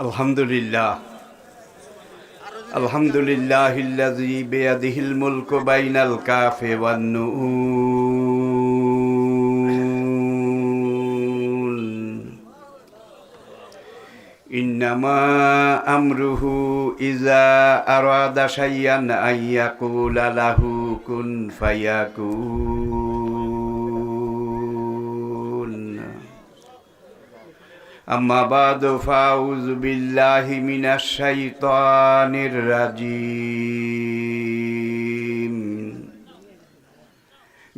আলহামদুলিল্লাহ আলহামদুলিল্লাহিল্লাযী বিয়াদিহিল মুলকু বাইনাল কাফি ওয়ান নুন ইন্নামা আমরুহু ইযা আরাদা শাইআন আইয়াকুলা লাহু কুন ফায়াকুন আম্মা বাদু ফাউযু বিল্লাহি মিনাশ শাইতানির রাজীম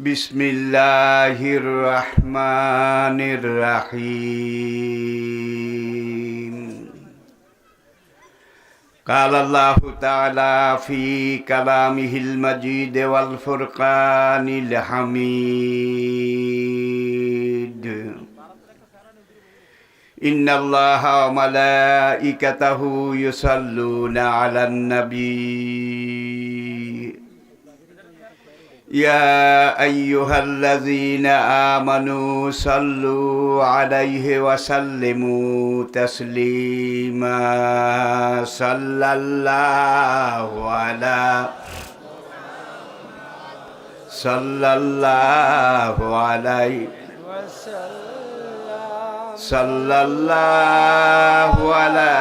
বিসমিল্লাহির রহমানির রহিম قال الله تعالى في كلامه المجيد والفرقان الحميد إن الله وملائكته يصلون على النبي يا أيها الذين آمنوا صلوا عليه وسلموا تسليما صلى الله عليه صلى الله على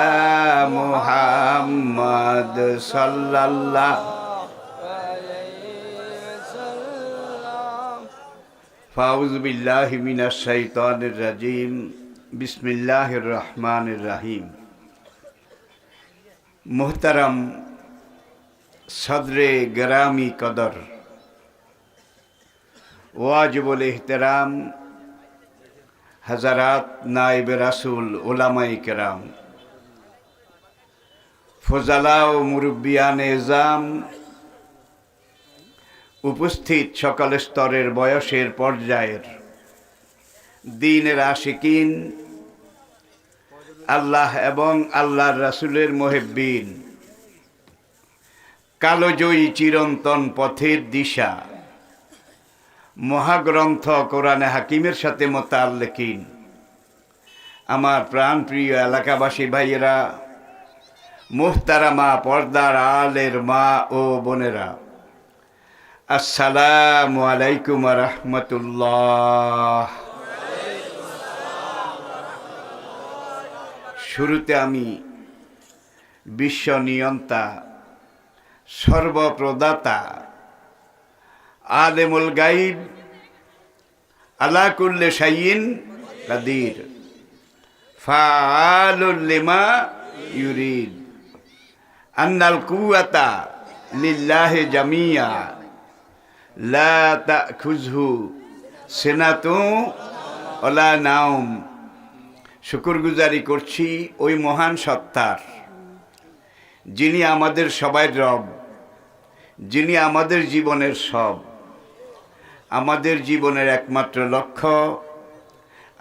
محمد صلى الله فأعوذ بالله من الشيطان الرجيم بسم الله الرحمن الرحيم محترم صدر گرامی قدر واجب الاحترام हज़रात नाइब रसूल उलमाए किराम फजला ও মুরব্বিয়ান এজাম উপস্থিত সকল স্তরের বয়সের পর্যায়ের দ্বীনের আশিকিন আল্লাহ এবং আল্লাহর রাসূলের মুহিব্বিন কালোজয়ী চিরন্তন পথের দিশা মহাগ্রন্থ কোরআনে হাকিমের সাথে মোতাল্লিকিন আমার প্রাণপ্রিয় এলাকাবাসী ভাইয়েরা, মুহতারামা পর্দার আলের মা ও বোনেরা, আসসালামু আলাইকুম ওয়া রাহমাতুল্লাহ। শুরুতে আমি বিশ্ব নিয়ন্তা, সর্বপ্রদাতা, আলেমুল গাইব, আলা কুল্লি শাইইন কাদির, ফাআলুল লিমা ইউরিদ, আন্নাল কুওয়াতা লিল্লাহি জামিয়া, লা তাখুযহু সিনাতুন ওয়ালা নাওম। শুকরগুজারি করছি ওই মহান সত্তার, যিনি আমাদের সবার রব, যিনি আমাদের জীবনের সব, আমাদের জীবনের একমাত্র লক্ষ্য,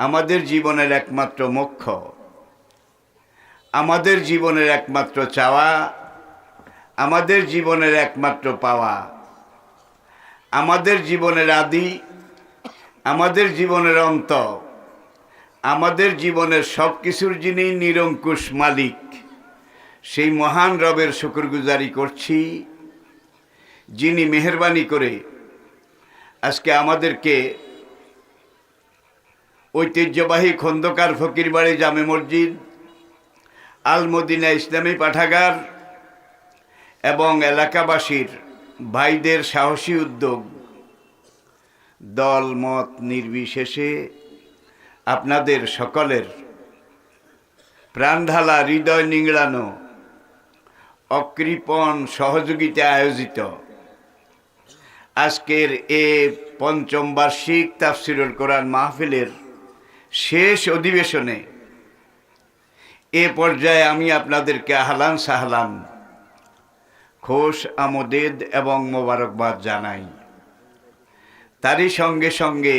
আমাদের জীবনের একমাত্র মোক্ষ, আমাদের জীবনের একমাত্র চাওয়া, আমাদের জীবনের একমাত্র পাওয়া, আমাদের জীবনের আদি, আমাদের জীবনের অন্ত, আমাদের জীবনের সব কিছুর যিনি নিরঙ্কুশ মালিক, সেই মহান রবের শুকরগুজারি করছি, যিনি মেহেরবানি করে আজকে আমাদেরকে ঐতিহ্যবাহী খন্দকার ফকিরবাড়ি জামে মসজিদ, আল মদিনা ইসলামী পাঠাগার এবং এলাকাবাসীর ভাইদের সাহসী উদ্যোগ, দল মত নির্বিশেষে আপনাদের সকলের প্রাণঢালা, হৃদয় নিংড়ানো, অকৃপণ সহযোগিতায় আয়োজিত আজকের এ পঞ্চম বার্ষিক তাফসিরুল কোরআন মাহফিলের শেষ অধিবেশনে এ পর্যায়ে আমি আপনাদেরকে আহলান সাহলান, খোশ আমদেদ এবং মোবারকবাদ জানাই। তারই সঙ্গে সঙ্গে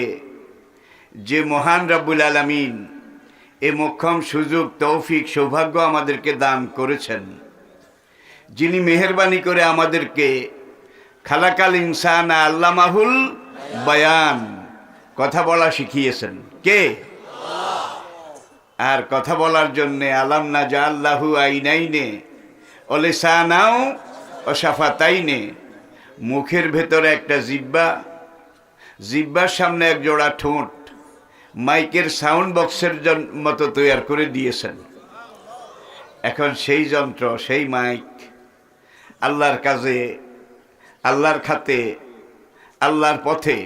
যে মহান রব্বুল আলামিন এ মোক্ষম সুযোগ, তৌফিক, সৌভাগ্য আমাদেরকে দান করেছেন, যিনি মেহেরবানি করে আমাদেরকে খালাকাল ইনসান আল্লামাহুল বায়ান, কথা বলা শিখিয়েছেন। কে? আর কথা বলার জন্যে আলাম না জাআল্লাহু আইনাইনে ও লিসানাও ও শাফাতাইনে, মুখের ভেতরে একটা জিহ্বা, জিহ্বার সামনে এক জোড়া ঠোঁট, মাইকের সাউন্ড বক্সের মতো তৈরি করে দিয়েছেন। এখন সেই যন্ত্র, সেই মাইক আল্লাহর কাজে, আল্লাহর খাতে, আল্লাহর পথে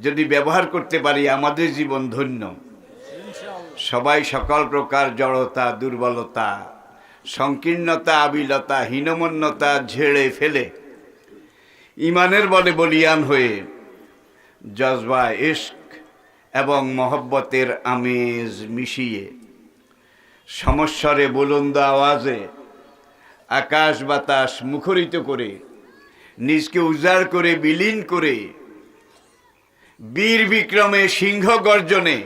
যদি ব্যবহার করতে পারি আমাদের জীবন ধন্য। সবাই সকল প্রকার জড়তা, দুর্বলতা, সংকীর্ণতা, আবিলতা, হীনমন্যতা ঝেড়ে ফেলে ইমানের বলে বলিয়ান হয়ে জজবা, ইশক এবং মহব্বতের আমেজ মিশিয়ে সমস্বরে বুলন্দ আওয়াজে আকাশ বাতাস মুখরিত করে, নিজকে উজাড় করে, বিলীন করে, বীর বিক্রমে, সিংহ গর্জনে,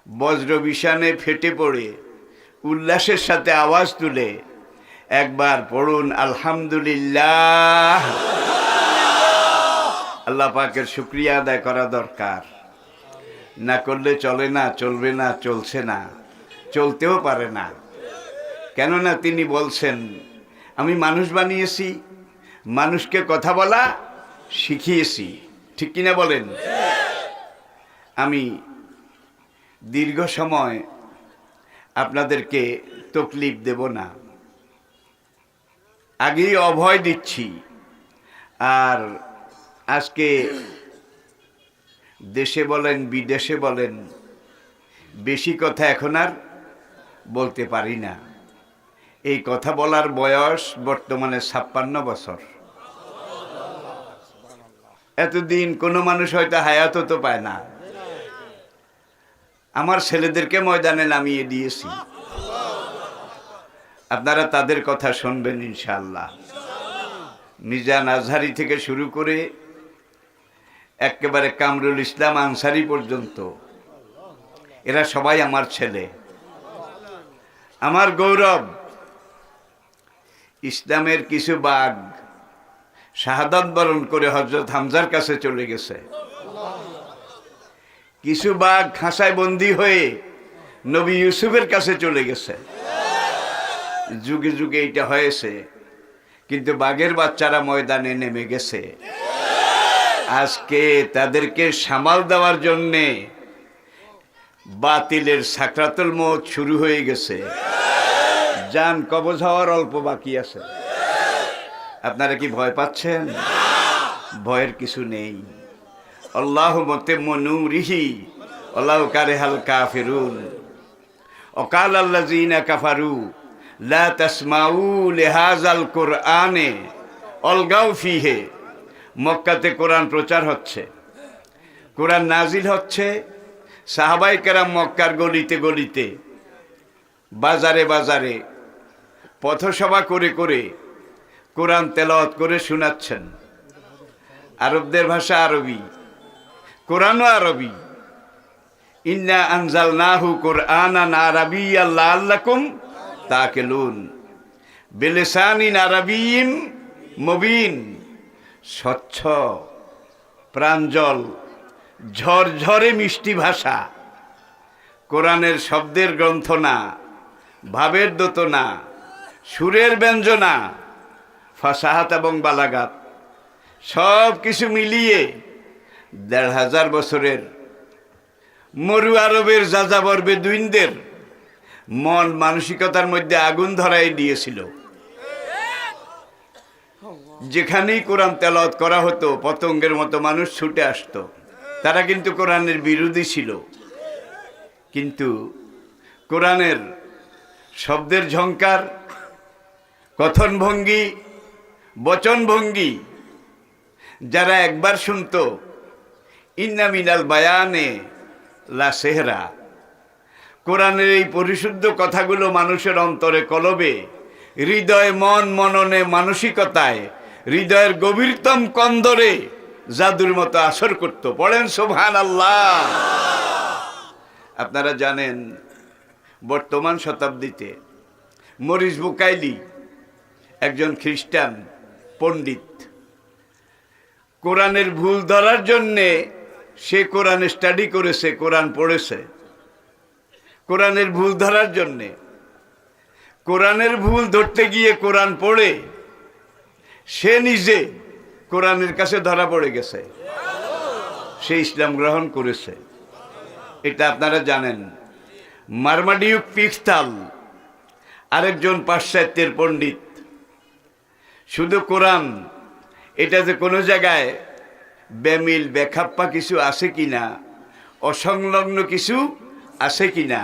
বজ্র বিষাণে ফেটে পড়ে উল্লাসের সাথে আওয়াজ তুলে একবার পড়ুন আলহামদুলিল্লাহ। আল্লাহ পাকের শুকরিয়া আদায় করা দরকার। না করলে চলে না, চলবে না, চলছে না, চলতেও পারে না। কেননা তিনি বলছেন, আমি মানুষ বানিয়েছি, মানুষকে কথা বলা শিখিয়েছি। ঠিক কিনা বলেন? আমি দীর্ঘ সময় আপনাদেরকে তকলিফ দেব না, আগেই অভয় দিচ্ছি। আর আজকে দেশে বলেন, বিদেশে বলেন, বেশি কথা এখন আর বলতে পারি না। এই কথা বলার বয়স বর্তমানে 56 বছর। এতদিন কোনো মানুষ হয়তো হায়াতও তো পায় না। আমার ছেলেদেরকে ময়দানে নামিয়ে দিয়েছি, আপনারা তাদের কথা শুনবেন ইনশাআল্লাহ। মিজান আজহারি থেকে শুরু করে একেবারে কামরুল ইসলাম আনসারি পর্যন্ত এরা সবাই আমার ছেলে, আমার গৌরব। ইসলামের কিছু বাঘ শাহাদাত বরণ করে হযরত হামজার কাছে চলে গেছে, কিছু বাঘ খাঁচায় বন্দী হয়ে নবী ইউসুফের কাছে চলে গেছে। যুগে যুগে এটা হয়েছে, কিন্তু বাঘের বাচ্চারা ময়দানে নেমে গেছে। আজকে তাদেরকে সামাল দেওয়ার জন্যে বাতিলের সাকরাতুল মউত শুরু হয়ে গেছে। জান কবজ হওয়ার অল্প বাকি আছে। আপনারা কি ভয় পাচ্ছেন? ভয়ের কিছু নেই। আল্লাহু মুতিম্মু নূরিহি ওয়ালাউ কারিহাল কাফিরুন। ওয়াকাল আল্লাযীনা কাফারু লা তাসমাউ লিহাযাল কুরআনে অলগাউ ফিহি। মক্কাতে কোরআন প্রচার হচ্ছে, কোরআন নাজিল হচ্ছে। সাহাবায়ে কেরাম মক্কার গলিতে গলিতে, বাজারে বাজারে, পথসভা করে করে কোরআন তেলাওয়াত করে শোনাচ্ছেন। আরবদের ভাষা আরবি, কোরআনও আরবি। ইন্না আনজালনাহু কুরআনান আরাবিয়্যান লাআল্লাকুম তাকিলুন বিলিসানিন আরাবিয়্যিন মুবিন। স্বচ্ছ, প্রাঞ্জল, ঝরঝরে মিষ্টি ভাষা। কোরআনের শব্দের গ্রন্থ না, ভাবের দোতনা, সুরের ব্যঞ্জনা, ফাসাহাত এবং বালাগাত সব কিছু মিলিয়ে ১৫০০ বছরের মরু আরবের যাযাবর বেদুইনদের মন মানসিকতার মধ্যে আগুন ধরাই দিয়েছিল। যেখানেই কোরআন তেলাওয়াত করা হতো পতঙ্গের মতো মানুষ ছুটে আসতো। তারা কিন্তু কোরআনের বিরোধী ছিল, কিন্তু কোরআনের শব্দের ঝংকার, কথন ভঙ্গি, বচন ভঙ্গি যারা একবার শুনতো, ইন্না মিনাল বায়ানে লা সেহরা, কোরআনের এই পরিশুদ্ধ কথাগুলো মানুষের অন্তরে, কলবে, হৃদয়, মন, মননে, মানসিকতায়, হৃদয়ের গভীরতম কন্দরে জাদুর মতো আসর করত। পড়েন সুবহানাল্লাহ। আপনারা জানেন বর্তমান শতাব্দীতে মরিস বুকাইলি একজন খ্রিস্টান পণ্ডিত, কোরআনের ভুল ধরার জন্যে সে কোরআন স্টাডি করেছে, কোরআন পড়েছে। কোরআনের ভুল ধরার জন্যে। কোরআনের ভুল ধরতে গিয়ে কোরআন পড়ে সে নিজে কোরআনের কাছে ধরা পড়ে গেছে, সে ইসলাম গ্রহণ করেছে। এটা আপনারা জানেন। মারমাডিউক পিখতাল আরেকজন পাশ্চাত্যের পণ্ডিত, শুধু কোরআন এটা যে কোনো জায়গায় বেমিল বেখাপ্পা কিছু আছে কিনা, অসংলগ্ন কিছু আছে কিনা,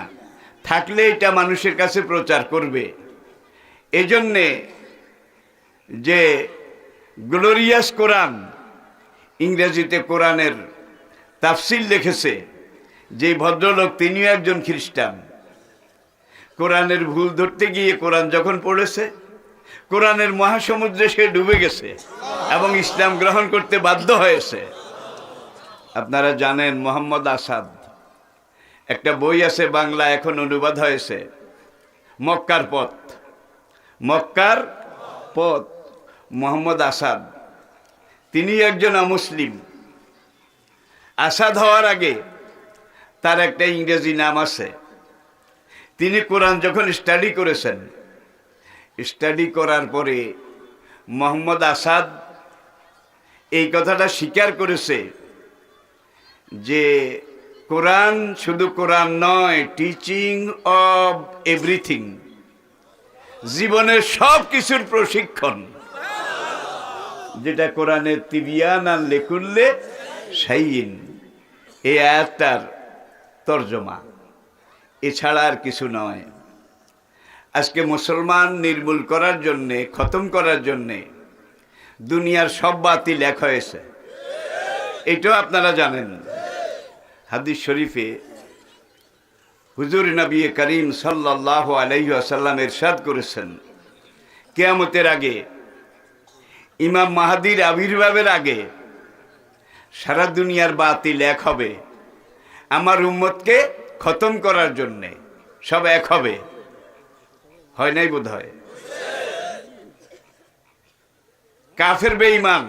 থাকলে এটা মানুষের কাছে প্রচার করবে। এজন্যে যে গ্লোরিয়াস কোরআন, ইংরেজিতে কোরআনের তাফসির লিখেছে যে ভদ্রলোক, তিনিও একজন খ্রিস্টান। কোরআনের ভুল ধরতে গিয়ে কোরআন যখন পড়েছে, কোরআনের মহাসমুদ্রে সে ডুবে গেছে এবং ইসলাম গ্রহণ করতে বাধ্য হয়েছে। আপনারা জানেন মোহাম্মদ আসাদ, একটা বই আছে বাংলা, এখন অনুবাদ হয়েছে, মক্কার পথ। মক্কার পথ, মোহাম্মদ আসাদ, তিনি একজন অমুসলিম। আসাদ হওয়ার আগে তার একটা ইংরেজি নাম আছে। তিনি কোরআন যখন স্টাডি করেছেন, স্টাডি করার পরে মোহাম্মদ আসাদ এই কথাটা স্বীকার করেছে যে কোরআন শুধু কোরআন নয়, টিচিং অব এভরিথিং, জীবনের সব কিছুর প্রশিক্ষণ, যেটা কোরআনের তিবিয়ান আর লেকুল্লে শাইইন, এই আয়াতটার তর্জমা, এছাড়া আর কিছু নয়। আজকে মুসলমান নির্মূল করার জন্যে, খতম করার জন্যে দুনিয়ার সব বাতিল এক হয়েছে, এটাও আপনারা জানেন। হাদিস শরীফে হুজুর নবী করিম সাল্লাল্লাহু আলাইহি ওয়াসাল্লাম ইরশাদ করেছেন, কিয়ামতের আগে, ইমাম মাহদির আবির্ভাবের আগে সারা দুনিয়ার বাতিল এক হবে, আমার উম্মতকে খতম করার জন্যে সব এক হবে। হয় নাই বোধ হয়? কাফের বেঈমান,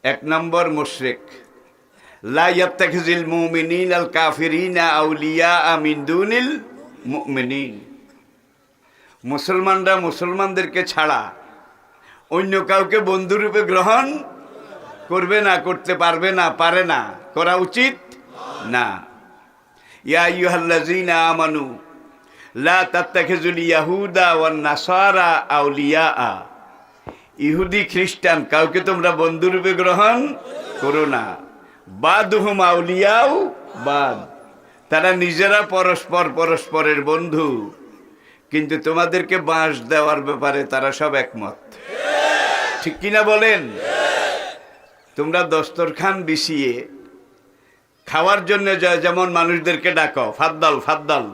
এক নম্বর মুশরিক। লা ইয়াত্তাখিযুল মুমিনিনা আল কাফিরিনা আউলিয়া মিন দুনিল মুমিনিন। মুসলমানরা মুসলমানদেরকে ছাড়া অন্য কাউকে বন্ধুরূপে গ্রহণ করবে না, করতে পারবে না, পারে না, করা উচিত না। ইয়া আইয়ুহাল্লাযীনা আমানু লা তাত্তাখিযুল ইয়াহুদা ওয়ান নাসারা আউলিয়া। ইহুদি খ্রিস্টান কাউকে তোমরা বন্ধুরূপে গ্রহণ করো না। বাদুহুম আউলিয়াউ বাদ, তারা নিজেরা পরস্পর পরস্পরের বন্ধু, কিন্তু তোমাদেরকে বাঁশ দেওয়ার ব্যাপারে তারা সব একমত। ঠিক কিনা বলেন? তোমরা দস্তরখান বিছিয়ে খাওয়ার জন্য যেমন মানুষদেরকে ডাকো, ফাদ্দাল ফাদ্দাল,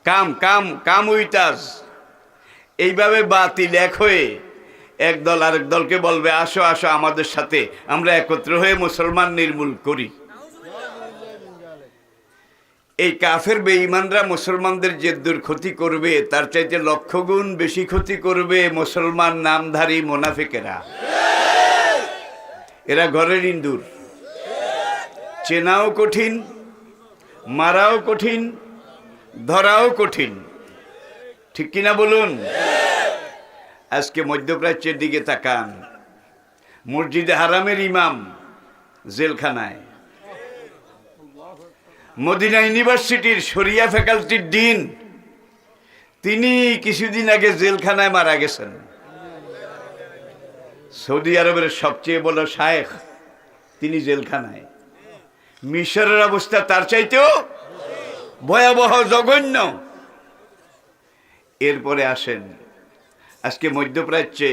কাম কাম কাম উইথ আস, এইভাবে বাতিল এক হয়ে এক দল আরেক দলকে বলবে আসো আসো আমাদের সাথে, আমরা একত্র হয়ে মুসলমান নির্মূল করি। এই কাফের বেঈমানরা মুসলমানদের যে দূর ক্ষতি করবে, তার চাইতে লক্ষ গুণ বেশি ক্ষতি করবে মুসলমান নামধারী মুনাফিকেরা। এরা ঘরের ইন্দুর, চেনাও কঠিন, মারাও কঠিন, ধরাও কঠিন। ঠিক কিনা বলুন? আজকে মধ্যপ্রাচ্যের দিকে তাকান, মসজিদে হারামের ইমাম জেলখানায়, মদিনা ইউনিভার্সিটির শরিয়া ফ্যাকাল্টির ডিন, তিনি কিছুদিন আগে জেলখানায় মারা গেছেন। সৌদি আরবের সবচেয়ে বড় শায়েখ, তিনি জেলখানায়। মিশরের অবস্থা তার চাইতেও ভয়াবহ, জঘন্য। এরপরে আসেন আজকে মধ্যপ্রাচ্যে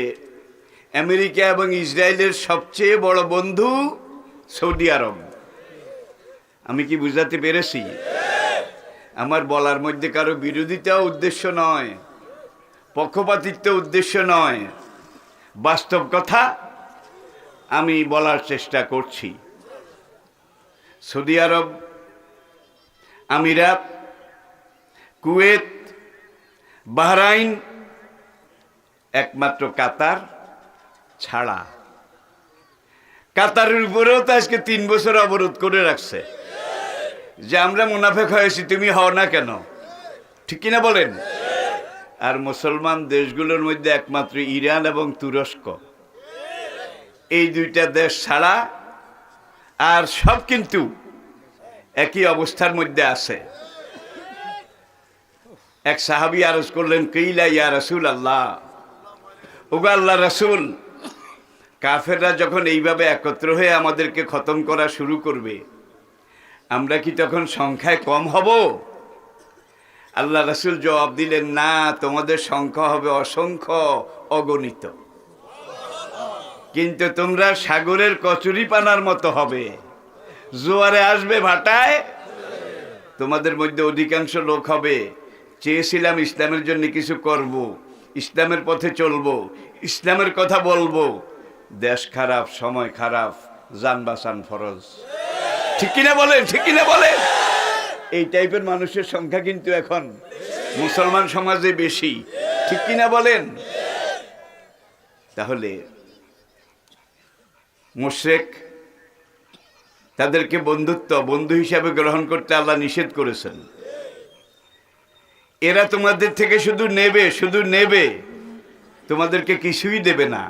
আমেরিকা এবং ইসরায়েলের সবচেয়ে বড় বন্ধু সৌদি আরব। আমি কি বুঝাতে পেরেছি? আমার বলার মধ্যে কারো বিরোধিতা উদ্দেশ্য নয়, পক্ষপাতিত্ব উদ্দেশ্য নয়, বাস্তব কথা আমি বলার চেষ্টা করছি। সৌদি আরব, আমিরাত, কুয়েত, বাহরাইন, একমাত্র কাতার ছাড়া। কাতারের উপরেও তো আজকে 3 বছর অবরোধ করে রাখছে। যে আমরা মুনাফেক হয়েছি, তুমি হও না কেন? ঠিক কিনা বলেন? আর মুসলমান দেশগুলোর মধ্যে একমাত্র ইরান এবং তুরস্ক, এই দুইটা দেশ ছাড়া আর সব কিন্তু একই অবস্থার মধ্যে আছে। এক সাহাবী আরজ করলেন, কিলা ইয়া রাসূল আল্লাহ, ওগো আল্লাহ রাসূল, কাফেররা যখন এইভাবে একত্র হয়ে আমাদেরকে খতম করা শুরু করবে, আমরা কি তখন সংখ্যায় কম হব? আল্লাহ রাসূল জবাব দিলেন, না, তোমাদের সংখ্যা হবে অসংখ্য, অগণিত, কিন্তু তোমরা সাগরের কচুরিপানার মতো হবে, জোয়ারে আসবে ভাটায়, তোমাদের মধ্যে অধিকাংশ লোক হবে চেয়েছিলাম ইসলামের জন্য কিছু করব, ইসলামের পথে চলবো, ইসলামের কথা বলবো, দেশ খারাপ, সময় খারাপ, জান বাঁচান ফরজ। ঠিক কিনা বলেন? ঠিক কিনা বলেন? এই টাইপের মানুষের সংখ্যা কিন্তু এখন মুসলমান সমাজে বেশি। ঠিক কিনা বলেন? তাহলে মুশরিক, তাদেরকে বন্ধু হিসাবে গ্রহণ করতে আল্লাহ নিষেধ করেছেন। এরা তোমাদের থেকে শুধু নেবে, তোমাদেরকে কিছুই দেবে না।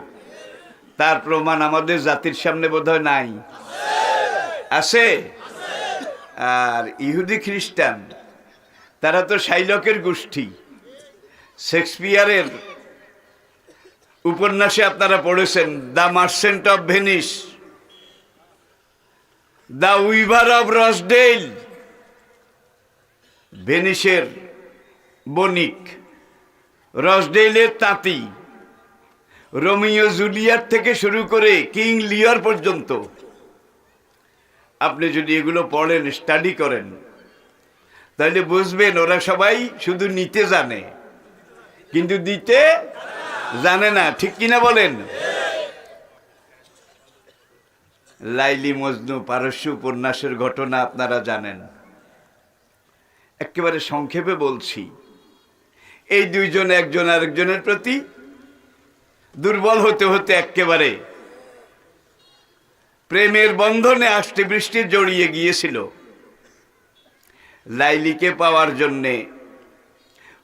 তার প্রমাণ আমাদের জাতির সামনে বোধহয় নাই, আছে? আর ইহুদি খ্রিস্টান, তারা তো শাইলকের গোষ্ঠী। শেক্সপিয়ারের উপন্যাসে আপনারা পড়েছেন, the merchant of Venice, the weaver of Rossdale, ভেনিসের বণিক, রসডেইলের তাঁতি, রোমিও জুলিয়েট থেকে শুরু করে কিং লিয়র পর্যন্ত, আপনি যদি এগুলো পড়েন, স্টাডি করেন, তাহলে বুঝবেন ওরা সবাই শুধু নিতে জানে, কিন্তু দিতে জানে না। ঠিক কিনা বলেন? লাইলি মজনু পারস্য উপন্যাসের ঘটনা আপনারা জানেন। একেবারে সংক্ষেপে বলছি, এই দুইজন একজন আরেকজনের প্রতি দুর্বল হতে হতে একেবারে প্রেমের বন্ধনে আষ্টে বৃষ্টি জড়িয়ে গিয়েছিল। লাইলিকে পাওয়ার জন্যে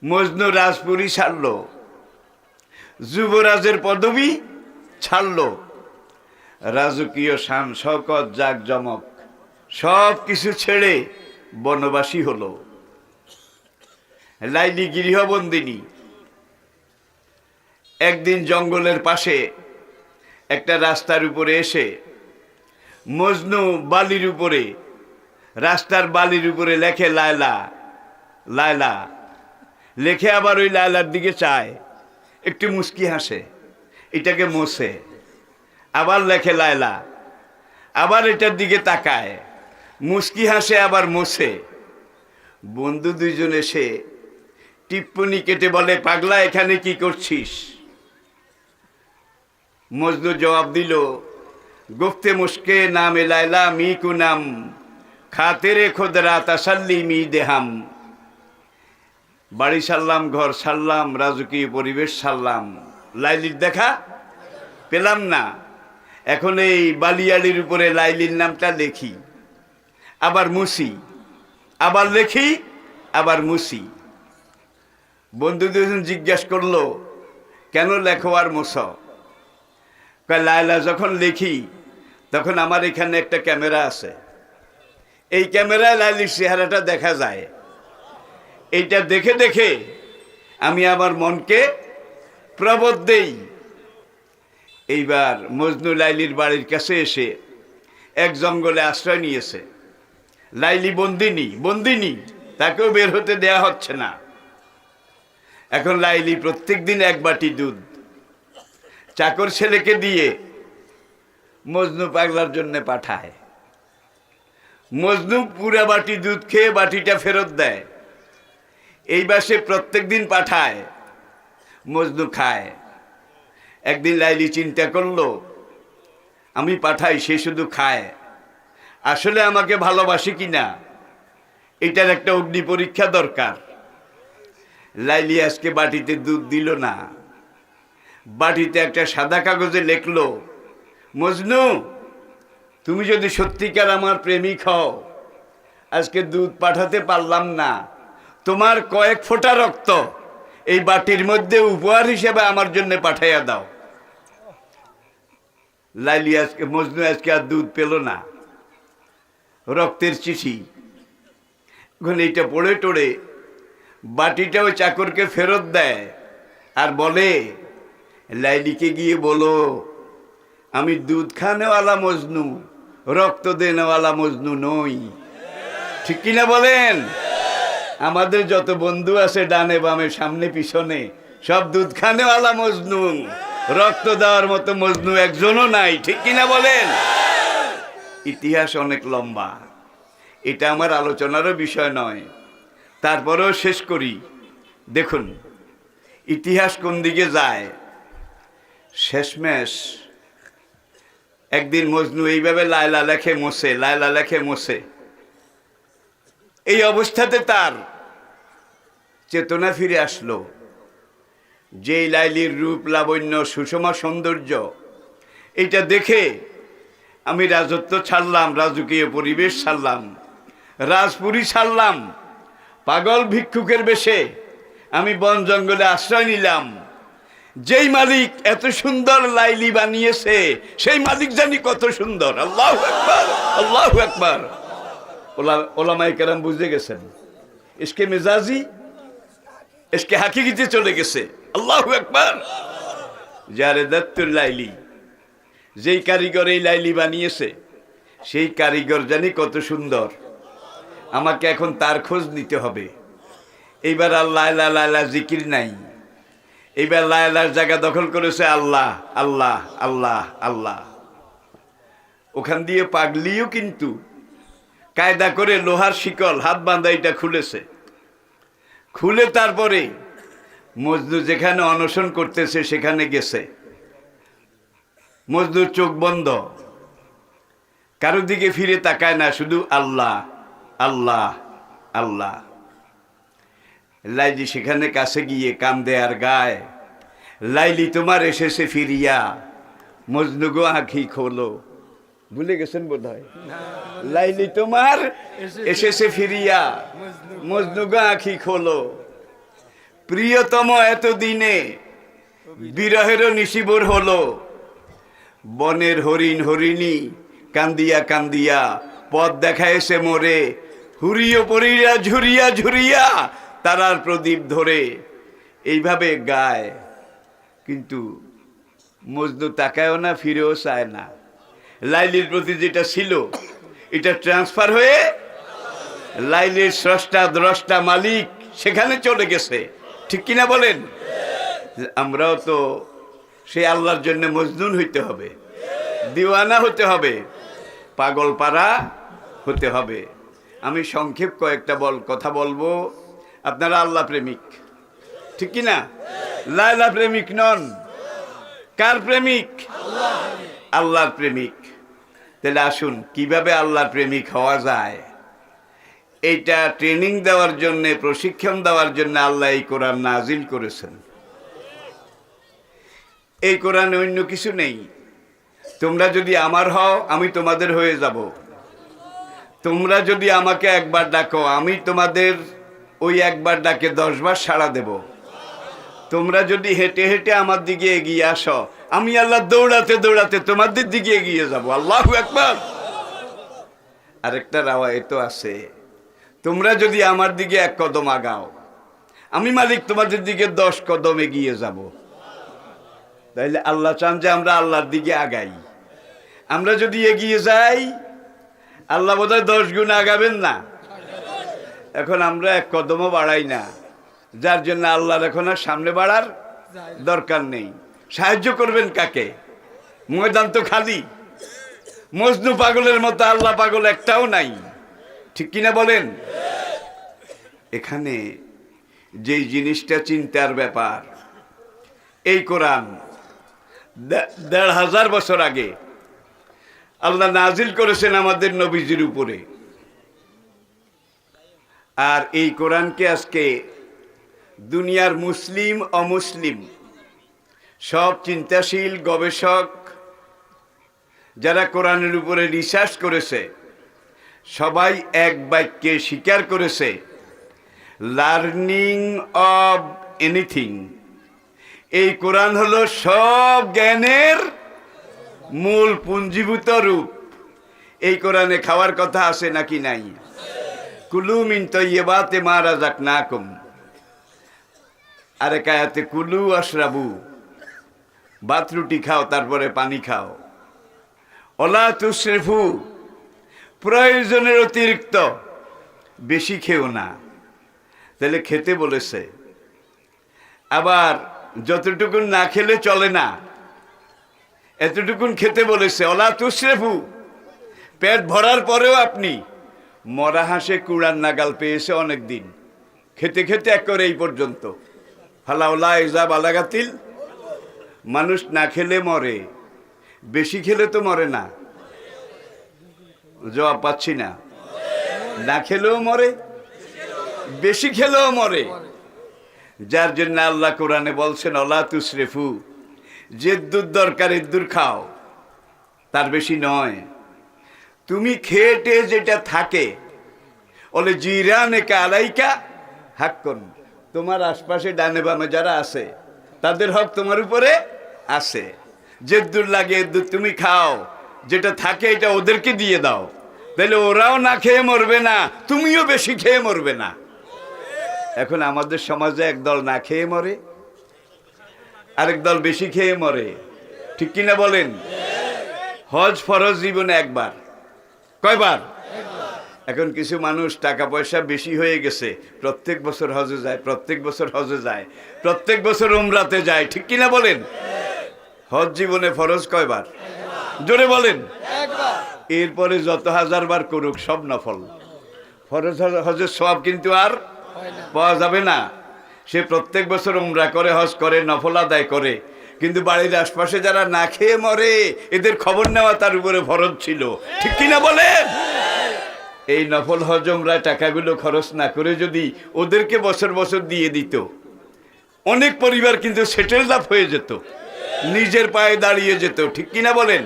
মজনু রাজপুরী ছাড়ল, যুবরাজের পদবি ছাড়ল, রাজকীয় শান শওকত জাকজমক সব কিছু ছেড়ে বনবাসী হলো। লাইলি গৃহবন্দিনী। একদিন জঙ্গলের পাশে একটা রাস্তার উপরে এসে মজনু বালির উপরে, রাস্তার বালির উপরে লেখে লায়লা, লায়লা লেখে, আবার ওই লায়লার দিকে চায়, একটু মুস্কি হাসে, এটাকে মোছে, আবার লেখে লায়লা, আবার এটার দিকে তাকায়, মুস্কি হাসে, আবার মোছে। বন্ধু দুইজন এসে টিপ্পনি কেটে বলে, পাগলা, এখানে কি করছিস? মজনু জবাব দিল, গুফতে মুস্কে নামে লায়লা মি কুনাম, খাতেরে খোদরা তাসাল্লি মি দেহাম। বাড়ি সারলাম, ঘর সারলাম, রাজকীয় পরিবেশ সারলাম, লাইলির দেখা পেলাম না। এখন এই বালিয়ালির উপরে লাইলির নামটা লেখি, আবার মুসি, আবার লেখি, আবার মুসি। বন্ধু দুজন জিজ্ঞাসা করলো, কেন লেখো আর মুছ? লায়লা, যখন লিখি তখন আমার এখানে একটা ক্যামেরা আছে, এই ক্যামেরায় লাইলির চেহারাটা দেখা যায়, এইটা দেখে দেখে আমি আমার মনকে প্রবোধ দেই। এইবার মজনু লাইলির বাড়ির কাছে এসে এক জঙ্গলে আশ্রয় নিয়েছে। লাইলি বন্দিনী, তাকেও বের হতে দেয়া হচ্ছে না। এখন লাইলি প্রত্যেক দিন এক বাটি দুধ চাকর ছেলেকে দিয়ে মজনু পাগলার জন্য পাঠায়। মজনু পুরা বাটি দুধ খেয়ে বাটিটা ফেরত দেয়। এইবার সে প্রত্যেক দিন পাঠায়, মজনু খায়। একদিন লাইলি চিন্তা করলো, আমি পাঠাই, সে শুধু খায়, আসলে আমাকে ভালোবাসে কিনা, এটার একটা অগ্নি পরীক্ষা দরকার। লাইলি আজকে বাটিতে দুধ দিল না, বাটিতে একটা সাদা কাগজে লিখলো, মজনু, তুমি যদি সত্যিকার আমার প্রেমিক হও, আজকে দুধ পাঠাতে পারলাম না, তোমার কয়েক ফোঁটা রক্ত এই বাটির মধ্যে উপহার হিসেবে আমার জন্য পাঠাইয়া দাও। লাইলি আজকে, মজনু আজকে আর দুধ পেল না, রক্তের চিঠি। এখন এইটা পড়ে টড়ে বাটিটাও চাকরকে ফেরত দেয় আর বলে, লাইলিকে গিয়ে বলো আমি দুধ খানেওয়ালা মজনু, রক্ত দেনেওয়ালা মজনু নই। ঠিক কিনা বলেন? আমাদের যত বন্ধু আছে ডানে বামে সামনে পিছনে, সব দুধ খানেওয়ালা মজনু, রক্ত দেওয়ার মতো মজনু একজনও নাই। ঠিক কিনা বলেন? ইতিহাস অনেক লম্বা, এটা আমার আলোচনারও বিষয় নয়, তারপরেও শেষ করি। দেখুন ইতিহাস কোন দিকে যায়। শেষমেশ একদিন মজনু এইভাবে লায়লা লেখে মোছে, লায়লা লেখে মোছে। এই অবস্থাতে তার চেতনা ফিরে আসলো। যেই লাইলির রূপ লাবণ্য সুষমা সৌন্দর্য, এটা দেখে আমি রাজত্ব ছাড়লাম, রাজকীয় পরিবেশ ছাড়লাম, রাজপুরী ছাড়লাম, পাগল ভিক্ষুকের বেশে আমি বন জঙ্গলে আশ্রয় নিলাম। যেই মালিক এত সুন্দর লাইলি বানিয়েছে, সেই মালিক জানি কত সুন্দর। আল্লাহু আকবার, আল্লাহু আকবার। ওলামায়ে কেরাম বুঝে গেছেন, ইসকে মেজাজি, ইসকে হাকিকিতে চলে গেছে। আল্লাহু আকবার। যারে দত্তুল লাইলি, যেই কারিগর এই লাইলি বানিয়েছে, সেই কারিগর জানি কত সুন্দর। আমাকে এখন তার খোঁজ নিতে হবে। এইবার আর লায়লা লায়লা জিকির নাই, এইবার লায়লার জায়গা দখল করেছে আল্লাহ, আল্লাহ, আল্লাহ, আল্লাহ। ওখান দিয়ে পাগলিও কিন্তু কায়দা করে লোহার শিকল হাত বাঁধা এটা খুলেছে। খুলে তারপরে মজনু যেখানে অনশন করতেছে সেখানে গেছে। মজনুর চোখ বন্ধ, কারো দিকে ফিরে তাকায় না, শুধু আল্লাহ, আল্লাহ, আল্লাহ। লাইলি সেখানে কাছে গিয়ে কান্দে আর গায়, লাইলি তোমার এসেছে ফিরিয়া, মজনু গো আঁখি খোলো। ভুলে গেছেন বোধ হয়। লাইলি তোমার এসেছে ফিরিয়া, মজনু গো আঁখি খোলো। প্রিয়তম এতদিনে বিরহেরও নিশিভোর হলো, বনের হরিণ হরিণী কান্দিয়া কান্দিয়া পথ দেখাইছে মোরে, হুরিও পরিয়া ঝুরিয়া ঝুরিয়া তারার প্রদীপ ধরে। এইভাবে গায়, কিন্তু মজনু তাকায়ও না, ফিরেও চায় না। লাইলির প্রতি যেটা ছিল এটা ট্রান্সফার হয়ে লাইলির স্রষ্টা দ্রষ্টা মালিক সেখানে চলে গেছে। ঠিক কিনা বলেন? আমরাও তো সেই আল্লাহর জন্য মজনুন হইতে হবে, দিওয়ানা হতে হবে, পাগল পারা হতে হবে। আমি সংক্ষেপ কয়েকটা কথা বলবো। আপনারা আল্লাহ প্রেমিক, ঠিক কিনা? লায়লা প্রেমিক নন, কার প্রেমিক? আল্লাহর প্রেমিক। তাহলে আসুন কিভাবে আল্লাহর প্রেমিক হওয়া যায়, এইটা ট্রেনিং দেওয়ার জন্য, প্রশিক্ষণ দেওয়ার জন্য আল্লাহ এই কোরআন নাজিল করেছেন। এই কোরআনে অন্য কিছু নেই। তোমরা যদি আমার হও, আমি তোমাদের হয়ে যাব। তোমরা যদি আমাকে একবার ডাকো, আমি তোমাদের ওই একবার ডাকে 10 বার সাড়া দেব। তোমরা যদি হেঁটে হেঁটে আমার দিকে এগিয়ে আসো, আমি আল্লাহ দৌড়াতে দৌড়াতে তোমাদের দিকে এগিয়ে যাব। আল্লাহু আকবার। আরেকটা রাওয়ায়ে তো আছে, তোমরা যদি আমার দিকে 1 কদম আগাও, আমি মালিক তোমাদের দিকে 10 কদম এগিয়ে যাব। তাইলে আল্লাহ চান যে আমরা আল্লাহর দিকে আগাই। আমরা যদি এগিয়ে যাই, আল্লাহ বোধহয় 10 গুণ আগাবেন না। এখন আমরা 1 কদমও বাড়াই না, যার জন্য আল্লাহর এখন আর সামনে বাড়ার দরকার নেই। সাহায্য করবেন কাকে? ময়দান তো খালি। মজনু পাগলের মতো আল্লাহ পাগল একটাও নাই। ঠিক কিনা বলেন? এখানে যেই জিনিসটা চিন্তার ব্যাপার, এই কোরআন 1500 বছর আগে আল্লাহ নাজিল করেছেন আমাদের নবীজির উপরে। আর এই কোরআনকে আজকে দুনিয়ার মুসলিম অমুসলিম সব চিন্তাশীল গবেষক যারা কোরআনের উপরে রিসার্চ করেছে, সবাই এক বাক্যে স্বীকার করেছে, লার্নিং অব এনিথিং, এই কোরআন হলো সব জ্ঞানের মূল পুঞ্জীভূত রূপ। এই কোরআনে খাওয়ার কথা আছে নাকি নাই? কুলু মিন তয়্যিবাতি মা রাযাকনাকুম, আরেক আয়াতে কুলু আশরাবু, ভাত রুটি খাও তারপরে পানি খাও। ওয়ালা তুসরিফু, প্রয়োজনের অতিরিক্ত বেশি খেও না। তাহলে খেতে বলেছে। আবার যতটুকুন না খেলে চলে না, এতটুকুন খেতে বলেছে। ওয়ালা তুসরিফু, পেট ভরার পরেও আপনি মরা হাঁসে কুড়ার নাগাল পেয়েছে অনেক দিন, খেতে খেতে এক করে এই পর্যন্ত। ফালাউলা ইজা বালাগাতিল, মানুষ না খেলে মরে, বেশি খেলে তো মরে না। জবাব পাচ্ছি না। না খেলেও মরে, বেশি খেলেও মরে। যার জন্য আল্লাহ কোরআনে বলছেন ওয়ালা তুসরিফু, যে দুধ দরকার এদ্দুর খাও, তার বেশি নয়। তুমি খেটে যেটা থাকে, বলে জিরানেকা আলাইকা হাক্কুন, তোমার আশপাশে ডানে বামে যারা আছে তাদের হক তোমার উপরে আছে। যে দূর লাগে এদ্দুর তুমি খাও, যেটা থাকে এটা ওদেরকে দিয়ে দাও, তাহলে ওরাও না খেয়ে মরবে না, তুমিও বেশি খেয়ে মরবে না। এখন আমাদের সমাজে একদল না খেয়ে মরে, আরেক দল বেশি খেয়ে মরে, ঠিক কিনা বলেন? হজ ফরজ জীবনে একবার, কয়বার? এখন কিছু মানুষ টাকা পয়সা বেশি হয়ে গেছে, প্রত্যেক বছর হজে যায়, প্রত্যেক বছর হজে যায়, প্রত্যেক বছর উমরাতে যায়, ঠিক কিনা বলেন? হজ জীবনে ফরজ কয়বার? জোরে বলেন। এরপরে যত হাজার বার করুক সব নফল। ফরজ হজের সওয়াব কিন্তু আর পাওয়া যাবে না। সে প্রত্যেক বছর উমরা করে, হজ করে, নফল আদায় করে, কিন্তু বাড়ির আশপাশে যারা না খেয়ে মরে এদের খবর নেওয়া তার উপরে ফরজ ছিল, ঠিক কিনা বলেন? এই নফল হজ উমরায় টাকাগুলো খরচ না করে যদি ওদেরকে বছর বছর দিয়ে দিত, অনেক পরিবার কিন্তু সেটেলড আপ হয়ে যেত, নিজের পায়ে দাঁড়িয়ে যেত, ঠিক কিনা বলেন?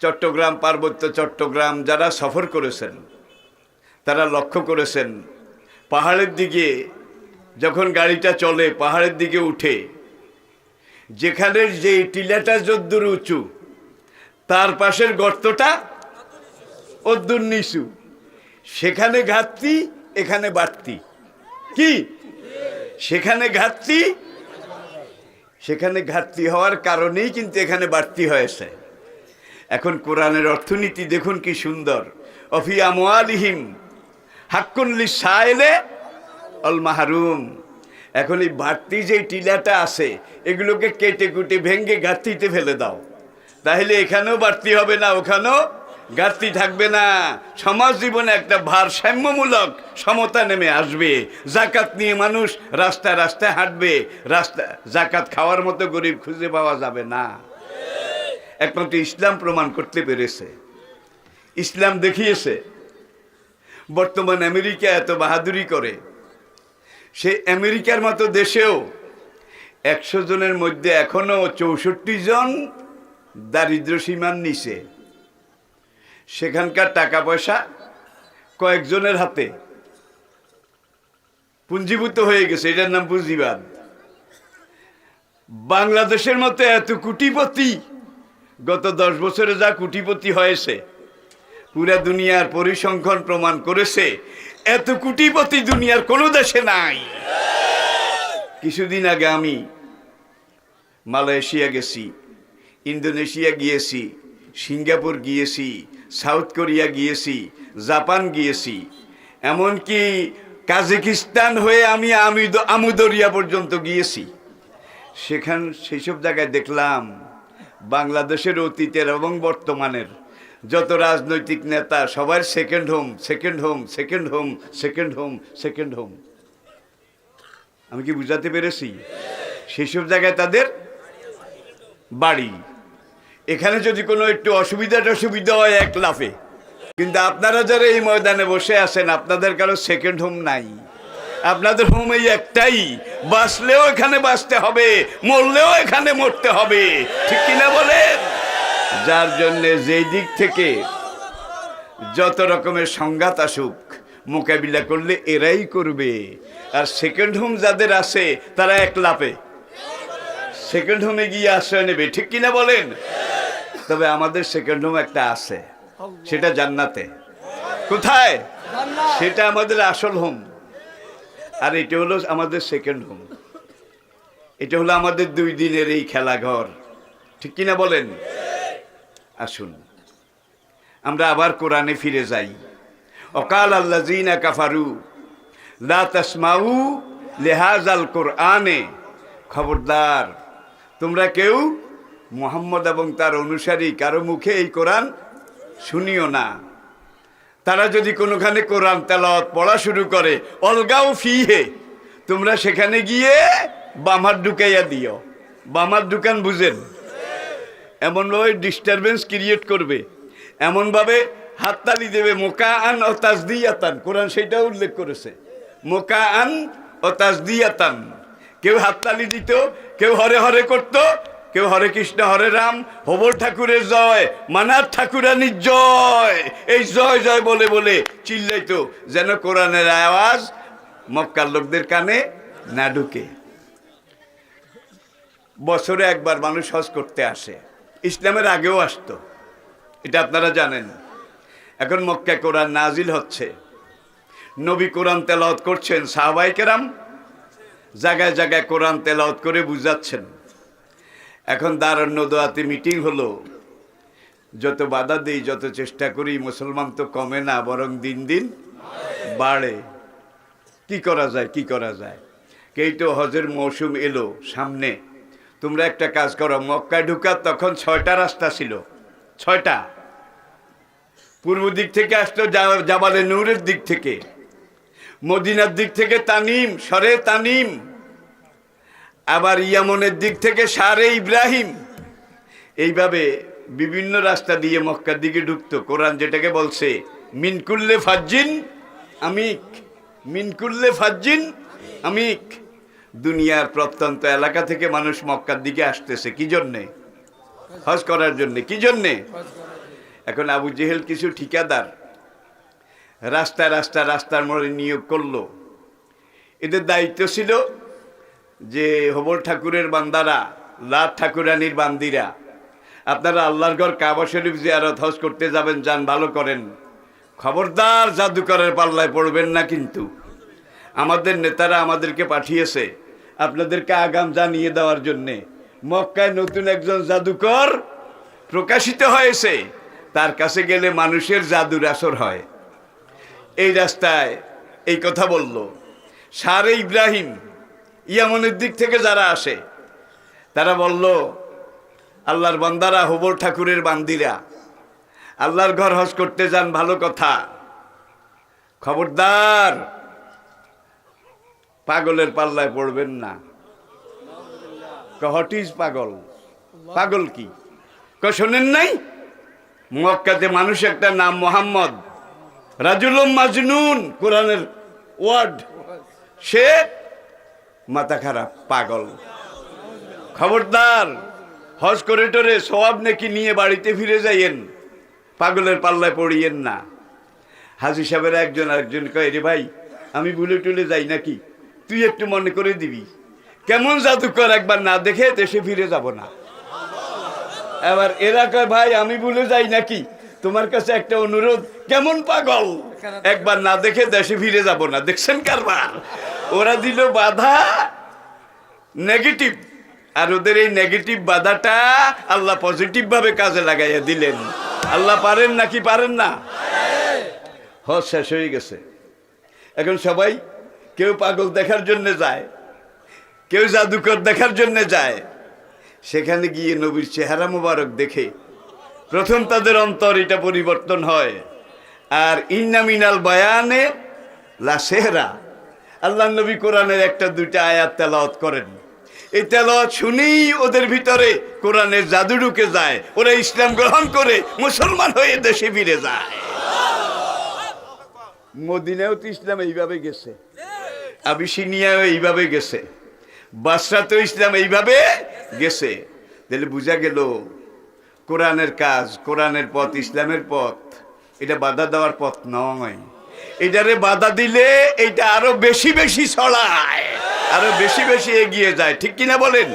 চট্টগ্রাম, পার্বত্য চট্টগ্রাম যারা সফর করেছেন তারা লক্ষ্য করেছেন, পাহাড়ের দিকে যখন গাড়িটা চলে, পাহাড়ের দিকে উঠে, যেখানে যে টিলাটা যদ্দূর উঁচু তার পাশের গর্তটা অদ্দূর নিচু, সেখানে ঘাটতি, এখানে বাড়তি। কি সেখানে ঘাটতি? সেখানে ঘাটতি হওয়ার কারণেই কিন্তু এখানে বাড়তি হয়েছে। এখন কোরআনের অর্থনীতি দেখুন কি সুন্দর। অফি আমওয়ালিহিম হাক্কুন লিসাইলে অল মাহরুম। এখন এই বাড়তি যে টিলাটা আছে এগুলোকে কেটে কুটে ভেঙ্গে ঘাটতিতে ফেলে দাও, তাহলে এখানেও বাড়তি হবে না, ওখানেও ঘাটতি থাকবে না। সমাজ জীবনে একটা ভারসাম্যমূলক সমতা নেমে আসবে। জাকাত নিয়ে মানুষ রাস্তায় রাস্তায় হাঁটবে, জাকাত খাওয়ার মতো গরিব খুঁজে পাওয়া যাবে না। একমাত্র ইসলাম প্রমাণ করতে পেরেছে, ইসলাম দেখিয়েছে। বর্তমান আমেরিকা এত বাহাদুরি করে, সে আমেরিকার মতো দেশেও 100 জনের মধ্যে এখনো 64 জন দারিদ্র সীমার নিচে। সেখানকার টাকা পয়সা কয়েকজনের হাতে পুঞ্জীভূত হয়ে গেছে, এটার নাম পুঁজিবাদ। বাংলাদেশের মতো এত কোটিপতি, গত 10 বছরে যা কোটিপতি হয়েছে, পুরা দুনিয়ার পরিসংখ্যান প্রমাণ করেছে এত কোটিপতি দুনিয়ার কোনো দেশে নাই। কিছুদিন আগে আমি মালয়েশিয়া গেছি, ইন্দোনেশিয়া গিয়েছি, সিঙ্গাপুর গিয়েছি, সাউথ কোরিয়া গিয়েছি, জাপান গিয়েছি, এমনকি কাজাকিস্তান হয়ে আমি আমুদরিয়া পর্যন্ত গিয়েছি। সেই সব জায়গায় দেখলাম বাংলাদেশের অতীতের এবং বর্তমানের যত রাজনৈতিক নেতা সবার second home, second home, second home, second home, second home. আমি কি বুঝাতে পেরেছি? সেই সব জায়গায় তাদের বাড়ি। এখানে যদি কোনো একটু অসুবিধা হয় এক লাফে, কিন্তু আপনারা যারা এই ময়দানে বসে আছেন আপনাদের কারো সেকেন্ড হোম নাই। আপনাদের হোম এই একটাই, বাঁচলেও এখানে বাঁচতে হবে, মরলেও এখানে মরতে হবে, ঠিক কিনা বলেন? যার জন্য যেই দিক থেকে যত রকমের সংঘাত আসুক মোকাবিলা করলে এরাই করবে। আর সেকেন্ড হোম যাদের আছে তারা এক লাপে সেকেন্ড হোমে গিয়ে আশ্রয় নেবে, ঠিক কিনা বলেন? তবে আমাদের সেকেন্ড হোম একটা আছে, সেটা জান্নাতে। কোথায়? সেটা আমাদের আসল হোম, আর এটা হলো আমাদের সেকেন্ড হোম। এটা হলো আমাদের 2 দিনের এই খেলাঘর, ঠিক কিনা বলেন? আসুন আমরা আবার কোরআনে ফিরে যাই। অকাল আল্লাযীনা কাফারু লা তাসমাউ লিহাযাল কোরআনে, খবরদার তোমরা কেউ মুহাম্মদ এবং তার অনুসারী কারো মুখে এই কোরআন শুনিও না। তারা যদি কোনোখানে কোরআন তেলাওয়াত পড়া শুরু করে, অলগাও ফিহে, তোমরা সেখানে গিয়ে বামার ঢুকাইয়া দিও। বামার ঢুকান বুঝেন? এমনভাবে ডিস্টারবেন্স ক্রিয়েট করবে, এমনভাবে হাততালি দেবে। মোকা আন ও তাজদিয়াতান, কোরআন সেটাও উল্লেখ করেছে, মোকা আন ও তাজদিয়াতান। কেউ হাততালি দিত, কেউ হরে হরে করত, কেউ হরে কৃষ্ণ হরে রাম, হবল ঠাকুরের জয়, মানার ঠাকুরানির জয়, এই জয় জয় বলে বলে চিল্লাইতো, যেন কোরআনের আওয়াজ মক্কার লোকদের কানে না ঢুকে। বছরে একবার মানুষ হজ করতে আসে, ইসলামের আগেও আসতো, এটা আপনারা জানেন। এখন মক্কায় কোরআন নাজিল হচ্ছে, নবী কোরআন তেলাওয়াত করছেন, সাহাবায়ে কেরাম জায়গায় জায়গায় কোরআন তেলাওয়াত করে বুঝাচ্ছেন। এখন দারুণ নদওয়াতে মিটিং হলো, যত বাধা দিই, যত চেষ্টা করি, মুসলমান তো কমে না, বরং দিন দিন বাড়ে। কি করা যায়, কি করা যায়? কেই তো হজের মৌসুম এলো সামনে, তোমরা একটা কাজ করো, মক্কায় ঢুকার তখন 6টা রাস্তা ছিল, 6টা। পূর্ব দিক থেকে আসতো জাবালে নূরের দিক থেকে, মদিনার দিক থেকে তানিম, সরে তানিম, আবার ইয়ামনের দিক থেকে সারে ইব্রাহিম। এইভাবে বিভিন্ন রাস্তা দিয়ে মক্কার দিকে ঢুকতো। কোরআন যেটাকে বলছে মিনকুল্লে ফাজ্জিন আমিক, মিনকুল্লে ফাজ্জিন আমিক। দুনিয়ার প্রত্যন্ত এলাকা থেকে মানুষ মক্কার দিকে আসতেছে কি জন্যে? হজ করার জন্যে। কি জন্যে? এখন আবু জেহেল কিছু ঠিকাদার রাস্তার মোড়ে নিয়োগ করলো। এদের দায়িত্ব ছিল যে হবল ঠাকুরের বান্দারা, লাট ঠাকুরানির বান্দিরা, আপনারা আল্লাহর ঘর কাবা শরীফ জিয়ারত হজ করতে যাবেন, যান, ভালো করেন, খবরদার জাদুকরের পাল্লায় পড়বেন না। কিন্তু আমাদের নেতারা আমাদেরকে পাঠিয়েছে আপনাদেরকে আগাম জানিয়ে দেওয়ার জন্যে, মক্কায় নতুন একজন জাদুকর প্রকাশিত হয়েছে, তার কাছে গেলে মানুষের জাদুর আসর হয়। এই রাস্তায় এই কথা বলল। সারে ইব্রাহিম, ইয়ামনের দিক থেকে যারা আসে, তারা বলল আল্লাহর বান্দারা, হবল ঠাকুরের বান্দিরা, আল্লাহর ঘর হজ করতে যান, ভালো কথা, খবরদার পাগলের পাল্লায় পড়বেন না। হোয়াট ইজ পাগল? পাগল কি? শোনেন নাই মক্কাতে মানুষ একটা নাম মোহাম্মদ, রাজুলুম মাজনুন, কোরআনের ওয়ার্ড, সে মাথা খারাপ, পাগল। খবরদার হজ করে টোরে সওয়াব নেকি নিয়ে বাড়িতে ফিরে যাইয়েন, পাগলের পাল্লায় পড়িয়েন না। হাজী সাহেবের একজন আরেকজন কয়, রে ভাই আমি ভুলে টুলে যাই নাকি, তুই একটু মনে করে দিবি, কেমন জাদুকর একবার না দেখে দেশে ফিরে যাব না। এবার এরা কয়, ভাই আমি ভুলে যাই নাকি, তোমার কাছে একটা অনুরোধ, কেমন পাগল, একবার না দেখে দেশে ফিরে যাব না। দেখছেন কারবার? ওরা দিল বাধা নেগেটিভ, আর ওদের এই নেগেটিভ বাধাটা আল্লাহ পজিটিভ ভাবে কাজে লাগাইয়া দিলেন। আল্লাহ পারেন নাকি পারেন না? হজ শেষ হয়ে গেছে, এখন সবাই কেউ পাগল দেখার জন্য যায়, কেউ জাদুকর দেখার জন্য যায়। সেখানে গিয়ে নবীর চেহারা মুবারক দেখে প্রথম তাদের অন্তর এটা পরিবর্তন হয়। আর ইন্না মিনাল বায়ানে লা সেহরা, আল্লাহ নবী কোরআনের একটা দুইটা আয়াত তেলাওয়াত করেন, এই তেলাওয়াত শুনেই ওদের ভিতরে কোরআনের জাদু ঢুকে যায়, ওরা ইসলাম গ্রহণ করে মুসলমান হয়ে দেশে ফিরে যায়। মদিনাও তো ইসলাম এইভাবে গেছে, আবিসিনিয়াও এইভাবে গেছে, বাসরাতেও ইসলাম এইভাবে গেছে। তাহলে বোঝা গেল কোরআনের কাজ, কোরআনের পথ, ইসলামের পথ এটা বাধা দেওয়ার পথ নয়। এটারে বাধা দিলে এটা আরো বেশি বেশি ছড়ায়, আরো বেশি বেশি এগিয়ে যায়, ঠিক কিনা বলেন?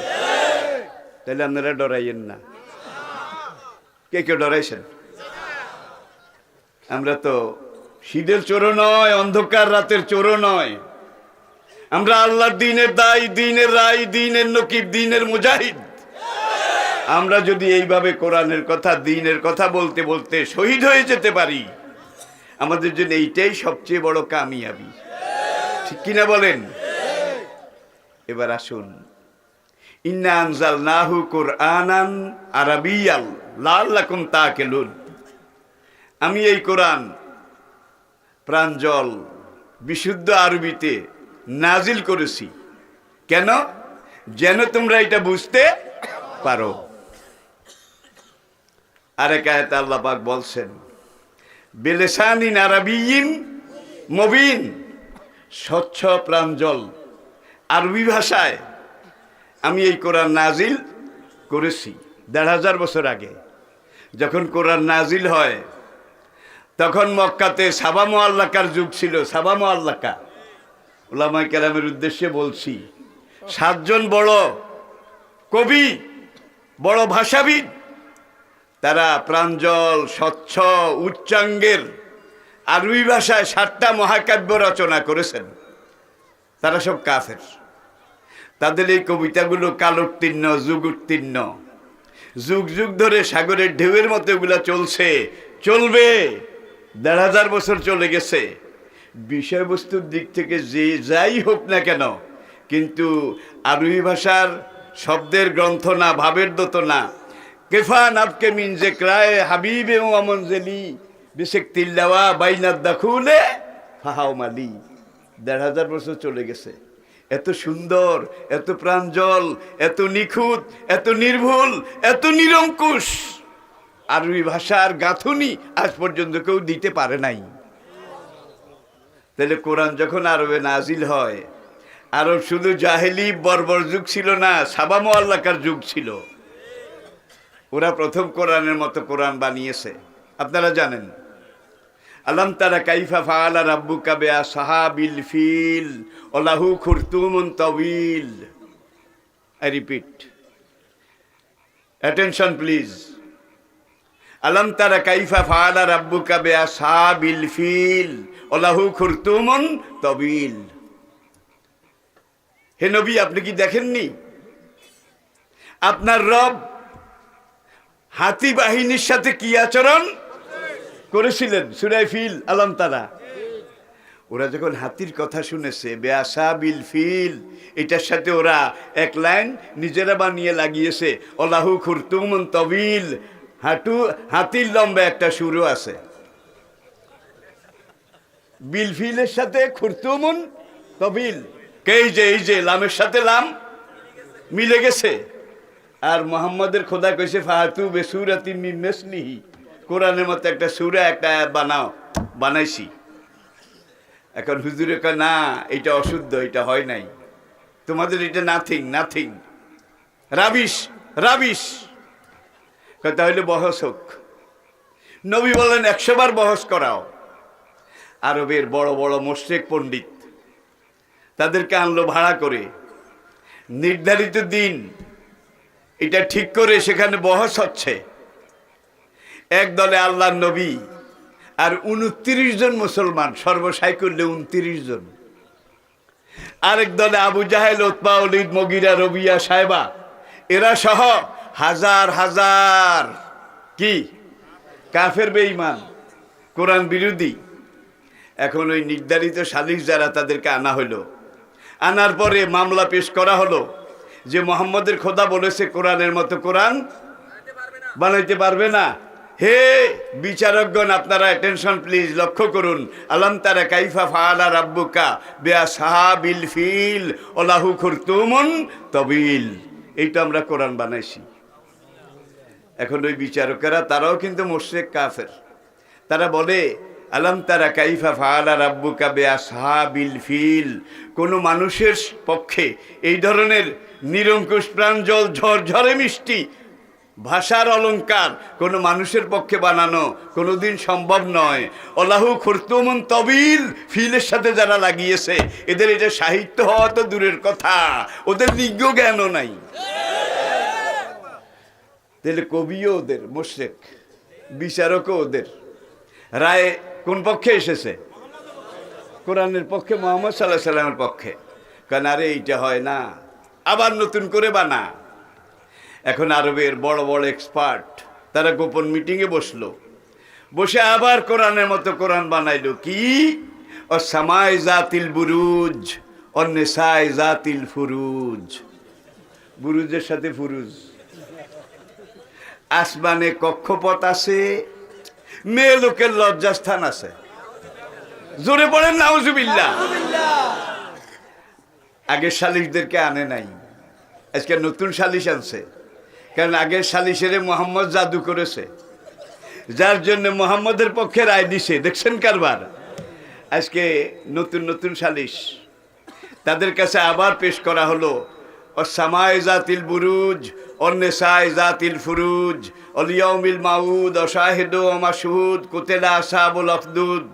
তাহলে আপনারা ডরাইয়েন না। কে কে ডরাইছেন? আমরা তো শীতের চোরও নয়, অন্ধকার রাতের চোরও নয়। আমরা আল্লাহর দ্বীনের দায়ী, দ্বীনের রাই, দ্বীনের নকিব, দ্বীনের মুজাহিদ। আমরা যদি এইভাবে কোরআনের কথা, দ্বীনের কথা বলতে বলতে শহীদ হয়ে যেতে পারি, আমাদের জন্য এইটাই সবচেয়ে বড় কামিয়াবি, ঠিক কিনা বলেন? এবার আসুন, ইন্না আনজালনাহু কুরআনান আরাবিয়াল লাআল্লাকুম তাকিলুন। আমি এই কোরআন প্রাঞ্জল বিশুদ্ধ আরবিতে নাজিল করেছি। কেন? যেন তোমরা এটা বুঝতে পারো। আরেক আয়াতে আল্লাহ পাক বলছেন, বিলিসানিন আরাবিয়্যিন মুবিন, স্বচ্ছ প্রাঞ্জল আরবি ভাষায় আমি এই কোরআন নাজিল করেছি। ১৫০০ বছর আগে যখন কোরআন নাজিল হয়, তখন মক্কাতে সাবা মুআল্লাকার যুগ ছিল। সাবা মুআল্লাকা, উলামায়ে কেরামের উদ্দেশ্যে বলছি, ৭ জন বড় কবি, বড় ভাষাবিদ, তারা প্রাঞ্জল স্বচ্ছ উচ্চাঙ্গের আরবি ভাষায় ৭টা মহাকাব্য রচনা করেছেন। তারা সব কাফের। তাদের এই কবিতাগুলো কালোত্তীর্ণ, যুগ উত্তীর্ণ, যুগ যুগ ধরে সাগরের ঢেউয়ের মতো এগুলা চলছে, চলবে। ১৫০০ বছর চলে গেছে। বিষয়বস্তুর দিক থেকে যে যাই হোক না কেন, কিন্তু আরবি ভাষার শব্দের গ্রন্থ না, ভাবের দত না। কেফা নাবকে মিন যিকরায়ে হাবিবে ওয়া মনজিলি বিশিকতিল্লাওয়া বাইনাদ দাখুলে ফাহাও মালি। ১৫০০ বছর চলে গেছে। এত সুন্দর, এত প্রাঞ্জল, এত নিখুঁত, এত নির্ভুল, এত নিরঙ্কুশ আরবি ভাষার গাঁথুনি আজ পর্যন্ত কেউ দিতে পারে নাই। তাহলে কোরআন যখন আরবে নাজিল হয়, আরব শুধু জাহেলি বর্বর যুগ ছিল না, সাবা মুআল্লাকার যুগ ছিল। ওরা প্রথম কোরআনের মতো কোরআন বানিয়েছে। আপনারা জানেন, আলাম তারা কাইফা ফাআলা রাব্বুকা বিআসহাবিল ফিল ওয়া লাহু খুরতুমুন তাওয়িল। I repeat, attention please. আলাম তারা কাইফা ফাআলা রাব্বুকা বিআসহাবিল ফিল ওয়া লাহু খুরতুমুন তাওয়িল। হে নবী, আপনি কি দেখেননি আপনার রব হাতি বাহিনীর সাথে কি আচরণ করেছিলেন? সূরা ফিল, আলাম তারা। ওরা যখন হাতির কথা শুনেছে, বিআসহাবিল ফিল, এটার সাথে ওরা এক লাইন নিজেরা বানিয়ে লাগিয়েছে, ওয়ালাহু খুরতুমুন তাওয়িল। হাতির লম্বা একটা সুরও আছে। বিল ফিলের সাথে খুরতুমুন তাওয়িল, এই যে লামের সাথে লাম মিলে গেছে। আর মুহাম্মাদের খোদা কইছে ফাহাতু বিসূরাতিন মিন মিসলিহি, কোরআনের মতো একটা সূরা, একটা আয়াত বানাইছি। এখন হুজুরে কয় না, এটা অশুদ্ধ, এটা হয় নাই, তোমাদের এটা নাথিং, রাবিশ। তাহলে বহস হোক। নবী বলেন ১০০ বার বহস করাও। আরবের বড় বড় মুশরিক পণ্ডিত, তাদেরকে আনলো ভাড়া করে, নির্ধারিত দিন এটা ঠিক করে সেখানে বহস হচ্ছে। এক দলে আল্লাহর নবী আর ২৯ জন মুসলমান, সর্বসাই করলে ২৯ জন। আরেক দলে আবু জাহেল, উতবা, ওলীদ, মুগীরা, রবিয়া, সায়বা, এরা সহ হাজার হাজার কি কাফের, বেঈমান, কোরআন বিরোধী। এখন ওই নির্ধারিত সালিস যারা, তাদেরকে আনা হলো। আনার পরে মামলা পেশ করা হলো যে মুহাম্মদের খোদা বলেছে কোরআনের মতো কোরআন বানাইতে পারবে না। হে বিচারকগণ, আপনারা অ্যাটেনশন প্লিজ, লক্ষ্য করুন। আলাম তারা কাইফা ফাআলা রাব্বুকা বিআসহাবিল ফিল ওয়া লাহু খুরতুমুন তাওয়িল। এইটা আমরা কোরআন বানাইছি। এখন ওই বিচারকেরা, তারাও কিন্তু মুশরিক কাফের। তারা বলে আলাম তারা কাইফা ফাআলা রাব্বুকা বিআসহাবিল ফিল। কোনো মানুষের পক্ষে এই ধরনের নিরঙ্কুশ প্রাঞ্জল ঝরঝরে মিষ্টি ভাষার অলংকার কোনো মানুষের পক্ষে বানানো কোনোদিন সম্ভব নয়। অলাহু খুরতুমুন তবিল, ফিলের সাথে যারা লাগিয়েছে এদের এটা সাহিত্য হওয়া তো দূরের কথা, ওদের বিজ্ঞ জ্ঞানও নাই। তাহলে কবিও ওদের মুশরিক, বিচারকও ওদের। রায় কোন পক্ষে এসেছে? কোরআনের পক্ষে, মুহাম্মদ সাল্লাল্লাহু আলাইহি সাল্লামের পক্ষে। কারণ আরে এইটা হয় না, আবার নতুন করে বানা। এখন আরবের বড় বড় এক্সপার্ট তারা গোপন মিটিংয়ে বসলো, বসে আবার কোরআনের মতো কোরআন বানাইলো। কি? ও সামায় জাতিল বুরুজ ও নেশায় জাতিল ফুরুজ। বুরুজের সাথে ফুরুজ। আসমানে কক্ষপথ আছে, মেয়ে লোকের লজ্জাস্থান আছে। জোরে পড়েন নাউজুবিল্লাহ। আগের সালিশদেরকে আনে নাই, আজকে নতুন সালিশ আনছে। কারণ আগের সালিশের মোহাম্মদ জাদু করেছে, যার জন্য মোহাম্মদের পক্ষে রায় দিছে। দেখছেন কারবার? আজকে নতুন নতুন সালিশ তাদের কাছে আবার পেশ করা হলো। অসামায় জাতিল বুরুজ অন্নেসায় জাতিল ফুরুজ অলিয়মিল মাউদ অশাহিদ ও মাসুদ কোতেলা আসাবুল আফদুদ।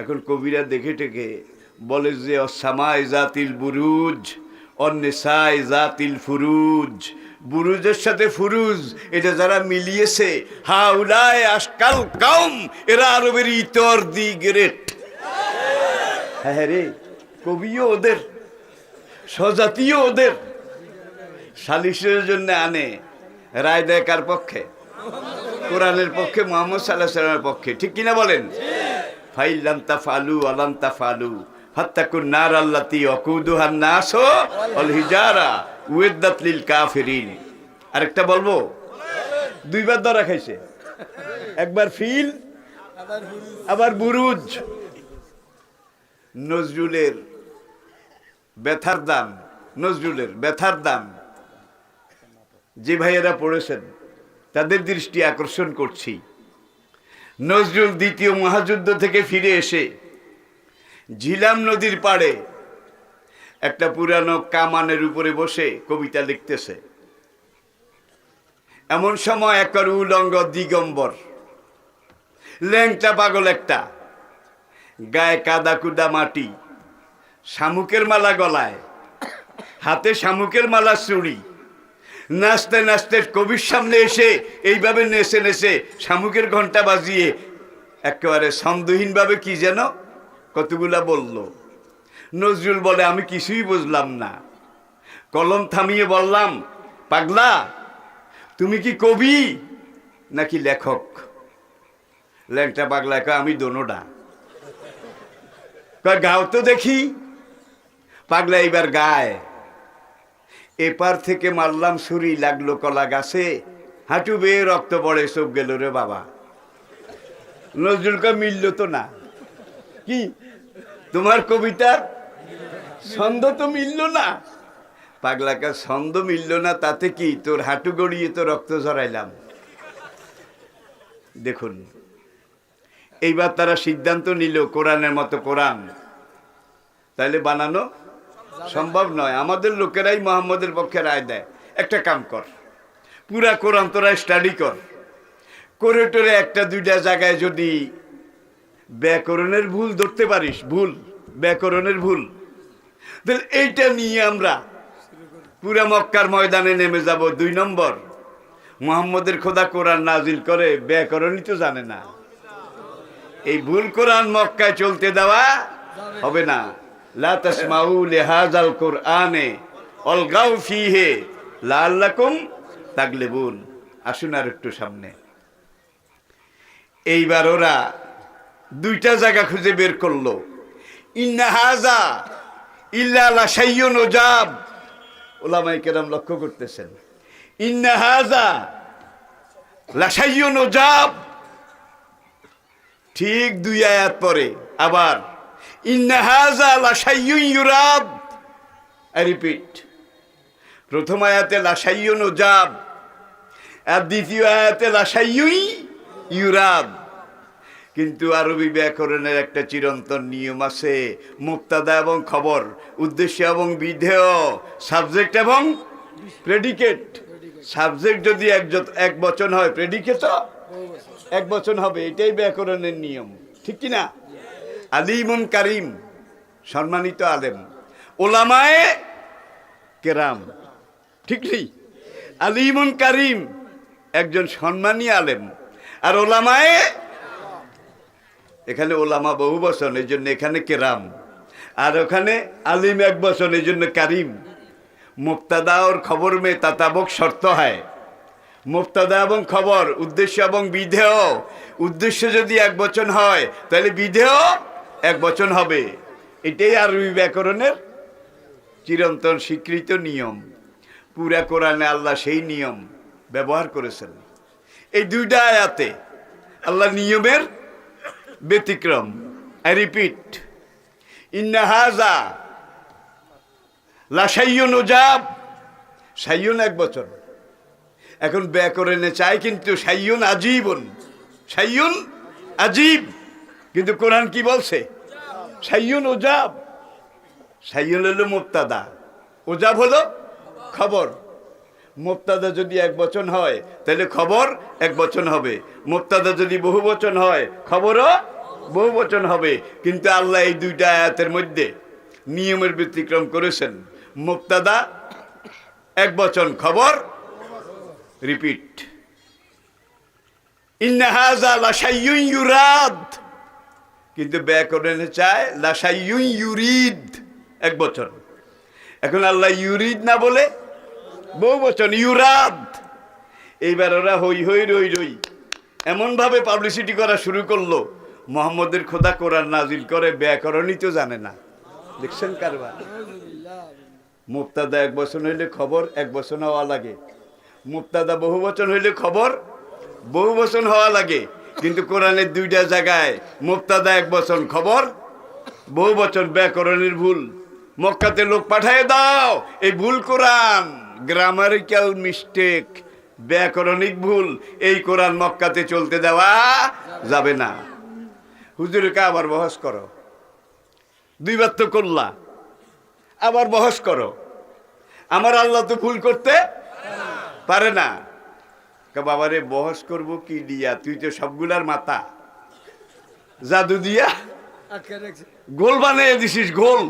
এখন কবিরা দেখে টেকে বলে যে অসামায় জাতিল বুরুজ অন্নেসায় জাতিল ফুরুজ, বুরুজের সাথে ফুরুজ এটা যারা মিলিয়েছে, হাউলায় আশকাল কাউম, এরা আরবের ইতর দি গ্রেট। হ্যাঁ রে, কবিও ওদের, স্বজাতীয় ওদের। সালিশের জন্য আনে, রায় দেয় কার পক্ষে? কোরআনের পক্ষে, মুহাম্মদ সাল্লাল্লাহু আলাইহি ওয়াসাল্লামের পক্ষে। ঠিক কিনা বলেন? ফাইলাম তাফালু আলাম তাফালু ফাত্তাকুন নার আল্লাতী ওয়াকুদুহান নাস ওয়াল হিজারা উইদ্দাত লিল কাফিরিন। আরেকটা বলবো, দুইবার ধরা খাইছে, একবার ফিল আবার বুরুজ। নজরুলের ব্যথার দান, নজরুলের ব্যথার দান যে ভাইয়েরা পড়েছেন তাদের দৃষ্টি আকর্ষণ করছি। নজরুল দ্বিতীয় মহাযুদ্ধ থেকে ফিরে এসে ঝিলাম নদীর পাড়ে একটা পুরানো কামানের উপরে বসে কবিতা লিখতেছে। এমন সময় একবার উলঙ্গ দিগম্বর ল্যাংটা পাগল একটা, গায়ে কাদা কুদা মাটি, শামুকের মালা গলায়, হাতে শামুকের মালা চুড়ি, নাচতে নাচতে কবির সামনে এসে এইভাবে নেচে নেচে শামুকের ঘন্টা বাজিয়ে একেবারে ছন্দহীনভাবে কি যেন কতগুলা বলল। নজরুল বলে আমি কিছুই বুঝলাম না। কলম থামিয়ে বললাম, পাগলা তুমি কি কবি নাকি লেখক? ল্যাংটা পাগলা কয় আমি দোনোটা। কয় গাও তো দেখি। পাগলা এইবার গায়, এপার থেকে মারলাম ছুরি লাগলো কলা গাছে, হাঁটু বেয়ে রক্ত পড়ে চোখ গেল রে বাবা। নজরুলকে মিলল তো না। কি তোমার কবিতার ছন্দ তো মিলল না। পাগলাকে ছন্দ মিলল না তাতে কি, তোর হাঁটু গড়িয়ে তো রক্ত ঝরাইলাম। দেখুন, এইবার তারা সিদ্ধান্ত নিল কোরআনের মতো কোরআন তাইলে বানানো সম্ভব নয়। আমাদের লোকেরাই মুহাম্মদের পক্ষে রায় দেয়। একটা কাম কর, পুরা কোরআন তোরা স্টাডি কর, করে টোরে একটা দুইটা জায়গায় যদি ব্যাকরণের ভুল ধরতে পারিস, ভুল ব্যাকরণের ভুল, তাহলে এইটা নিয়ে আমরা পুরা মক্কার ময়দানে নেমে যাব। 2 নম্বর, মুহাম্মদের খোদা কোরআন নাজিল করে ব্যাকরণই তো জানে না। এই ভুল কোরআন মক্কায় চলতে দেওয়া হবে না। লা তাসমাউ লিহাযাল কুরআনে অলগাউ ফীহি লাআল্লাকুম তাগলিবুন। আসুন আর একটু সামনে। এইবার ওরা 2টা জায়গা খুঁজে বের করলো। ইন্না হাযা ইল্লা লাশাইয়ুন উজাব। উলামায়ে কেরাম লক্ষ্য করতেছেন, ইন্না হাযা লাশাইয়ুন উজাব। ঠিক 2 আয়াত পরে আবার ইন্না হাযা লাশাইয়ুন ইউরাব। আই রিপিট, প্রথম আয়াতে লাশাইয়ুন উজাব আর দ্বিতীয় আয়াতে লাশাইয়ুন ইউরাব। কিন্তু আরবি ব্যাকরণের একটা চিরন্তন নিয়ম আছে, মুক্তাদা এবং খবর, উদ্দেশ্য এবং বিধেয়, সাবজেক্ট এবং প্রেডিকেট। সাবজেক্ট যদি এক বচন হয়, প্রেডিকেট এক বচন হবে, এটাই ব্যাকরণের নিয়ম, ঠিক কি না? আলিমুন কারিম, সম্মানিত আলেম। ওলামায়ে কেরাম, ঠিক নেই? আলিমুন কারিম একজন সম্মানী আলেম, আর ওলামায়ে, এখানে ওলামা বহু বচন, এই জন্য এখানে কেরাম, আর ওখানে আলিম এক বচন, এই জন্য কারিম। মুবতাদা और খবর মে তাতাবক শর্ত হয়। মুবতাদা এবং খবর, উদ্দেশ্য এবং বিধেয়, উদ্দেশ্য যদি এক বচন হয় তাহলে বিধেয় এক বচন হবে। এটাই আরবি ব্যাকরণের চিরন্তন স্বীকৃত নিয়ম। পুরা কোরআনে আল্লাহ সেই নিয়ম ব্যবহার করেছেন। এই দুইটা আয়াতে আল্লাহ নিয়মের ব্যতিক্রম। আই রিপিট, ইন্না হাযা লা শাইউন উজাব, শাইউন এক বচন। এখন ব্যাকরণে চাই কিন্তু শাইউন আজীবন, শাইউন আজীব, কিন্তু কোরআন কি বলছে? শাইউন উজাব। শাইউন হলো মুবতাদা, উজাব হলো খবর। মুবতাদা যদি এক বচন হয় তাহলে খবর এক বচন হবে, মুবতাদা যদি বহু বচন হয় খবরও বহু বচন হবে। কিন্তু আল্লাহ এই দুইটা আয়াতের মধ্যে নিয়মের ব্যতিক্রম করেছেন। মুবতাদা এক বচন, খবর রিপিট। ইন্না হাযা লাশাইউন ইউরাদ, কিন্তু ব্যাকরণে চায় লাশাইউন ইউরিদ, এক বচন। এখন আল্লাহ ইউরিদ না বলে বহু বচন ইউরাদ। এইবার ওরা হই হই রই রই এমনভাবে পাবলিসিটি করা শুরু করলো, মোহাম্মদের খোদা কোরআন নাজিল করে, ব্যাকরণই তো জানে না। দেখছেন কারবার? মুবতাদা এক বচন হইলে খবর এক বচন হওয়া লাগে, মুবতাদা বহু বচন হইলে খবর বহু বচন হওয়া লাগে। কিন্তু কোরআনের দুইটা জায়গায় মুবতাদা এক বচন, খবর বহু বচন। ব্যাকরণের ভুল, মক্কাতে লোক পাঠিয়ে দাও, এই ভুল কোরআন, গ্রামারিক্যাল মিস্টেক, ব্যাকরণিক ভুল। এই কোরআন মক্কাতে চলতে দেওয়া যাবে না। হুজুরকে আবার বহস করো, দুইবার তো করলা, আবার বহস করো। আমার আল্লাহ তো ভুল করতে পারে না। বাবারে বহস করব কি দিয়া? তুই তো সবগুলার মাথা, জাদু দিয়া গোল বানিয়ে দিছিস, গোল।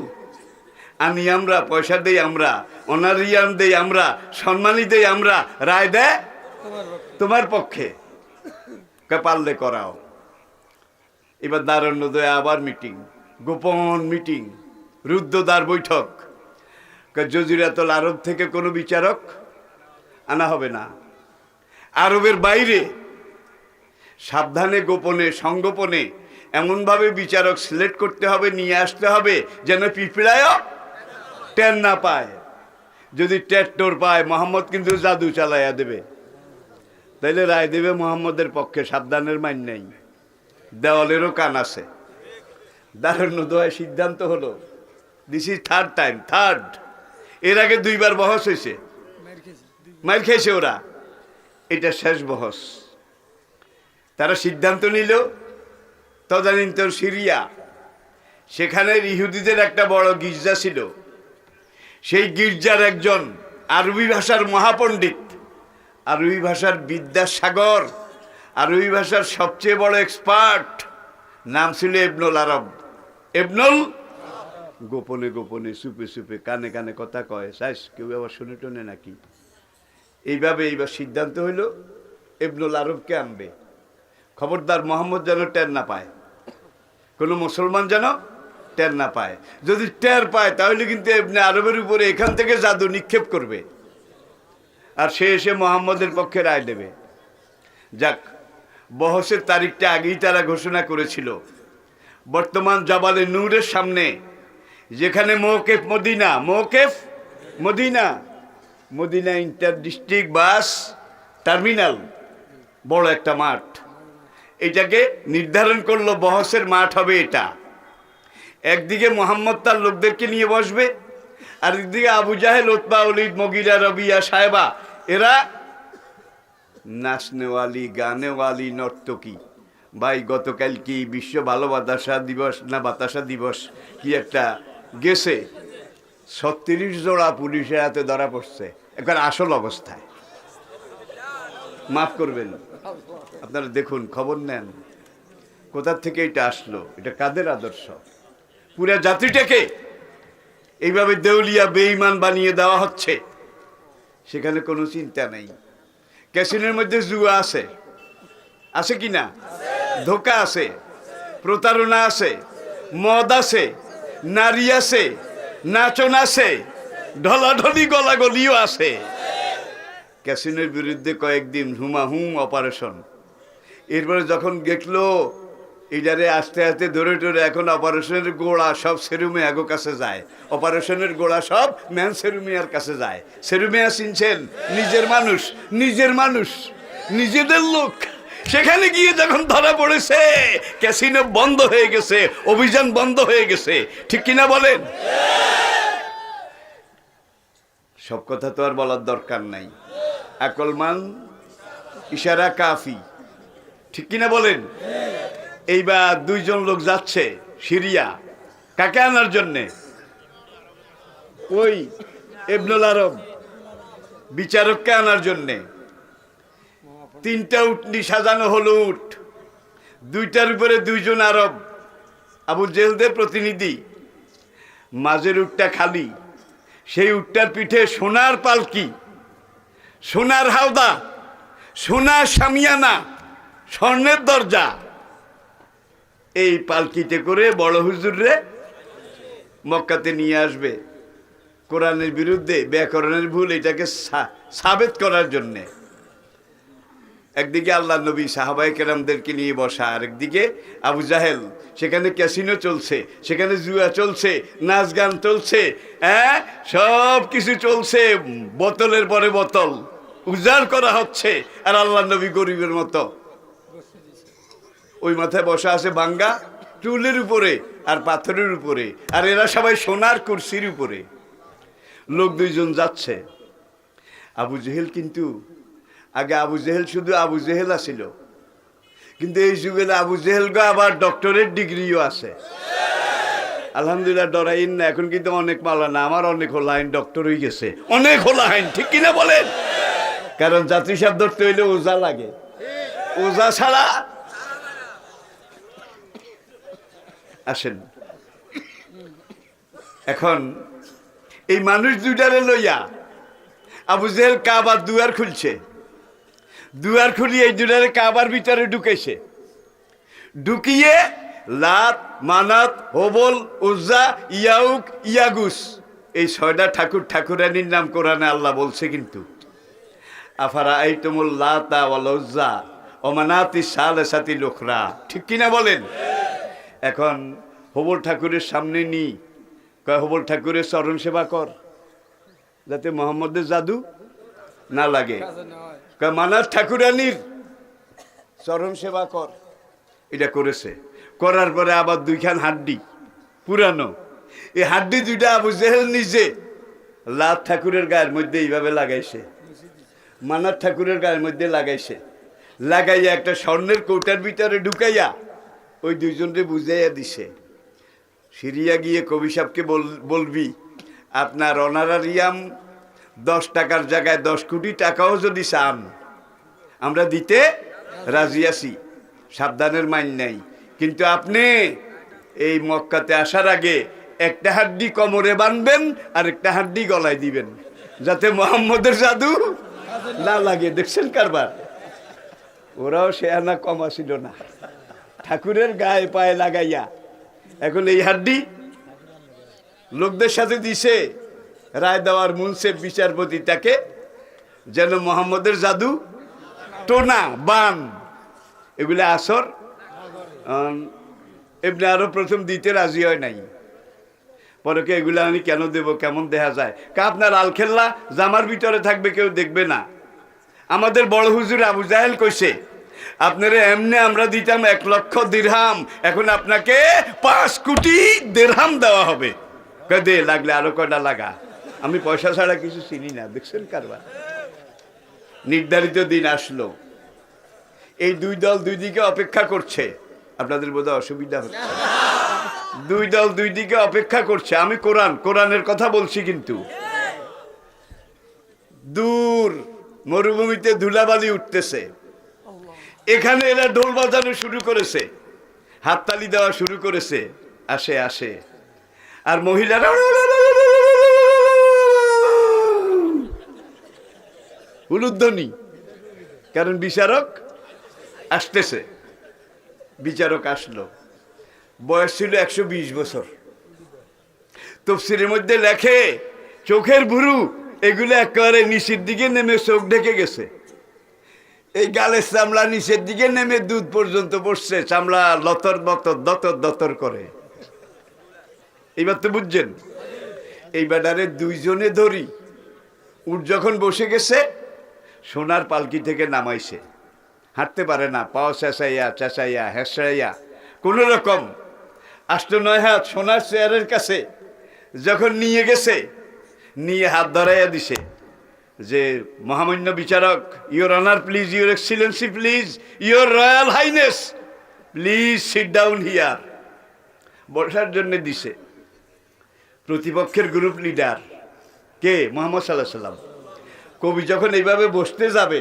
আনি আমরা, পয়সা দেই আমরা, অনারিয়াম দেই আমরা, সম্মানী দেই আমরা, রায় দেয় তোমার পক্ষে। পারলে করাও। এবার দারুণোদয়ে আবার মিটিং, গোপন মিটিং, রুদ্ধদ্বার বৈঠক। জজিরাতুল আরব থেকে কোনো বিচারক আনা হবে না, আরবের বাইরে সাবধানে, গোপনে, সংগোপনে এমনভাবে বিচারক সিলেক্ট করতে হবে, নিয়ে আসতে হবে যেন পিঁপড়ায়ও টের না পায়। যদি টের টোর পায়, মোহাম্মদ কিন্তু জাদু চালাইয়া দেবে, তাইলে রায় দেবে মোহাম্মদের পক্ষে। সাবধানের মাইন নেই, দেওয়ালেরও কান আছে। দারুণোদয় সিদ্ধান্ত হলো, this is third time, third. এর আগে দুইবার বহস হয়েছে, মাইর খেয়েছে ওরা, এটা শেষ বহস। তারা সিদ্ধান্ত নিল, তদানীন্তন সিরিয়া, সেখানে ইহুদিদের একটা বড় গির্জা ছিল। সেই গির্জার একজন আরবি ভাষার মহাপণ্ডিত, আরবি ভাষার বিদ্যাসাগর, আরবি ভাষার সবচেয়ে বড় এক্সপার্ট, নাম ছিল ইবনুল আরব। ইবনুল, গোপনে গোপনে, চুপে চুপে, কানে কানে কথা কয়, চাইস কেউ আবার শুনে টনে নাকি। এইভাবে এইবার সিদ্ধান্ত হইল ইবনুল আরবকে আনবে। খবরদার মোহাম্মদ যেন টের না পায়, কোনো মুসলমান যেন টের না পায়। যদি টের পায় তাহলে কিন্তু ইবনে আরবের উপরে এখান থেকে জাদু নিক্ষেপ করবে, আর সে এসে মোহাম্মদের পক্ষে রায় দেবে। যাক, বহসের তারিখটা আগেই তারা ঘোষণা করেছিল। বর্তমান জাবালে নূরের সামনে, যেখানে মৌকেফ মদিনা, মৌকেফ Medina, Medina inter district bus terminal, বড় একটা মাঠ। এটাকে নির্ধারণ করলো, বহসের মাঠ হবে এটা। একদিকে মোহাম্মদ তার লোকদেরকে নিয়ে বসবে, আর একদিকে আবু জাহেল, উতবা, ওলীদ, মুগীরা, রবিয়া, সাহেবা, এরা নাচনেওয়ালি, গানেওয়ালি, নর্তকী। ভাই গতকাল কি বিশ্ব ভালো বাতাসা দিবস না বাতাসা দিবস কি একটা গেছে, 36 জোড়া পুলিশের হাতে ধরা পড়ছে, একবার আসল অবস্থায়। মাফ করবেন। আপনারা দেখুন, খবর নেন কোথা থেকে এটা আসলো, এটা কাদের আদর্শ? পুরা জাতিটাকে এইভাবে দেউলিয়া বেঈমান বানিয়ে দেওয়া হচ্ছে, সেখানে কোনো চিন্তা নেই। ক্যাসিনোর মধ্যে জুয়া আছে, আছে কি না? ধোঁকা আছে, প্রতারণা আছে, মদ আছে, নারী আছে, নাচন আছে, ঢলাঢলি গলাগলিও আছে। ক্যাসিনোর বিরুদ্ধে কয়েকদিন হুমাহুম অপারেশন। এরপরে যখন দেখলো এটারে আস্তে আস্তে ধরে ধরে এখন অপারেশনের গোড়া সব সেরুমিয়াগো কাছে যায়, অপারেশনের গোড়া সব ম্যান সেরুমিয়ার কাছে যায়। সেরুমিয়া চিনছেন? নিজের মানুষ, নিজের মানুষ, নিজেদের লোক। সেখানে গিয়ে যখন ধরা পড়েছে, ক্যাসিনো বন্ধ হয়ে গেছে, অভিযান বন্ধ হয়ে গেছে। ঠিক কিনা বলেন? সব কথা তো আর বলার দরকার নাই। আকলমান ইশারা কাফি। ঠিক কিনা বলেন? এইবার দুইজন লোক যাচ্ছে সিরিয়া, কাকে আনার জন্যে? ওই ইবনুল আরব বিচারককে আনার জন্যে। 3টা উটনি সাজানো হলো উট, 2টার উপরে 2জন আরব, আবু জেহেলদের প্রতিনিধি। মাঝের উটটা খালি, সেই উটটার পিঠে সোনার পালকি, সোনার হাওদা, সোনার শামিয়ানা, স্বর্ণের দরজা। এই পালকিতে করে বড় হুজুররে মক্কাতে নিয়ে আসবে, কোরআনের বিরুদ্ধে ব্যাকরণের ভুল এটাকে সাবেত করার জন্যে। একদিকে আল্লাহ নবী সাহাবায়ে কেরামদেরকে নিয়ে বসা, আর একদিকে আবু জাহেল। সেখানে ক্যাসিনো চলছে, সেখানে জুয়া চলছে, নাচ গান চলছে, হ্যাঁ সব কিছু চলছে। বোতলের পরে বোতল উজাড় করা হচ্ছে, আর আল্লাহ নবী গরিবের মতো ওই মাথায় বসা আছে ভাঙ্গা টুলের উপরে আর পাথরের উপরে, আর এরা সবাই সোনার কুরসির উপরে। লোক 2জন যাচ্ছে। আবু জেহেল কিন্তু আগে আবু জেহেল শুধু আবু জেহেল আছিল, কিন্তু এই যুগে আবু জেহেল গো আবার ডক্টরেট ডিগ্রিও আছে। আলহামদুলিল্লাহ, ডরাইন না। এখন কিন্তু অনেক মালানা, আমার অনেক হোলাইন ডক্টর হয়ে গেছে, অনেক হোলাইন। ঠিক কিনা বলেন? কারণ যাত্রী সাহেব ধরতে হইলে ওজা লাগে, ওজা ছাড়া আসেন। এখন এই মানুষ 2টারে লইয়া আবু জেহেল কাবার দুয়ার খুলছে, দুয়ার খুলিয়ে এই 2টারে কাবার ভিতরে ঢুকেছে। ঢুকিয়ে লাত, মানাত, হোবল, উজ্জা, ইয়াউক, ইয়াগুস, এই 6টা ঠাকুর ঠাকুরানির নাম কোরআনে আল্লাহ বলছে। কিন্তু আফারা আইতুমুল লাতা ওয়াল উজ্জা ওয়া মানাতিস সালিসাতিল উখরা। ঠিক কিনা বলেন? এখন হোবল ঠাকুরের সামনে নি, কয় হোবল ঠাকুরের চরণ সেবা কর, যাতে মোহাম্মদের জাদু না লাগে। কয় মানাত ঠাকুরানির চরণ সেবা কর। এটা করেছে। করার পরে আবার 2খান হাড্ডি পুরানো, এই হাড্ডি 2টা আবু জেহেল নিজে লাত ঠাকুরের গায়ের মধ্যে এইভাবে লাগাইছে, মানাত ঠাকুরের গায়ের মধ্যে লাগাইছে। লাগাইয়া একটা স্বর্ণের কৌটার ভিতরে ঢুকাইয়া ওই 2জনকে বুঝাইয়া দিছে। সিরিয়া গিয়ে কবি সাহেবকে বলবি, আপনার অনারারিয়াম 10 টাকার জায়গায় 10 কোটি টাকাও যদি চান আমরা দিতে রাজি আছি, সাবধানের মাইন নাই। কিন্তু আপনি এই মক্কাতে আসার আগে একটা হাড্ডি কোমরে বাঁধবেন আর একটা হাড্ডি গলায় দিবেন, যাতে মোহাম্মদের জাদু না লাগে। দেখছেন কারবার? ওরাও সে আনা কমা ছিল না, ঠাকুরের গায়ে পায়ে লাগাইয়া। এখন এই হাড্ডি লোকদের সাথে দিছে রায় দেওয়ার মুনসেফ বিচারপতি তাকে, যেন মোহাম্মদের জাদু টোনা বান এগুলো আসর। এমনি আরো প্রথম দিতে রাজি হয় নাই, পরে কে এগুলো আমি কেন দেব, কেমন দেখা যায়? আপনার আলখেল্লা জামার ভিতরে থাকবে, কেউ দেখবে না। আমাদের বড় হুজুর আবু জাহেল কইছে, আপনারে এমনি আমরা দিতাম 1 লক্ষ দিরহাম, এখন আপনাকে 5 কোটি দিরহাম দেওয়া হবে। দে, লাগলে আরো কয়টা লাগা, আমি পয়সা ছাড়া কিছু চিনি না। দেখছেন কারবার? নির্ধারিত দিন আসলো, এই 2 দল 2 দিকে অপেক্ষা করছে। আপনাদের বোধহয় অসুবিধা হচ্ছে। 2 দল 2 দিকে অপেক্ষা করছে। আমি কোরআনের কথা বলছি, কিন্তু দূর মরুভূমিতে ধুলাবালি উঠতেছে, এখানে এরা ঢোল বাজানো শুরু করেছে, হাততালি দেওয়া শুরু করেছে, আসে আসে, আর মহিলারা উলুধ্বনি, কারণ বিচারক আসতেছে। বিচারক আসলো, বয়স ছিল 120 বছর। তাফসীরের মধ্যে লেখে চোখের ভুরু এগুলো একেবারে নিচের দিকে নেমে চোখ ঢেকে গেছে, এই গালের চামড়া নিচের দিকে নেমে দুধ পর্যন্ত পড়ছে, চামড়া লতর বতর দতর দতর করে। এইবার তো বুঝছেন, এই বেটারে দুইজনে ধরি, উঠ যখন বসে গেছে সোনার পালকি থেকে নামাইছে, হাঁটতে পারে না, পাও চেঁচাইয়া চেঁচাইয়া হেঁচড়াইয়া কোন রকম 8-9 হাত সোনার চেয়ারের কাছে যখন নিয়ে গেছে, নিয়ে হাত ধরাইয়া দিছে যে মহামান্য বিচারক, your honour please, your excellency please, your royal highness please sit down here, বসার জন্য দিছে। প্রতিপক্ষের গ্রুপ লিডার কে? মুহাম্মদ সাল্লাল্লাহু আলাইহি সাল্লাম। কবি যখন এইভাবে বসতে যাবে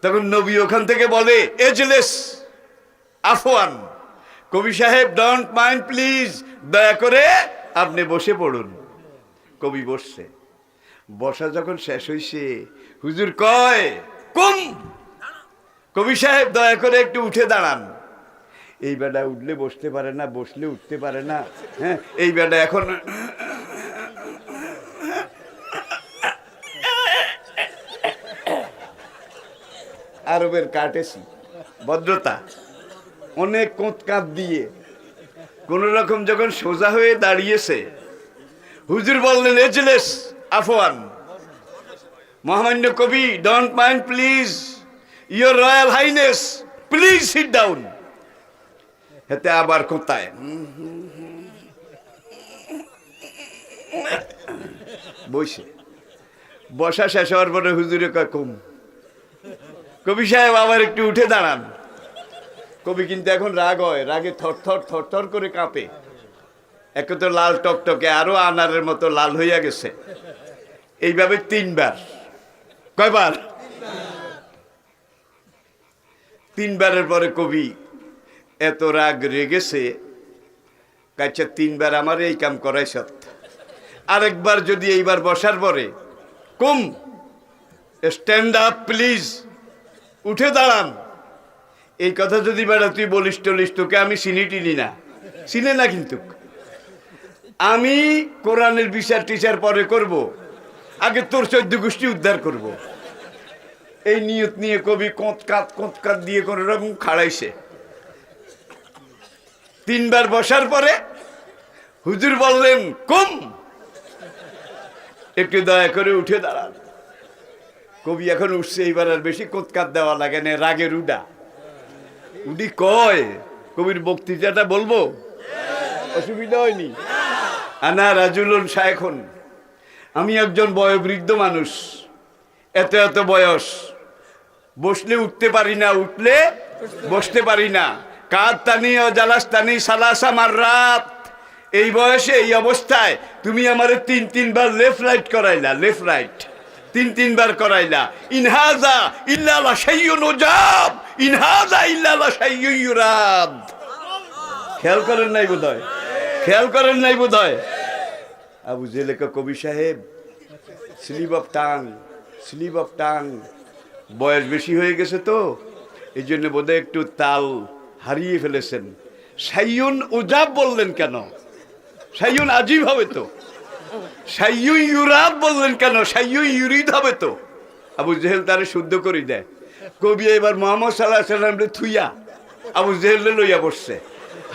তখন নবী ওখান থেকে বলে, এজলেস আফওয়ান, কবি সাহেব ডোন্ট মাইন্ড প্লিজ, দয়া করে আপনি বসে পড়ুন। কবি বসছে, বসা যখন শেষ হইছে হুজুর কয় কুম, কবি সাহেব দয়া করে একটু উঠে দাঁড়ান। এই বেটা উঠলে বসতে পারে না, বসলে উঠতে পারে না। হ্যাঁ, এই বেটা এখন আরবের কাটেছি ভদ্রতা, অনেক কোঁত কাঁত দিয়ে কোন রকম যখন সোজা হয়ে দাঁড়িয়েছে, হুজুর বললেন, এজলেস আফওয়ান, মহামান্য কবি don't mind please, your royal highness please sit down. এতে আবার কোথায় বসে, বসা শেষ হওয়ার পরে হুজুরে কয় কম, কবি সাহেব আবার একটু উঠে দাঁড়ান। কবি কিন্তু এখন রাগ হয়, রাগে থরথর থরথর করে কাঁপে, একে তো লাল টকটকে, আরো আনারের মতো লাল হইয়া গেছে। এইভাবে 3 বার, কয়বার? 3 বারের পরে কবি এত রাগ রেগেছে, কাছে 3 বার আমার এই কাম করাই সত্য, আরেকবার যদি এইবার বসার পরে কুম স্ট্যান্ড আপ প্লিজ, উঠে দাঁড়ান, এই কথা যদি বেড়া তুই বলিস টলিস, তোকে আমি চিনি না, চিনে না, কিন্তু আমি কোরআনের বিচার টিচার পরে করব, আগে তোর 14 গোষ্ঠী উদ্ধার করব। এই নিয়ত নিয়ে কবি কোঁত কাত দিয়ে কোন রকম খাড়াইছে। 3 বার বসার পরে হুজুর বললেন, কুম, একটু দয়া করে উঠে দাঁড়ান। কবি এখন উঠছে, এইবার আর বেশি কোঁত কাত দেওয়া লাগে না, রাগের উডি কয়, কবির বক্তৃতাটা বলবো, অসুবিধা হয়নি। আনা রাজুলুন শায়খুন, আমি একজন বয়োবৃদ্ধ মানুষ, এত এত বয়স, বসলে উঠতে পারি না, উঠলে বসতে পারি না, কাত টানি ও জালাস টানি সালাসা মাররাত, এই বয়সে এই অবস্থায় তুমি আমারে 3 বার লেফট রাইট করাইলা, লেফট রাইট 3 বার করাইলা। ইনহাজা ইল্লা লা শাইয়ুন উজাব, ইনহাজা ইল্লা লা শাইয়ুন ইউরাদ। খেয়াল করেন নাই বোধহয়, খেয়াল করেন নাই বোধহয়। আবু জেলেকা কবি সাহেব, slip of tongue, slip of tongue, বয়স বেশি হয়ে গেছে তো এই জন্য বোধহয় একটু তাল হারিয়ে ফেলেছেন। শাইয়ুন উজাব বললেন কেন? শাইয়ুন আজীব হবে তো। শাইয়ুন ইউরাদ বললেন কেন? শাইয়ুন ইউরিদ হবে তো। আবু জেহেল তারে শুদ্ধ করে দেয়। কবি এবার মুহাম্মদ সাল্লাল্লাহু আলাইহি সাল্লামকে থুইয়া আবু জেহেলে লইয়া বসছে।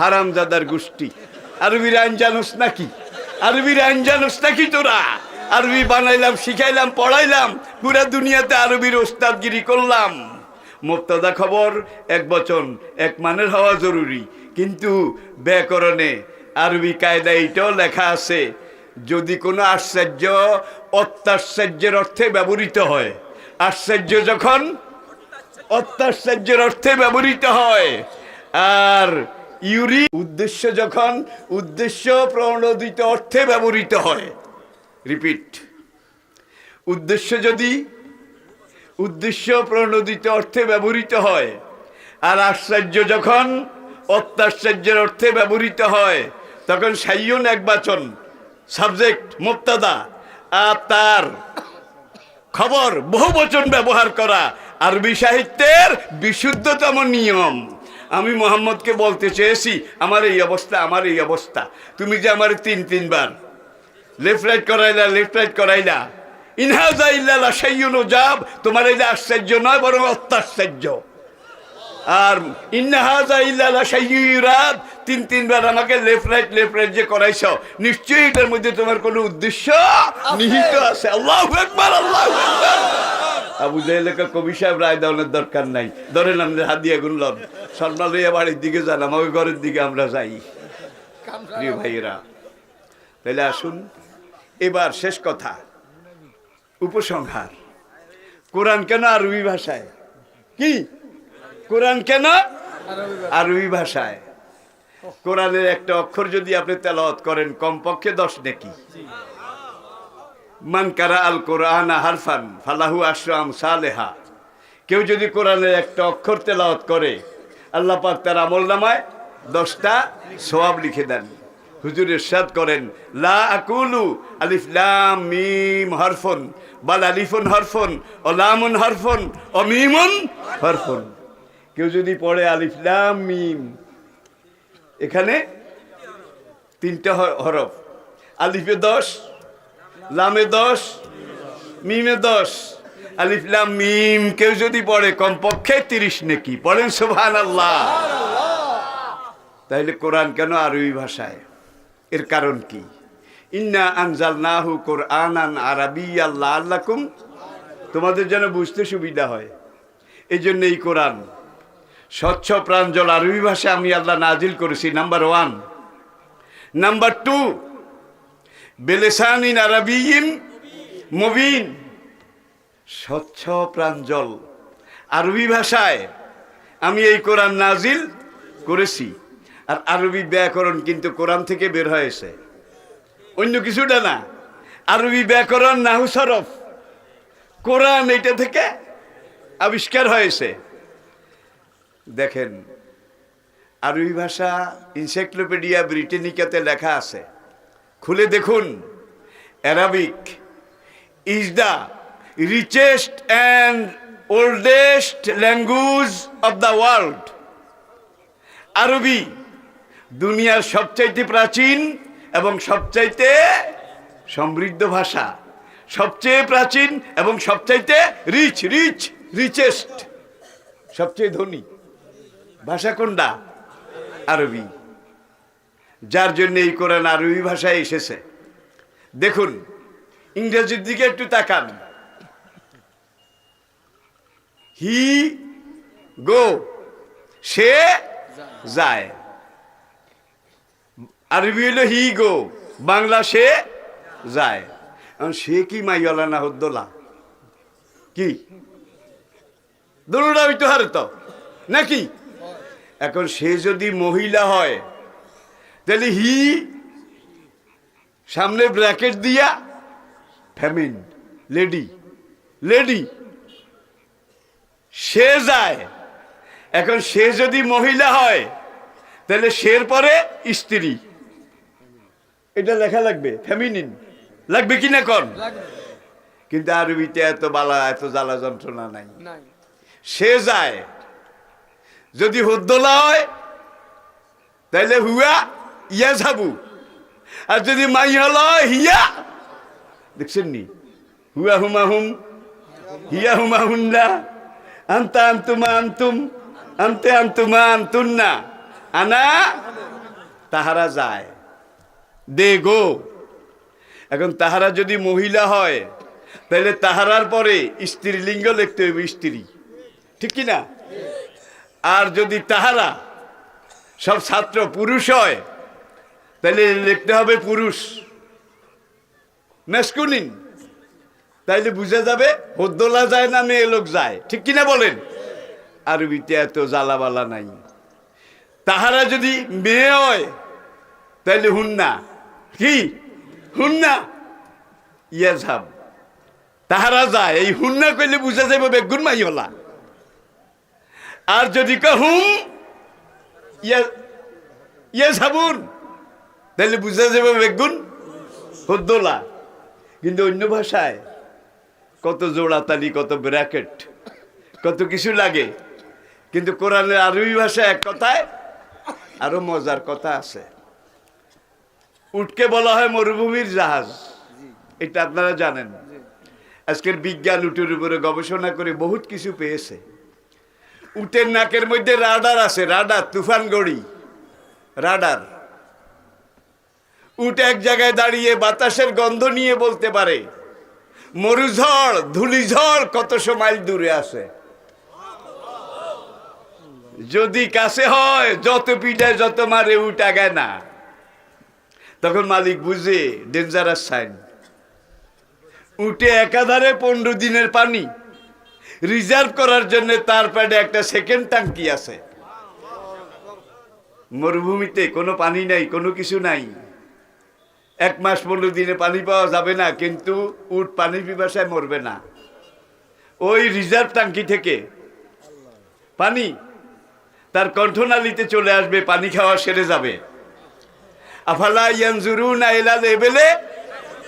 হারামজাদার গোষ্ঠী, আরবির আইন জানোস নাকি? আরবির আইন জানোস নাকি তোরা? আরবি বানাইলাম, শিখাইলাম, পড়াইলাম, পুরা দুনিয়াতে আরবির ওস্তাদগিরি করলাম। মুবতাদা খবর এক বচন এক মানের হওয়া জরুরি, কিন্তু ব্যাকরণে আরবি কায়দায় এটাও লেখা আছে, যদি কোনো আশ্চর্য অত্যাশ্চর্যের অর্থে ব্যবহৃত হয়, আশ্চর্য যখন অত্যাশ্চর্যের অর্থে ব্যবহৃত হয়, আর ইউরি উদ্দেশ্য যখন উদ্দেশ্য প্রণোদিত অর্থে ব্যবহৃত হয়, রিপিট, উদ্দেশ্য যদি উদ্দেশ্য প্রণোদিত অর্থে ব্যবহৃত হয়, আর আশ্চর্য যখন অত্যাশ্চর্যের অর্থে ব্যবহৃত হয় তখন সাইয়ুন একবাচন, সাবজেক্ট মুবতাদা, আর তার খবর বহুবচন ব্যবহার করা আরবি সাহিত্যের বিশুদ্ধতম নিয়ম। আমি মোহাম্মদকে বলতে চেয়েছি আমার এই অবস্থা, আমার এই অবস্থা, তুমি যে আমার তিনবার লেফট রাইট করাইলা, ইনহাজা ইল্লা শাইউন উজাব, তোমার এই আশ্চর্য নয় বরং অত্যাশ্চর্য। আর ইন্নাহাজা ইল্লা শাইউরাদ, তিনবার আমাকে লেফট রাইট যে করাইছো, নিশ্চয়ই এটার মধ্যে তোমার কোনো উদ্দেশ্য নিহিত আছে। আল্লাহু আকবার, আল্লাহু আকবার। আবু জাহেলকে কবি সাহেব রায় দেওয়ার দরকার নাই, ধরেন আমাদের হাত দিয়ে গুনলাম, সন্না লইয়া বাড়ির দিকে যান, আমাকে ঘরের দিকে আমরা যাই। প্রিয় ভাইয়েরা, তাহলে আসুন এবার শেষ কথা, উপসংহার। কোরআন কেন আরবি ভাষায়? কি কোরআন কেন আরবি ভাষায়? কোরআনের একটা অক্ষর যদি আপনি তেলাওয়াত করেন কমপক্ষে 10 নেকি। মান কারা আল কোরআন হারফান ফালাহু আশরু আমসালেহা। কেউ যদি কোরআনের একটা অক্ষর তেলাওয়াত করে আল্লাহ পাক তার আমলনামায় 10টা সওয়াব লিখে দেন। হুজুর ইরশাদ করেন, লা আকুলু আলিফ লাম মিম হরফুন বাল আলিফুন হরফুন ও লামুন হরফুন ও মিমুন হরফুন। কেউ যদি পড়ে আলিফ লাম মিম, এখানে 3টা হরফ, আলিফে 10, লামে 10, মিমে 10, আলিফ লাম মিম কেউ যদি পড়ে কমপক্ষে 30 নেকি। পড়েন সুবহানাল্লাহ। তাইলে কোরআন কেন আরবি ভাষায়? এর কারণ কি? ইন্না আনজালনাহু কুরআনান আরাবিয়্যান লাআল্লাকুম, তোমাদের যেন বুঝতে সুবিধা হয়, এই জন্য এই কোরআন স্বচ্ছ প্রাঞ্জল আরবি ভাষায় আমি আল্লাহ নাজিল করেছি। নাম্বার 1। নাম্বার 2, বেলেসানিন আরাবিয়্যিন মুবিন, স্বচ্ছ প্রাঞ্জল আরবি ভাষায় আমি এই কোরআন নাজিল করেছি। আর আরবি ব্যাকরণ কিন্তু কোরআন থেকে বের হয়েছে, অন্য কিছুটা না। আরবি ব্যাকরণ নাহু সরফ কোরআন এটা থেকে আবিষ্কার হয়েছে। দেখেন আরবি ভাষা এনসাইক্লোপিডিয়া ব্রিটানিকাতে লেখা আছে, খুলে দেখুন। Arabic is the richest and oldest language of the world. আরবি দুনিয়ার সবচাইতে প্রাচীন এবং সবচাইতে সমৃদ্ধ ভাষা, সবচেয়ে প্রাচীন এবং সবচাইতে রিচেস্ট, সবচেয়ে ধনী ভাষা কোনটা? আরবি। যার জন্য এই কোরআন আরবি ভাষায় এসেছে। দেখুন ইংরেজির দিকে একটু তাকান। হি গো, সে যায়। আরবি হলো হি গো, বাংলা সে যায়। সে কি মাইওয়ালা না হদ্দোলা? কি দোলটা হইতে হারে তো নাকি? এখন সে যদি মহিলা হয় তাহলে হি সামনে ব্র্যাকেট দিয়া ফেমিন, লেডি, সে যায়। এখন সে যদি মহিলা হয় তাহলে সের পরে স্ত্রী, এটা লেখা লাগবে, ফেমিনিন লাগবে কিনা কোন? কিন্তু আরবিতে এত বালা, এত জ্বালা যন্ত্রণা নাই। সে যায়। যদি হুদ্দোলা হয় তাহলে হুয়া ইয়া যাবু, আর যদি মাই হল হিয়া, দেখছেন নি? হুয়া হুমা হুম, হিয়া হুমা হুন্না, আন্তা আন্তুমা আন্তুম, আন্তে আন্তুমা আন্তুন্না, আনা তাহারা যায়, দে গো। এখন তাহারা যদি মহিলা হয় তাহলে তাহারার পরে স্ত্রীলিঙ্গ লিখতে হবে, স্ত্রী, ঠিক কিনা? আর যদি তাহারা সব ছাত্র পুরুষ হয় তাহলে লিখতে হবে পুরুষ, ম্যাসকুলিন। তাইলে বুঝা যাবে হদ্দোলা যায় না মেয়ে লোক যায়, ঠিক কিনা বলেন? আরবিতে এত জ্বালাবালা নাই। তাহারা যদি মেয়ে হয় তাইলে হুন্না, কি হুন্না ইয়াজহাব, তাহারা যায়, এই হুন না কইলে বুঝা যাবে বেগুন মাইওলা। আর যদি হুম ইয়ে সাবুন, তাহলে বুঝা যাবে বেগুন হদ্দোলা। কিন্তু অন্য ভাষায় কত জোড়াতালি, কত ব্র্যাকেট, কত কিছু লাগে। কিন্তু কোরআনের আরবি ভাষায় এক কথায় আরো মজার কথা আছে। উটকে বলা হয় মরুভূমির জাহাজ, এটা আপনারা জানেন। আজকের বিজ্ঞান উটের উপরে গবেষণা করে বহুত কিছু পেয়েছে। উটের নাকের মধ্যে রাডার আছে, রাডার, তুফান গড়ি রাডার। উট এক জায়গায় দাঁড়িয়ে বাতাসের গন্ধ নিয়ে বলতে পারে মরুঝড়, ধুলিঝড় কতশো মাইল দূরে আছে। যদি কাছে হয়, যত পিঠায় যত মারে, উট আগায় না। তখন মালিক বুঝে ডেঞ্জারাস সাইন। উঠে একাধারে 15 দিনের পানি রিজার্ভ করার জন্য তার প্যাডে একটা সেকেন্ড ট্যাঙ্কি আছে। মরুভূমিতে কোনো পানি নাই, কোনো কিছু নাই, 1 মাস 15 দিনে পানি পাওয়া যাবে না, কিন্তু উট পানির পিপাসায় মরবে না। ওই রিজার্ভ ট্যাঙ্কি থেকে পানি তার কণ্ঠনালীতে চলে আসবে, পানি খাওয়া সেরে যাবে। আফালা ইয়ানজুরুনা ইলাল ইবলি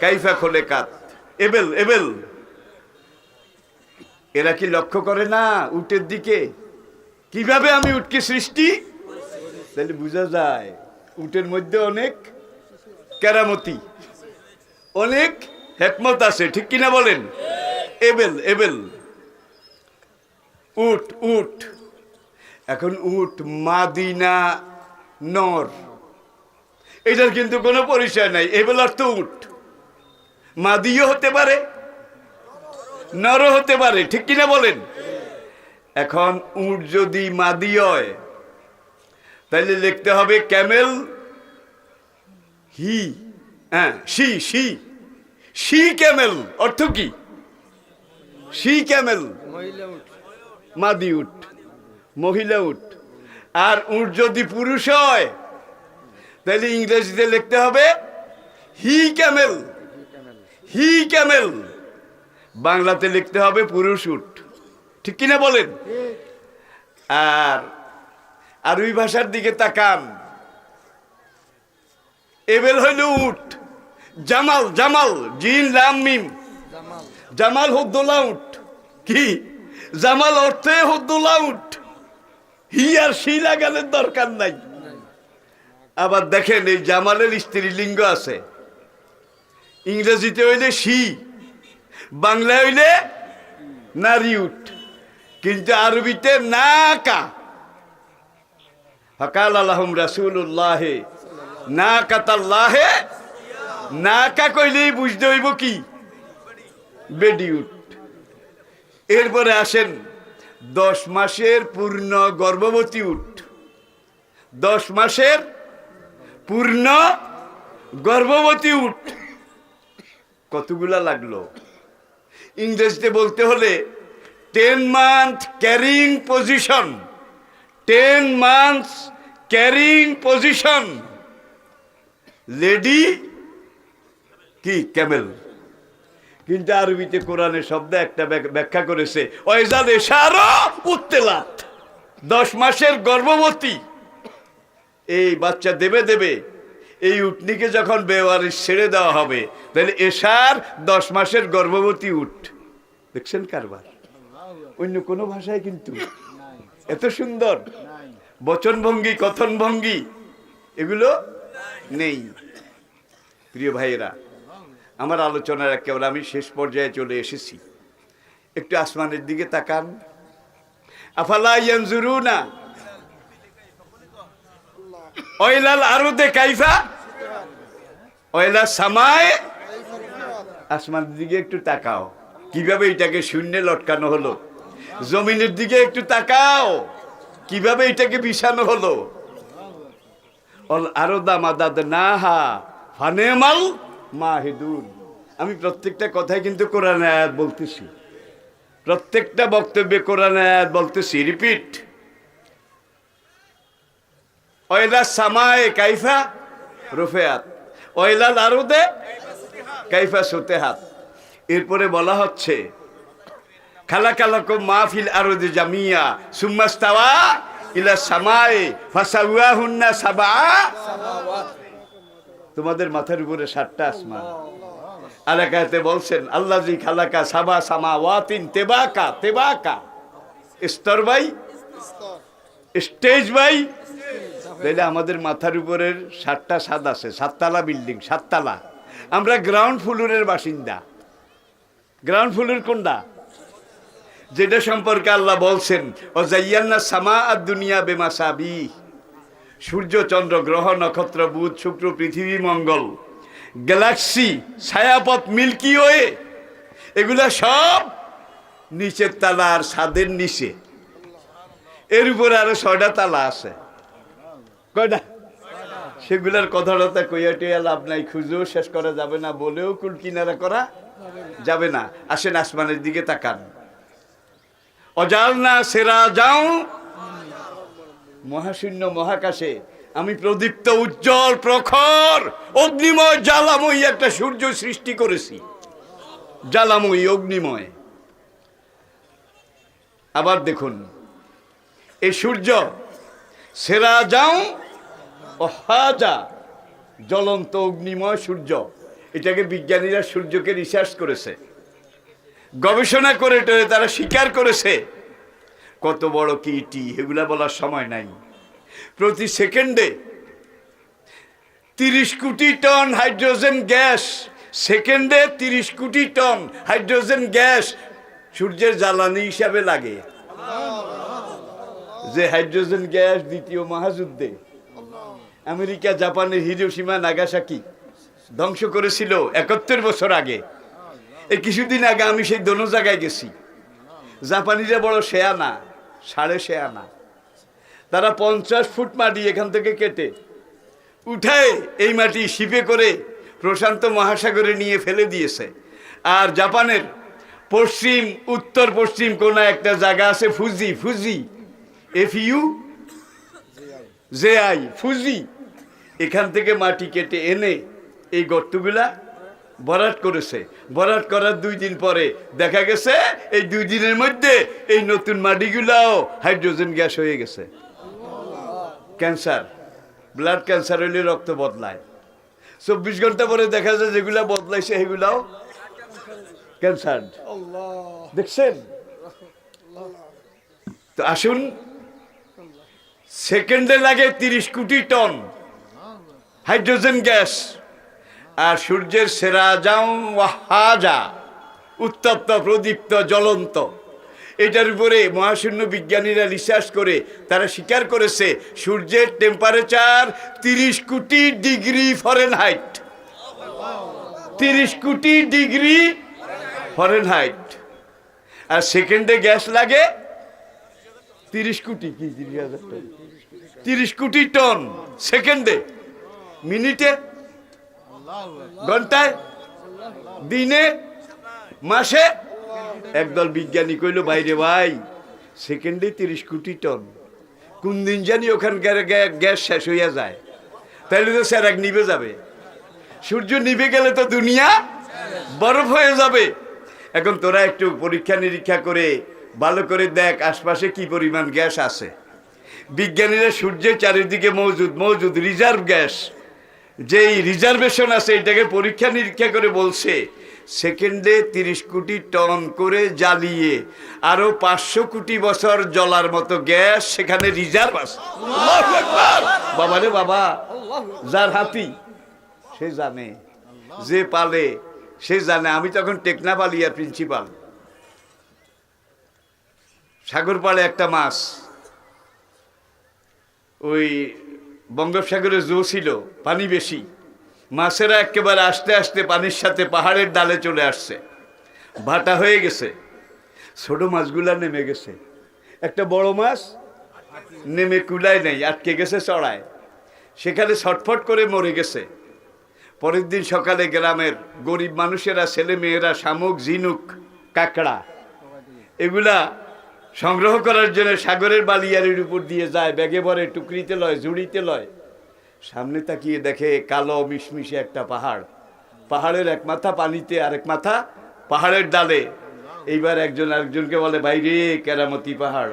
কাইফা খুলিকাত। এবেল এবেল, এরা কি লক্ষ্য করে না উটের দিকে, কিভাবে আমি উটকে সৃষ্টি? তাহলে বোঝা যায় উটের মধ্যে অনেক কেরামতি, অনেক হিকমত আছে, ঠিক কিনা বলেন? এবেল এবেল, উট উট। এখন উট মাদিনা নর, এটার কিন্তু কোনো পরিচয় নাই। এবেল অর্থ উট, মাদিও হতে পারে, নরও হতে পারে, ঠিক কিনা বলেন? এখন উট যদি মাদি হয়, তাহলে লিখতে হবে ক্যামেল হি, হ্যাঁ সি, সি সি ক্যামেল। অর্থ কি? সি ক্যামেল মাদি উট, মহিলা উট। আর উট যদি পুরুষ হয়, তাহলে ইংরেজিতে লিখতে হবে হি ক্যামেল, হি ক্যামেল। বাংলাতে লিখতে হবে পুরুষ উট, ঠিক কিনা বলেন? আর আরবি ভাষার দিকে তাকান, এবেল হইল উট, জামাল, জামাল জিন লাম মিম, জামাল হদ্দোলা উট। কি জামাল অর্থে হদ্দোলা উট, হি আর সি লাগানোর দরকার নাই। আবার দেখেন এই জামালের স্ত্রীলিঙ্গ আছে, ইংরেজিতে হইলে সি, বাংলায় হইলে নারী উট, কিন্তু আরবিতে নাকা। ফাকাল আলাহুম রাসূলুল্লাহ নাকাতাল্লাহ, নাকা কইলেই বুঝতে হইব কি? বেডি উট। এরপরে আসেন 10 মাসের পূর্ণ গর্ভবতী উট, 10 মাসের পূর্ণ গর্ভবতী উট। কতগুলা লাগলো? ইংরেজিতে বলতে হলে 10 month carrying position, 10 months carrying position, lady কি ক্যামেল। কিন্তু আরবিতে কোরআনের শব্দ একটা ব্যাখ্যা করেছে, ওয়াইজাল ইশারা উত্তেলাত, 10 মাসের গর্ভবতী। এই বাচ্চা দেবে দেবে, এই উটনিকে যখন বেওয়ারিশ ছেড়ে দেওয়া হবে, তাহলে এশার 10 মাসের গর্ভবতী উট। দেখছেন কারবার? অন্য কোনো ভাষায় কিন্তু এত সুন্দর বচন ভঙ্গি, কথন ভঙ্গি এগুলো নেই। প্রিয় ভাইয়েরা, আমার আলোচনার একেবারে আমি শেষ পর্যায়ে চলে এসেছি। একটু আসমানের দিকে তাকান। আফালা ইয়ানজুরুনা ইলাল আরদে কাইফা ইলা সামায়ে, আসমানের দিকে একটু তাকাও, কিভাবে এটাকে শূন্যে লটকানো হলো। জমিনের দিকে একটু তাকাও, কিভাবে এটাকে বিছানো হলো। আরদা মাদাদনাহা ফানেমাল মাহিদুন। আমি প্রত্যেকটা কথায় কিন্তু কোরআন আয়াত বলতেছি, প্রত্যেকটা বক্তব্যে কোরআন আয়াত বলতেছি, রিপিট। ওয়াইলা সামায়ে কাইফা রুফিআত ওয়াইলাল আরদে কাইফা সুতিহাত। এরপরে বলা হচ্ছে খালাকালাকুম মা ফিল আরদি জামিয়া সুম্মা ইস্তাওয়া ইলা সামাই ফাসাওয়াহুন্না সাবআ। তোমাদের মাথার উপরে 7টা আসমান। আলাকাতে বলছেন আল্লাযী খালাকা সাবা সামাওয়াতিন তিবাকা তিবাকা, স্তর বাই স্টেজ বাই। তাহলে আমাদের মাথার উপরের 7টা ছাদ আছে, 7তলা বিল্ডিং, 7তলা। আমরা গ্রাউন্ড ফ্লোরের বাসিন্দা। গ্রাউন্ড ফ্লোর কোনটা? যেটা সম্পর্কে আল্লাহ বলছেন ও জাইয়ান্না সামা আর দুনিয়া বেমাসাবি, সূর্য চন্দ্র গ্রহ নক্ষত্র বুধ শুক্র পৃথিবী মঙ্গল গ্যালাক্সি ছায়াপথ মিল্কি ওয়ে, এগুলা সব নিচের তালা আর ছাদের নিচে। এর উপরে আরো 6টা তালা আছে। কয়টা? সেগুলার কথাটা কইয়া টইয়া লাভ নাই, খুঁজেও শেষ করা যাবে না, বলেও কুল কিনারা করা যাবে না। আসেন আসমানের দিকে তাকান। অজালনা সেরা যাও, মহাশূন্য মহাকাশে আমি প্রদীপ্ত উজ্জ্বল প্রখর অগ্নিময় জ্বালাময়ী একটা সূর্য সৃষ্টি করেছি। জ্বালাময়ী অগ্নিময়। আবার দেখুন এই সূর্য সেরা যাও অহাজা, জ্বলন্ত অগ্নিময় সূর্য। এটাকে বিজ্ঞানীরা সূর্যকে রিসার্চ করেছে, গবেষণা করে তারা স্বীকার করেছে। কত বড় কীটি এগুলা বলার সময় নাই। প্রতি সেকেন্ডে 30 কোটি টন হাইড্রোজেন গ্যাস, সেকেন্ডে 30 কোটি টন হাইড্রোজেন গ্যাস সূর্যের জ্বালানি হিসাবে লাগে। যে হাইড্রোজেন গ্যাস দ্বিতীয় মহাযুদ্ধে আমেরিকা জাপানের হিরোশিমা নাগাসাকি ধ্বংস করেছিল 71 বছর আগে। এই কিছুদিন আগে আমি সেই দোনো জায়গায় গেছি। জাপানিরা বড় শেয়ানা, 6.5 শেয়ানা। তারা 50 ফুট মাটি এখান থেকে কেটে উঠায় এই মাটি শিপে করে প্রশান্ত মহাসাগরে নিয়ে ফেলে দিয়েছে। আর জাপানের পশ্চিম উত্তর পশ্চিম কোনায় একটা জায়গা আছে Fuji, Fuji FU JI Fuji, এখান থেকে মাটি কেটে এনে এই গর্তগুলা ভরাট করেছে। ভরাট করার 2 দিন পরে দেখা গেছে এই 2 দিনের মধ্যে এই নতুন মাটিগুলাও হাইড্রোজেন গ্যাস হয়ে গেছে। ক্যান্সার, ব্লাড ক্যান্সার হইলে রক্ত বদলায়। 24 ঘন্টা পরে দেখা যায় যেগুলা বদলাইছে সেগুলাও ক্যান্সার। দেখছেন? তো আসুন, সেকেন্ডে লাগে 30 কোটি টন হাইড্রোজেন গ্যাস। আর সূর্যের সেরা যাও ওয়াহাজা, উত্তপ্ত প্রদীপ্ত জ্বলন্ত। এটার উপরে মহাশূন্য বিজ্ঞানীরা রিসার্চ করে তারা স্বীকার করেছে সূর্যের টেম্পারেচার 30 কোটি ডিগ্রি ফরেনহাইট। 30 কোটি ডিগ্রি ফরেনহাইট। আর সেকেন্ডে গ্যাস লাগে 30 কোটি, কি 30,000 টন, 30 কোটি টন সেকেন্ডে, মিনিটে, ঘন্টায়, দিনে, মাসে। একদল বিজ্ঞানী কইল বাইরে ভাই সেকেন্ডে 30 কোটি টন, কোন দিন জানি ওখানকার গ্যাস শেষ হইয়া যায়, তাইলে তো স্যার নিভে যাবে। সূর্য নিভে গেলে তো দুনিয়া বরফ হয়ে যাবে। এখন তোরা একটু পরীক্ষা নিরীক্ষা করে ভালো করে দেখ আশপাশে কি পরিমাণ গ্যাস আছে। বিজ্ঞানীরা সূর্যের চারিদিকে মজুদ রিজার্ভ গ্যাস, যেই রিজার্ভেশন আছে এটাকে পরীক্ষা নিরীক্ষা করে বলছে সেকেন্ডে 30 কোটি টন করে জ্বালিয়ে আরো 500 কোটি বছর জ্বলার মতো গ্যাস সেখানে রিজার্ভ আছে। বাবা রে বাবা, যার হাতি সে জানে, যে পালে সে জানে। আমি তখন টেকনাফালিয়ার প্রিন্সিপাল। সাগর পাড়ে একটা মাছ, ওই বঙ্গোপসাগরে জো ছিল, পানি বেশি, মাছেরা একেবারে আস্তে আস্তে পানির সাথে পাহাড়ের ডালে চলে আসছে, ভাটা হয়ে গেছে, ছোট মাছগুলা নেমে গেছে। একটা বড় মাছ নেমে কুলায় নেই, আটকে গেছে চড়ায়, সেখানে ছটফট করে মরে গেছে। পরের দিন সকালে গ্রামের গরিব মানুষেরা, ছেলে মেয়েরা শামুক, ঝিনুক, কাঁকড়া এগুলা সংগ্রহ করার জন্য সাগরের বালিয়ারির উপর দিয়ে যায়, ব্যাগে ভরে, টুকরিতে লয়, ঝুড়িতে লয়। সামনে তাকিয়ে দেখে কালো মিশমিশে একটা পাহাড়, পাহাড়ের এক মাথা পানিতে, আরেক মাথা পাহাড়ের ডালে। এইবার একজন আরেকজনকে বলে, বাইরে কেরামতি পাহাড়,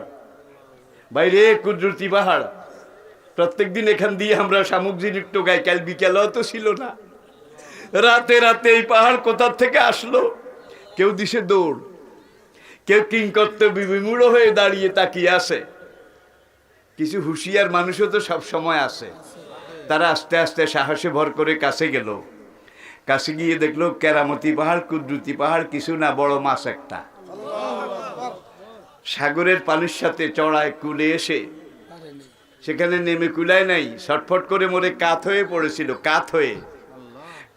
বাইরে কুদরতি পাহাড়, প্রত্যেকদিন এখান দিয়ে আমরা শামুক জিনিস টোকাই, কাল বিকেলেও তো ছিল না, রাতে রাতে এই পাহাড় কোথার থেকে আসলো? কেউ দিশে দৌড়, কেউ কিংকর্তব্য বিমূঢ় হয়ে দাঁড়িয়ে তাকিয়ে আসে। কিছু হুঁশিয়ার মানুষও তো সব সময় আসে। তারা আস্তে আস্তে সাহসে ভর করে কাছে গেল। কাছে গিয়ে দেখলো কেরামতি পাহাড়, কুদরতি পাহাড় কিছু না, বড় মাছ একটা। সাগরের পানির সাথে চড়ায় কুলে এসে সেখানে নেমে কুলায় নাই, ছটফট করে মরে কাত হয়ে পড়েছিল।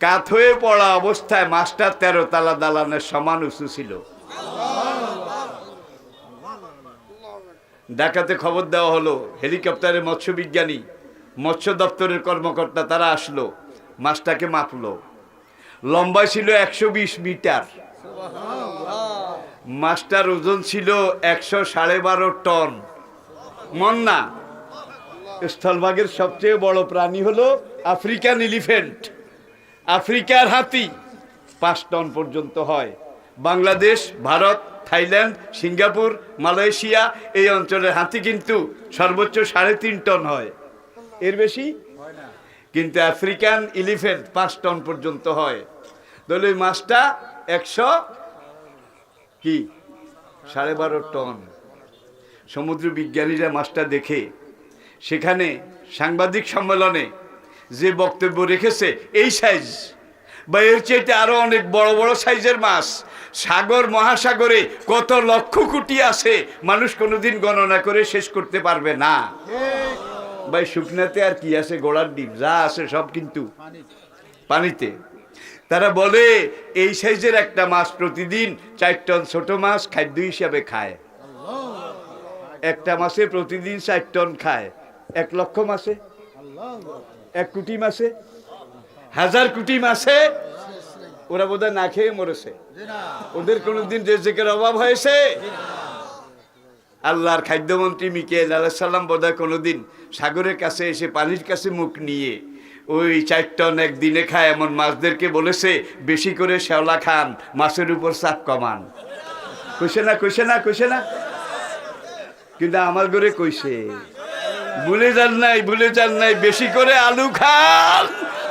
কাত হয়ে পড়া অবস্থায় মাছটা 13 তলা দালানের সমান উঁচু ছিল। ঢাকাতে খবর দেওয়া হলো, হেলিকপ্টারে মৎস্য বিজ্ঞানী, মৎস্য দপ্তরের কর্মকর্তা তারা আসলো, মাছটাকে মাপলো। লম্বা ছিল 120 মিটার, মাছটার ওজন ছিল 112.5 টন। মন না, স্থলভাগের সবচেয়ে বড় প্রাণী হলো আফ্রিকান এলিফ্যান্ট, আফ্রিকার হাতি, 5 টন পর্যন্ত হয়। Bangladesh, Bharat, Thailand, Singapore, Malaysia এই অঞ্চলের হাতি কিন্তু সর্বোচ্চ 3.5 টন হয়, এর বেশি হয় না। কিন্তু আফ্রিকান এলিফ্যান্ট 5 টন পর্যন্ত হয়। তাহলে ওই মাছটা 112.5 টন। সমুদ্র বিজ্ঞানীরা মাছটা দেখে সেখানে সাংবাদিক সম্মেলনে যে বক্তব্য রেখেছে, এই সাইজ বা এর চাইতে আরো অনেক বড় বড় সাইজের মাছ সাগর মহাসাগরে কত লক্ষ কোটি আছে, মানুষ কোনোদিন গণনা করে শেষ করতে পারবে না। ভাই শুকনাতে আর কি আছে, গোড়ার ডিম যা আছে সব কিন্তু পানিতে। তারা বলে এই সাইজের একটা মাছ প্রতিদিন 4 টন ছোট মাছ খাদ্য হিসাবে খায়। একটা মাছে প্রতিদিন 4 টন খায়। 1 লক্ষ মাছে, 1 কোটি মাছে, 1000 কোটি মাছে ওরা বোধহয় না খেয়ে মরেছে। ওদের কোনোদিন রিজিকের অভাব হয়েছে? আল্লাহর খাদ্যমন্ত্রী মিকাইল আলাইহিস সালাম বোধহয় কোনোদিন সাগরের কাছে এসে পানির কাছে মুখ নিয়ে ওই 4 টন একদিনে খায় এমন মাছদেরকে বলেছে, বেশি করে শ্যাওলা খান, মাছের উপর চাপ কমান। কইছে না, কইছে না, কইছে না? কিন্তু আমার ঘরে কইছে, ভুলে যান নাই, ভুলে যান নাই, বেশি করে আলু খান,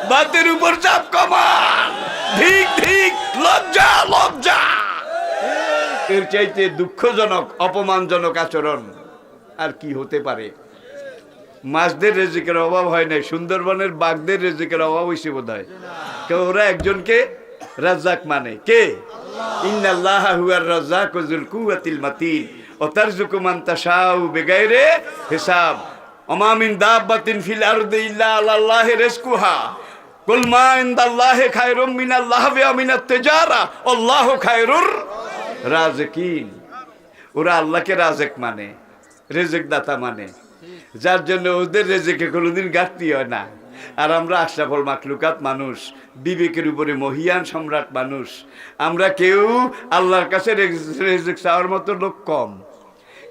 ভাতের উপর চাপ কমান। ঠিক ঠিক, লজ্জা লজ্জা। এর চাইতে দুঃখজনক অপমানজনক আচরণ আর কি হতে পারে? মাছদের রিজিকের অভাব হয় নাই, সুন্দরবনের বাঘদের রিজিকের অভাব হয়েছে বোধ হয়। ওরা একজনকে রাজ্জাক মানে কে? ইন্নাল্লাহা হুয়ার রাজ্জাকু যুল কুওয়াতিল মাতিন ওয়া তারযুকু মান তাশাউ বিগাইরি হিসাব ওয়া মিন দাব্বাতিন ফিল আরদি ইল্লা আলাল্লাহি রিজকুহা কুল মা ইনদাল্লাহি খায়রুম মিনাল লাহবি ওয়া মিনাত তিজারা আল্লাহু খায়রুর রাজিকিন। ওরা আল্লাহকে রাজেক মানে, রিজিক দাতা মানে, যার জন্য ওদের রিজিকে কোনোদিন ঘাটতি হয় না। আর আমরা আশরাফুল মাখলুকাত মানুষ, বিবেকের উপরে মহিয়ান সম্রাট মানুষ, আমরা কেউ আল্লাহর কাছে রিজিক চাওয়ার মতো লোক কম।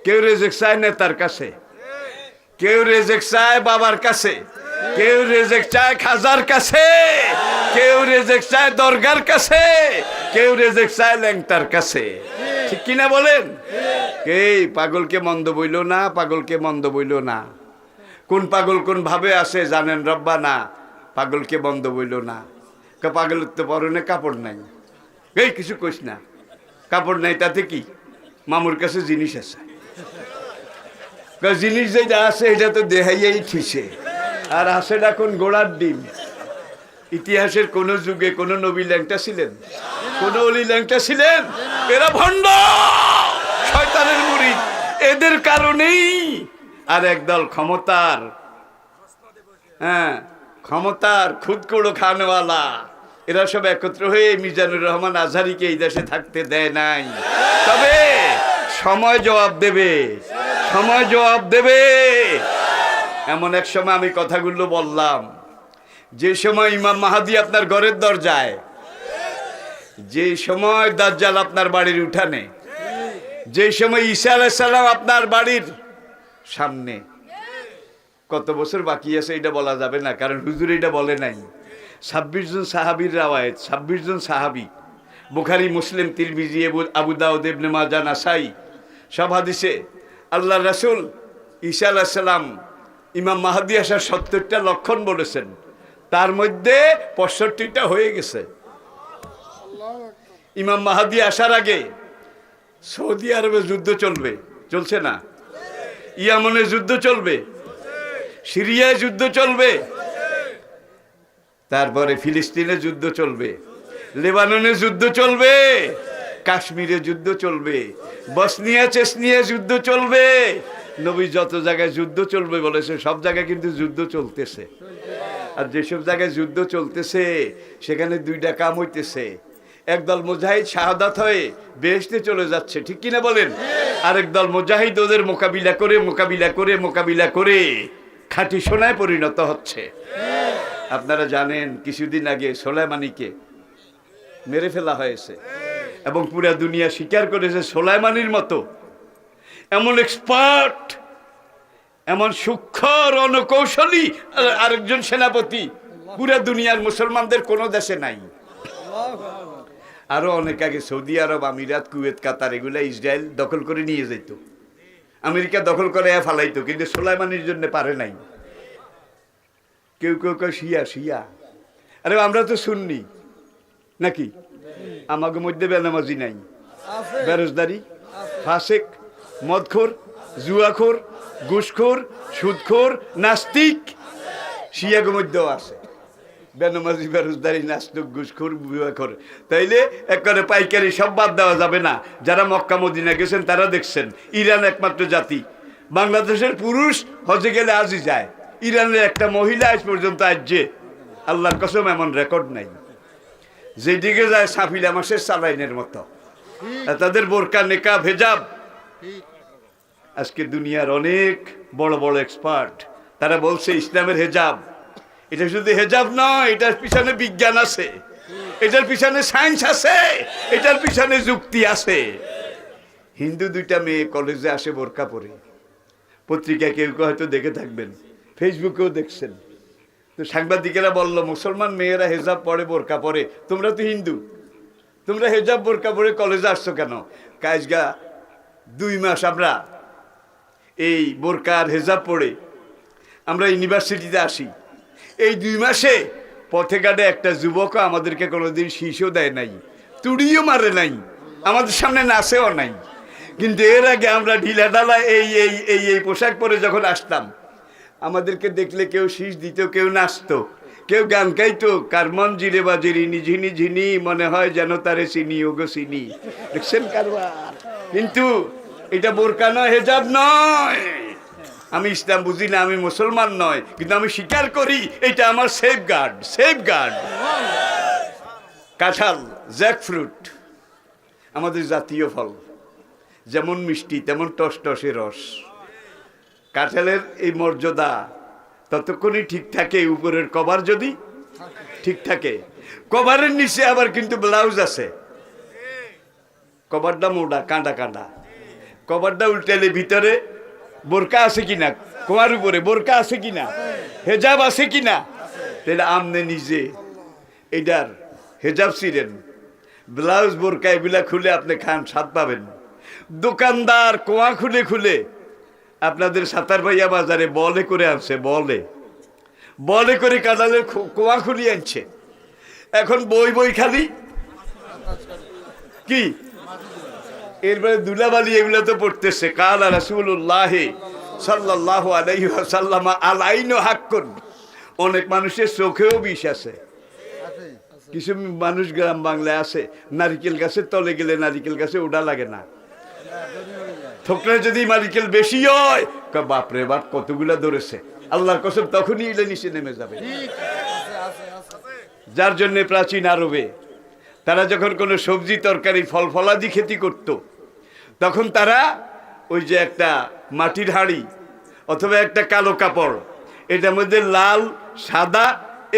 কেউ রিজিক চায় নেতার কাছে, কেউ রিজিক চায় বাবার কাছে, কেউ রিজিক চায় খাজার কাছে, কেউ রিজিক চায় দরগার কাছে, কেউ রিজিক চায় ল্যাংটার কাছে। ঠিক কিনা বলেন? এই পাগলকে মন্দ বইল না, পাগলকে মন্দ বইল না। কোন পাগল কোন ভাবে আসে জানেন রব্বানা? পাগলকে বন্ধ বইল না। পাগলের তো পরনে কাপড় নাই, এই কিছু কইস না, কাপড় নাই তাতে কি, মামুর কাছে জিনিস আছে। জিনিস যেটা আছে এটা তো দেহাইয়াই ঠিসে, আর আসে না কোন গোড়ার ডিম। ইতিহাসের কোন যুগে কোন নবী ল্যাংটা ছিলেন? কোন অলি ল্যাংটা ছিলেন? এরা ভণ্ড, শয়তানের মুরিদ। এদের কারণেই আর একদল ক্ষমতার, ক্ষমতার খুদকুড়ো খানওয়ালা, এরা সব একত্র হয়ে মিজানুর রহমান আজহারিকে এই দেশে থাকতে দেয় নাই। তবে সময় জবাব দেবে, সময় জবাব দেবে। এমন এক সময় আমি কথাগুলো বললাম, যে সময় ইমাম মাহাদি আপনার ঘরের দরজায়, যে সময় দাজ্জাল আপনার বাড়ির উঠানে, যে সময় ঈসা আলাইহিস সালাম আপনার বাড়ির সামনে। কত বছর বাকি আছে এটা বলা যাবে না, কারণ হুজুর এটা বলে নাই। 26 জন সাহাবীর রাওয়ায়াত, 26 জন সাহাবী বুখারী, মুসলিম, তিরমিজি, আবু দাউদ, ইবনে মাজাহ, নাসাই সব হাদিসে আল্লাহ রাসূল ঈসা আলাইহিস সালাম ইমাম মাহদী আসার ৭০টা লক্ষণ বলেছেন, তার মধ্যে ৬৫টা হয়ে গেছে। ইমাম মাহদী আসার আগে সৌদি আরবে যুদ্ধ চলবে, চলছে না? ইয়ামনে যুদ্ধ চলবে, সিরিয়ায় যুদ্ধ চলবে, তারপরে ফিলিস্তিনে যুদ্ধ চলবে, লেবাননে যুদ্ধ চলবে, কাশ্মীরে যুদ্ধ চলবে, বসনিয়া চেসনিয়া যুদ্ধ চলবে। নবী যত জায়গায় যুদ্ধ চলবে বলেছে, সব জায়গায় কিন্তু যুদ্ধ চলতেছে। আর যেসব জায়গায় যুদ্ধ চলতেছে সেখানে দুইটা কাম হইতেছে, একদল মুজাহিদ শাহাদাত হয়ে বেহেশতে চলে যাচ্ছে, ঠিক কিনা বলেন? আরেক দল মুজাহিদ ওদের মোকাবিলা করে খাঁটি সোনায় পরিণত হচ্ছে। আপনারা জানেন কিছুদিন আগে সোলাইমানিকে মেরে ফেলা হয়েছে এবং পুরা দুনিয়া স্বীকার করেছে সোলাইমানির মতো এমন এক্সপার্ট, এমন সূক্ষ্ম রণকৌশলী আরেকজন সেনাপতি পুরা দুনিয়ার মুসলমানদের কোনো দেশে নাই। আরো অনেক আগে সৌদি আরব, আমিরাত, কুয়েত, কাতার এগুলা ইসরায়েল দখল করে নিয়ে যেত, আমেরিকা দখল করে ফালাইতো, কিন্তু সোলাইমানির জন্য পারে নাই। কেউ কেউ কেউ শিয়া, আরে আমরা তো সুন্নি নাকি? আমাদের মধ্যে বেনামাজি নাই, বেরোজগারি, ফাসেক, মদখোর, জুয়াখোর, ঘুষখোর, সুদখোর, নাস্তিক শিয়াগো মধ্যেও আছে। বেনামাজি, বেরোজগারি, নাস্তিক, ঘুষখোর, জুয়াখোর। তাইলে একবারে পাইকারি সব বাদ দেওয়া যাবে না। যারা মক্কা মদিনা গেছেন তারা দেখছেন, ইরান একমাত্র জাতি, বাংলাদেশের পুরুষ হজে গেলে আজই যায়, ইরানের একটা মহিলা আজ পর্যন্ত আসছে, আল্লাহর কসম এমন রেকর্ড নাই। যেদিকে যায় সাফিলা মাসের সালাইনের মতো, তাদের বোরকা, নেকাব, হেজাব। আজকে দুনিয়ার অনেক বড় বড় এক্সপার্ট তারা বলছে ইসলামের হেজাব, এটা শুধু হেজাব নয়, এটার পিছনে বিজ্ঞান আছে, এটার পিছনে সায়েন্স আছে, এটার পিছনে যুক্তি আছে। হিন্দু দুইটা মেয়ে কলেজে আসে বোরকা পরে, পত্রিকায় কেউ কেউ হয়তো দেখে থাকবেন, ফেসবুকেও দেখছেন। তো সাংবাদিকেরা বলল, মুসলমান মেয়েরা হেজাব পরে, বোরকা পরে, তোমরা তো হিন্দু, তোমরা হেজাব বোরকা পরে কলেজে আসছো কেন? কাজগা 2 মাস আমরা এই বোরকা আর হেজাব পরে আমরা ইউনিভার্সিটিতে আসি, এই 2 মাসে পথে ঘাটে একটা যুবকও আমাদেরকে কোনোদিন শীষও দেয় নাই, তুড়িও মারে নাই, আমাদের সামনে নাচেও নাই। কিন্তু এর আগে আমরা ঢিলা ঢালা এই পোশাক পরে যখন আসতাম, আমাদেরকে দেখলে কেউ শীষ দিত, কেউ নাচতো, কেউ গান গাইতো, কারমন জিরে বাজিরি ঝিনি ঝিনি, মনে হয় যেন তারে চিনি, ওগো চিনি। দেখছেন কারবার? কিন্তু এটা বোরকা নয়, হেজাব নয়। আমি ইসলাম বুঝি না, আমি মুসলমান নয়, কিন্তু আমি স্বীকার করি এটা আমার সেফগার্ড। কাঁঠাল, জ্যাকফ্রুট আমাদের জাতীয় ফল, যেমন মিষ্টি তেমন টসটসে রস। কাঁঠালের এই মর্যাদা ততক্ষণই ঠিক থাকে উপরের কভার যদি ঠিক থাকে। কভারের নিচে আবার কিন্তু ব্লাউজ আছে, কভারটা মোটা, কাঁটা কাঁটা, কভারটা উল্টালে ভিতরে বোরকা আছে কিনা, কোয়ার উপরে বোরকা আছে কিনা, হেজাব আছে কিনা, তাহলে আমনে নিজে এটার হেজাব ছিলেন, ব্লাউজ বোরকা এগুলা খুলে আপনি খান, স্বাদ পাবেন। দোকানদার কোয়া খুলে আপনাদের সাতার ভাইয়া বাজারে বলে করে আনছে, বলে করে কাঁঠালের কোয়া খুলি আনছে। এখন বই খালি কি, এরপরে দুলাবালি এগুলো তো পড়তেছে। কালা রাসূলুল্লাহ সাল্লাল্লাহু আলাইহি ওয়াসাল্লাম আল আইনু হাক্কুন। অনেক মানুষের চোখেও বিষ আছে। কিছু মানুষ গ্রাম বাংলায় আছে, নারিকেল গাছের তলে গেলে নারিকেল গাছে ওঠা লাগে না, থকলে যদি নারিকেল বেশি হয়, বাপরে বাপ কতগুলা ধরেছে, আল্লাহর কসম তখনই ইলে নিচে নেমে যাবে। যার জন্য প্রাচীন আরবে তারা যখন কোনো সবজি তরকারি ফল ফলাদি খেতি করত, তখন তারা ওই যে একটা মাটির হাঁড়ি অথবা একটা কালো কাপড়, এটার মধ্যে লাল সাদা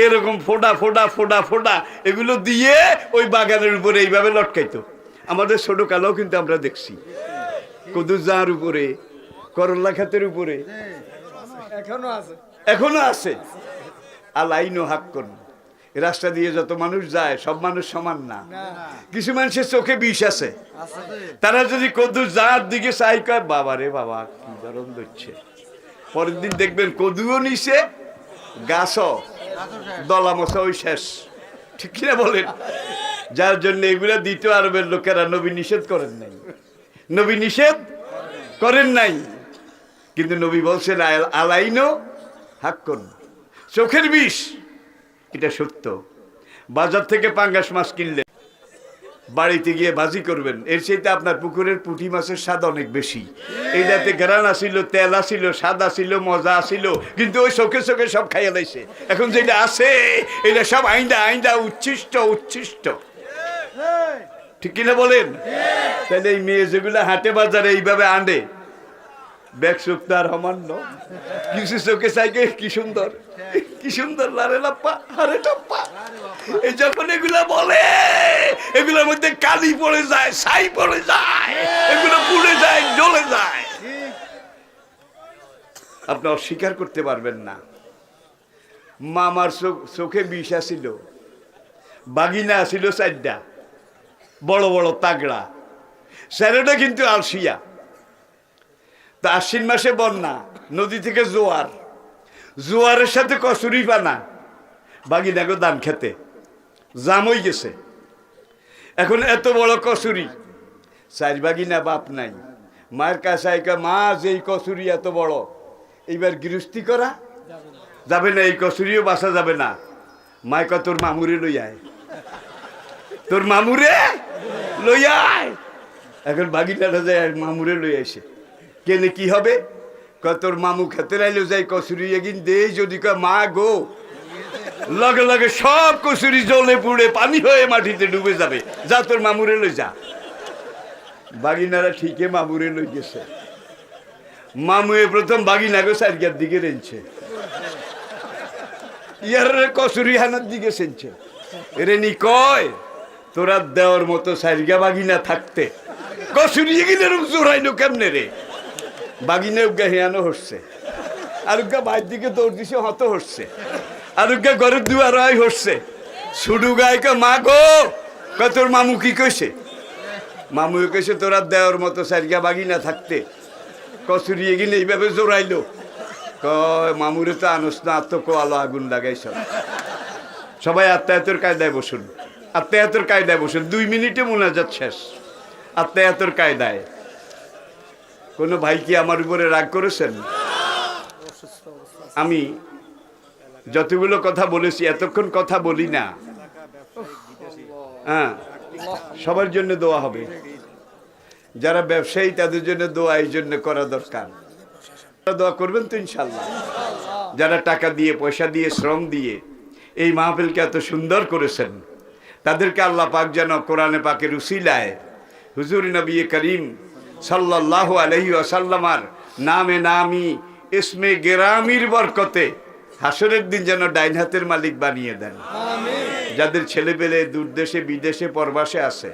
এরকম ফোঁটা ফোঁটা ফোঁটা ফোঁটা এগুলো দিয়ে ওই বাগানের উপরে এইভাবে লটকাইতো। আমাদের ছোট কালেও কিন্তু আমরা দেখছি, কদুজার উপরে, করল্লা খাতের উপরে এখনো আছে। আল আইনু হাক্কুন, রাস্তা দিয়ে যত মানুষ যায় সব মানুষ সমান না। কিছু মানুষের চোখে বিষ আছে, তারা যদি কদু যার দিকে চাই কয় বাবা রে বাবা কি গরম দিচ্ছে, পরের দিন দেখবেন কদুও নিছে গাছও দলা মশা ওই শেষ। ঠিক কিনা বলেন? যার জন্য এগুলা দ্বিতীয় আরবের লোকেরা নবী নিষেধ করেন নাই, নবী নিষেধ করেন নাই, কিন্তু নবী বলছেন আলাইনো হাক করুন, চোখের বিষ, এটা সত্য। বাজার থেকে পাঙ্গাস মাছ কিনলে বাড়িতে গিয়ে ভাজি করবেন, এর চাইতে আপনার পুকুরের পুঁটি মাছের স্বাদ অনেক বেশি। এইটাতে গ্রান আসিল, তেল আসিল, স্বাদ আসিল, মজা আসিল, কিন্তু ওই চোখে চোখে সব খাইয়া লাইছে। এখন যেটা আছে এটা সব আইন্দা আইন্দা উচ্ছিষ্ট উচ্ছিষ্ট। ঠিক কিনা বলেন? তাহলে এই মেয়ে যেগুলো হাটে বাজারে এইভাবে আনে, ব্যাগ চোখ তার অমান্য, কিছু চোখে চাইকে কি সুন্দর, কি সুন্দর লারে লাপ্পা আরে টপ্পা। এই যখন এগুলা বলে, এগুলোর মধ্যে কালি পড়ে যায়, ছাই পড়ে যায়, এগুলো পুড়ে যায়, জ্বলে যায়, আপনি অস্বীকার করতে পারবেন না। মামার চোখে বিষ আসিল, বাগিনা আসিল চারটা, বড় বড় তাগড়া, স্যারেটা কিন্তু আলসিয়া। তা আশ্বিন মাসে বন্যা, নদী থেকে জোয়ার, জোয়ারের সাথে কচুরি পানা, বাগিনাকে দান খেতে জাম হয়ে গেছে। এখন এত বড় কচুরি, চার বাগিনা বাপ নাই, মায়ের কাছে মা যেই কচুরি এত বড়, এইবার গৃহস্থী করা যাবে না, এই কচুরিও বাঁচা যাবে না। মায় ক তোর মামুরে লই আয়, তোর মামুরে লই আয়। এখন বাগিনাটা যায় মামুরে লই আসে, কেনে কি হবে, তোর মামু খেতে রাইলেও যাই কচুরি এগিন দে, যদি কয় মা গো, লগে লগে সব কচুরি জলে পুড়ে পানি হয়ে মাটিতে ডুবে যাবে, যা তোর মামুরে লই যা। বাগিনারা ঠিকই মামুরে লই গেছে। মামুয়ে প্রথম বাগিনাকে সারিয়ার দিকে রেঞ্ছে, ইয়ার কচুরি হানার দিকে সেনছে। এরে নি কয় তোরা দেওয়ার মতো সারিগা বাগিনা থাকতে কচুরি এগিনের জোরাইলো কেমনে রে? বাগিনে উগা হেয়ানো হচ্ছে, আর উগা বাইর দিকে দৌড় দিছে হত হচ্ছে, আর উগা ঘরের দুয়ার হচ্ছে। ছুডু গায় মা গো, তোর মামু কি কইছে? মামু কইছে তোরা দেওয়ার মতো সারিগা বাগিনা থাকতে কচুরি এগিনে এইভাবে জোরাইলো। কয় মামুরে তো আনস না, তো কোয়ালো আগুন লাগাইছ। সবাই আত্মায়াতের কায়দায় বসুন, আত্মায়াতের কায়দায় বসুন, 2 মিনিটে মোনাজাত শেষ। আত্মায়াতের কায়দায়। কোনো ভাই কি আমার উপরে রাগ করেছেন? আমি যতগুলো কথা বলেছি, এতক্ষণ কথা বলি না। হ্যাঁ, সবার জন্য দোয়া হবে। যারা ব্যবসায়ী তাদের জন্য দোয়া এই জন্য করা দরকার। দোয়া করবেন তো ইনশাল্লাহ। যারা টাকা দিয়ে, পয়সা দিয়ে, শ্রম দিয়ে এই মাহফিলকে এত সুন্দর করেছেন, তাদেরকে আল্লাহ পাক যেন কোরআনে পাকের উসিলায় হুজুর নবী করিম সাল্লাল্লাহু আলাইহি ওয়াসাল্লামার নামে নামি ইসমে গেরামির বরকতে হাসরের দিন যেন ডাইন হাতের মালিক বানিয়ে দেন। যাদের ছেলে পেলে দূরদেশে বিদেশে পরবাসে আছে,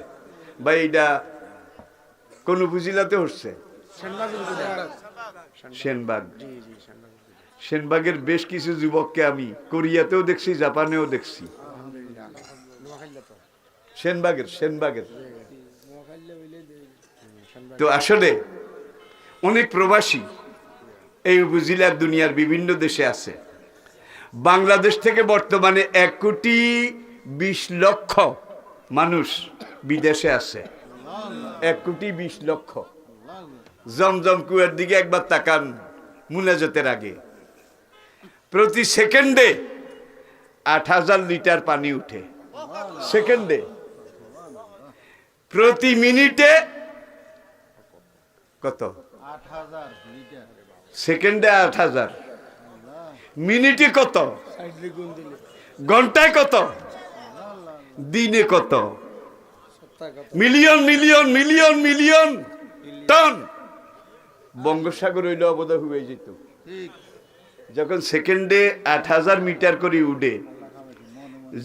বা এইটা কোন উপজেলাতে হচ্ছে, সেনবাগ, সেনবাগের বেশ কিছু যুবককে আমি কোরিয়াতেও দেখছি, জাপানেও দেখছি। সেনবাগের তো আসলে অনেক প্রবাসী এই উপজেলার দুনিয়ার বিভিন্ন দেশে আছে। বাংলাদেশ থেকে বর্তমানে 1,20,00,000 মানুষ বিদেশে আছে। 1,20,00,000। জমজম কুয়ার দিকে একবার তাকান মুনাজাতের আগে, প্রতি সেকেন্ডে 8,000 লিটার পানি উঠে। সেকেন্ডে, প্রতি মিনিটে কত? 8,000 লিটার। সেকেন্ডে 8,000, মিনিটে কত? ঘন্টায় কত? দিনে কত? Million million million million ton. বঙ্গোপসাগর হইলে অবদান হয়ে যেত। যখন সেকেন্ডে 8,000 মিটার করে উঠে,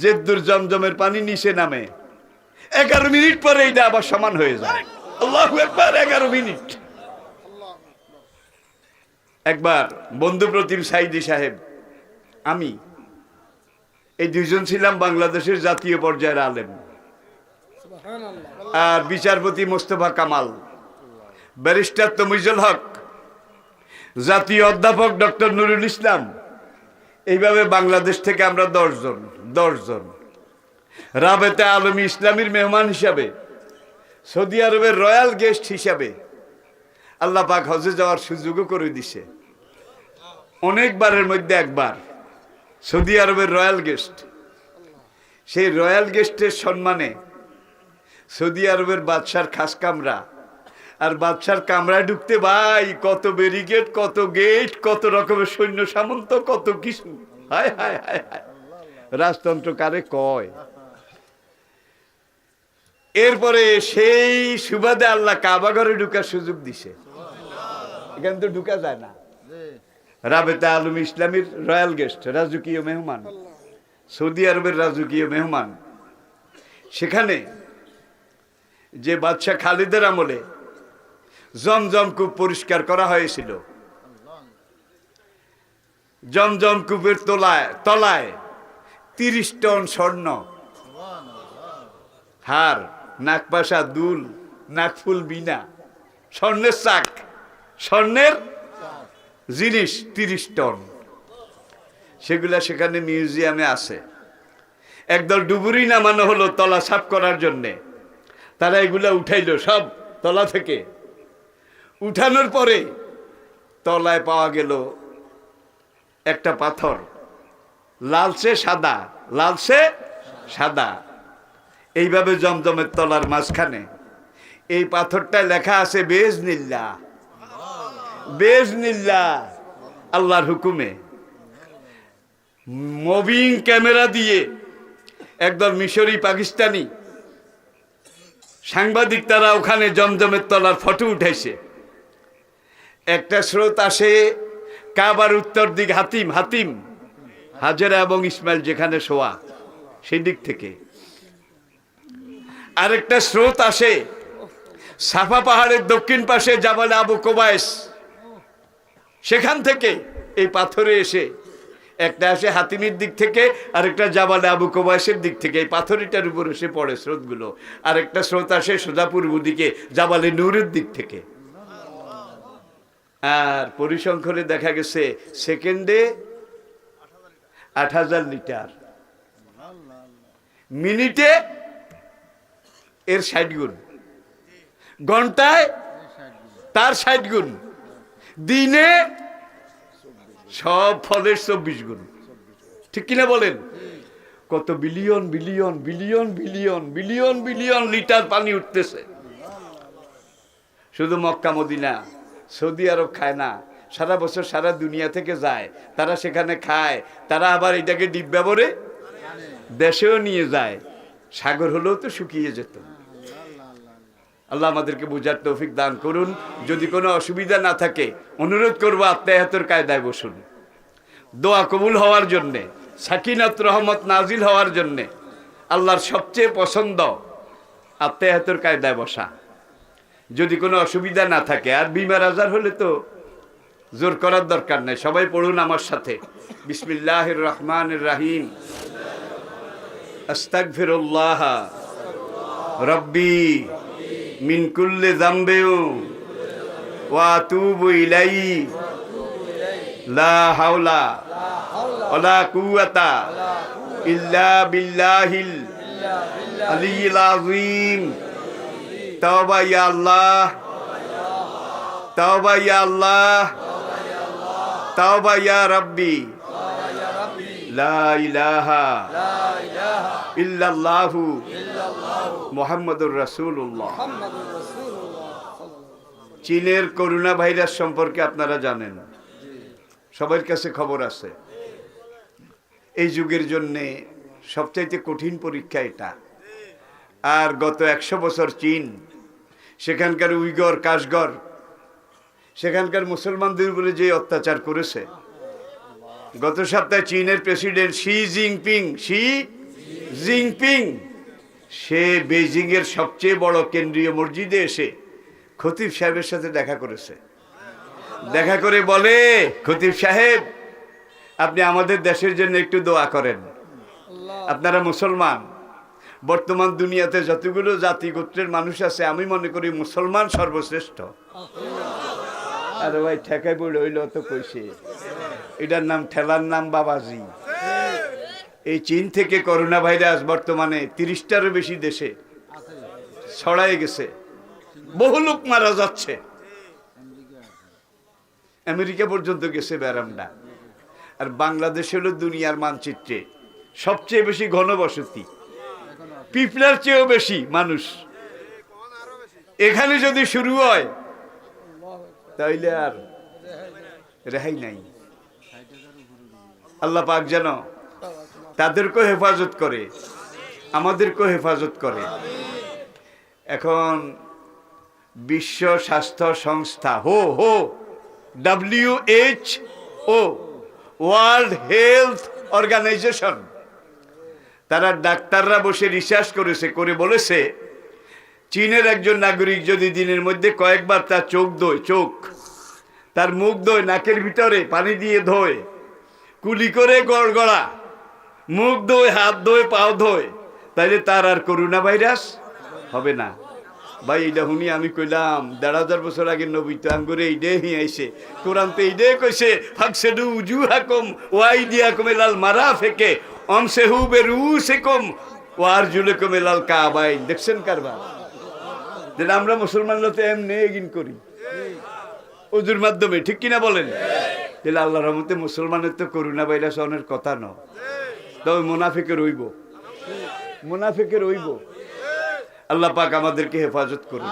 যে দূর জমজমের পানি নিচে নামে, 11 মিনিট পরে এইটা আবার সমান হয়ে যায়। আল্লাহু আকবার। 11 মিনিট। একবার বন্ধু প্রতিম সাইদি সাহেব, আমি এই দুইজন ছিলাম বাংলাদেশের জাতীয় পর্যায়ের আলেম। আর বিচারপতি মোস্তফা কামাল, ব্যারিস্টার তমিজুল হক, জাতীয় অধ্যাপক ডক্টর নুরুল ইসলাম। এইভাবে বাংলাদেশ থেকে আমরা 10 জন রাবেতা আলমী ইসলামীর মেহমান হিসাবে, সৌদি আরবের রয়্যাল গেস্ট হিসাবে আল্লাহ পাক হজে যাওয়ার সুযোগও করে দিছে। অনেকবারের মধ্যে একবার সৌদি আরবের রয়্যাল গেস্ট। সেই রয়্যাল গেস্টের সম্মানে সৌদি আরবের বাদশার খাস কামরা, আর বাদশার কামরায় ঢুকতে ভাই কত ব্যারিকেড, কত গেট, কত রকমের সৈন্য সামন্ত, কত কিছু। হায় হায় হায় হায়, রাজতন্ত্র কারে কয়। এরপরে সেই সুবাদে আল্লাহ কাবা ঘরে ঢুকার সুযোগ দিছে। এখানে তো ঢুকা যায় না। রাবেতা আলমী ইসলামীর রয়্যাল গেস্ট, রাজকীয় মেহমান, সৌদি আরবের রাজকীয় মেহমান। সেখানে যে বাদশাহ খালিদের আমলে জমজম কূপ পরিষ্কার করা হয়েছিল, জমজম কূপের তলায় 30 টন স্বর্ণ, হার, নাকপাশা, দুল, নাকফুল, বিনা, স্বর্ণের চাক, স্বর্ণের জিনিস 30 টন। সেগুলা সেখানে মিউজিয়ামে আছে। একদল ডুবুরি নামানো হলো তলা সাফ করার জন্যে। তারা এগুলা উঠাইলো সব তলা থেকে। উঠানোর পরে তলায় পাওয়া গেল একটা পাথর, লালচে সাদা, লালচে সাদা। এইভাবে জমজমের তলার মাঝখানে এই পাথরটা লেখা আছে বেজনিল্লাহ, বেজনিল্লাহ, আল্লাহর হুকুমে। মুভিং ক্যামেরা দিয়ে একদল মিশরি পাকিস্তানি সাংবাদিক তারা ওখানে জমজমের তলার ফটো উঠাইছে। একটা স্রোত আসে কাবার উত্তর দিক, হাতিম, হাজেরা এবং ইসমাইল যেখানে শোয়া সেই দিক থেকে। আরেকটা স্রোত আসে সাফা পাহাড়ের দক্ষিণ পাশে জাবালে আবু কোবাইস, সেখান থেকে এই পাথরে এসে একটা আসে হাতিমের দিক থেকে, আরেকটা জাবালে আবু কোবাইসের দিক থেকে। এই পাথরিটার উপর এসে পড়ে স্রোতগুলো। আরেকটা স্রোত আসে সোজা পূর্ব দিকে জাবালে নূরের দিক থেকে। আর পরিসংখ্যানে দেখা গেছে সেকেন্ডে 8000 লিটার, মিনিটে এর 60 গুণ, ঘন্টায় তার 60 গুণ, দিনে সব ফলের 24 গুণ। ঠিক কিনা বলেন? কত billion billion billion billion billion billion litre পানি উঠতেছে। শুধু মক্কা মদিনা, সৌদি আরব খায় না, সারা বছর সারা দুনিয়া থেকে যায়, তারা সেখানে খায়। তারা আবার এটাকে ডিব্বা ভরে দেশেও নিয়ে যায়। সাগর হলেও তো শুকিয়ে যেত। আল্লাহ আমাদেরকে বোঝার তৌফিক দান করুন। যদি কোনো অসুবিধা না থাকে অনুরোধ করবো আত্মায়াতের কায়দায় বসুন, দোয়া কবুল হওয়ার জন্যে, সাকিনাত রহমত নাজিল হওয়ার জন্যে। আল্লাহর সবচেয়ে পছন্দ আত্মায়াতের কায়দায় বসা, যদি কোনো অসুবিধা না থাকে। আর বিমার আজার হলে তো জোর করার দরকার নেই। সবাই পড়ুন আমার সাথে, বিসমিল্লাহির রহমানির রহিম। আস্তাগফিরুল্লাহ রব্বি মিন কুল্লি যামবি ওয়া আতুবু ইলাইহি লা হাওলা ওয়ালা কুওয়াতা ইল্লা বিল্লাহিল আলিয়্যিল আযীম। তওবা ইয়া আল্লাহ, তওবা ইয়া আল্লাহ, তওবা ইয়া রাব্বি, লা ইলাহা ইল্লাল্লাহু মুহাম্মাদুর রাসূলুল্লাহ। চীনের করোনা ভাইরাস সম্পর্কে আপনারা জানেন, সবার কাছে খবর আছে। এই যুগের জন্যে সবচাইতে কঠিন পরীক্ষা এটা। আর গত 100 বছর চীন, সেখানকার উইগর, কাশগর, সেখানকার মুসলমানদের উপরে যে অত্যাচার করেছে। গত সপ্তাহে চীনের প্রেসিডেন্ট শি জিনপিং সে বেইজিং এর সবচেয়ে বড় কেন্দ্রীয় মসজিদে এসে খতিব সাহেবের সাথে দেখা করেছে। দেখা করে বলে, খতিব সাহেব আপনি আমাদের দেশের জন্য একটু দোয়া করেন। আপনারা মুসলমান। বর্তমান দুনিয়াতে যতগুলো জাতি গোত্রের মানুষ আছে আমি মনে করি মুসলমান সর্বশ্রেষ্ঠ। আরে ভাই ঠেকাই বই রইল তো কইছে, এটার নাম ঠেলার নাম বাবাজি। এই চীন থেকে করোনা ভাইরাস বর্তমানে 30টারও বেশি দেশে ছড়াই গেছে, বহু লোক মারা যাচ্ছে, আমেরিকা পর্যন্ত গেছে ব্যারামটা। আর বাংলাদেশ হলো দুনিয়ার মানচিত্রে সবচেয়ে বেশি ঘনবসতি, পিঁপড়ার চেয়েও বেশি মানুষ। এখানে যদি শুরু হয় তাইলে আর রেহাই নাই। আল্লাহ পাক যেন তাদেরকেও হেফাজত করে, আমাদেরকেও হেফাজত করে। এখন বিশ্ব স্বাস্থ্য সংস্থা WHO, ওয়ার্ল্ড হেলথ অর্গানাইজেশন, তারা ডাক্তাররা বসে রিসার্চ করেছে, করে বলেছে চীনের একজন নাগরিক যদি দিনের মধ্যে কয়েকবার তার চোখ তার মুখ ধোয়, নাকের ভিতরে পানি দিয়ে ধোয়, কুলি করে গড়গড়া, মুখ ধোয়, হাত ধোয়, পাও ধোয়, তাইলে তার আর করোনা ভাইরাস হবে না। ভাই এইটা শুনি আমি কইলাম ১,৫০০ বছর আগে নবী তো আঙ্গুরে এইডে হি আইছে, কোরআন তো এইডে কইছে ফাকসেদু উজুহাকুম ওয়া আইদিয়াকুম ইলাল মারাফিকে আমসাহু বিরুসিকুম ওয়া আরজুলাকুম ইলাল কাবাইন। দেখছেন কারবার? যেটা আমরা মুসলমান লোক এমনি এগিন করি ওযুর মাধ্যমে, ঠিক কিনা বলেন? তাহলে আল্লাহর রহমতে মুসলমানের তো করোনা ভাইরাস অনেক কথা ন, তবে মুনাফিকের হইব। আল্লাহ পাক আমাদেরকে হেফাজত করুন।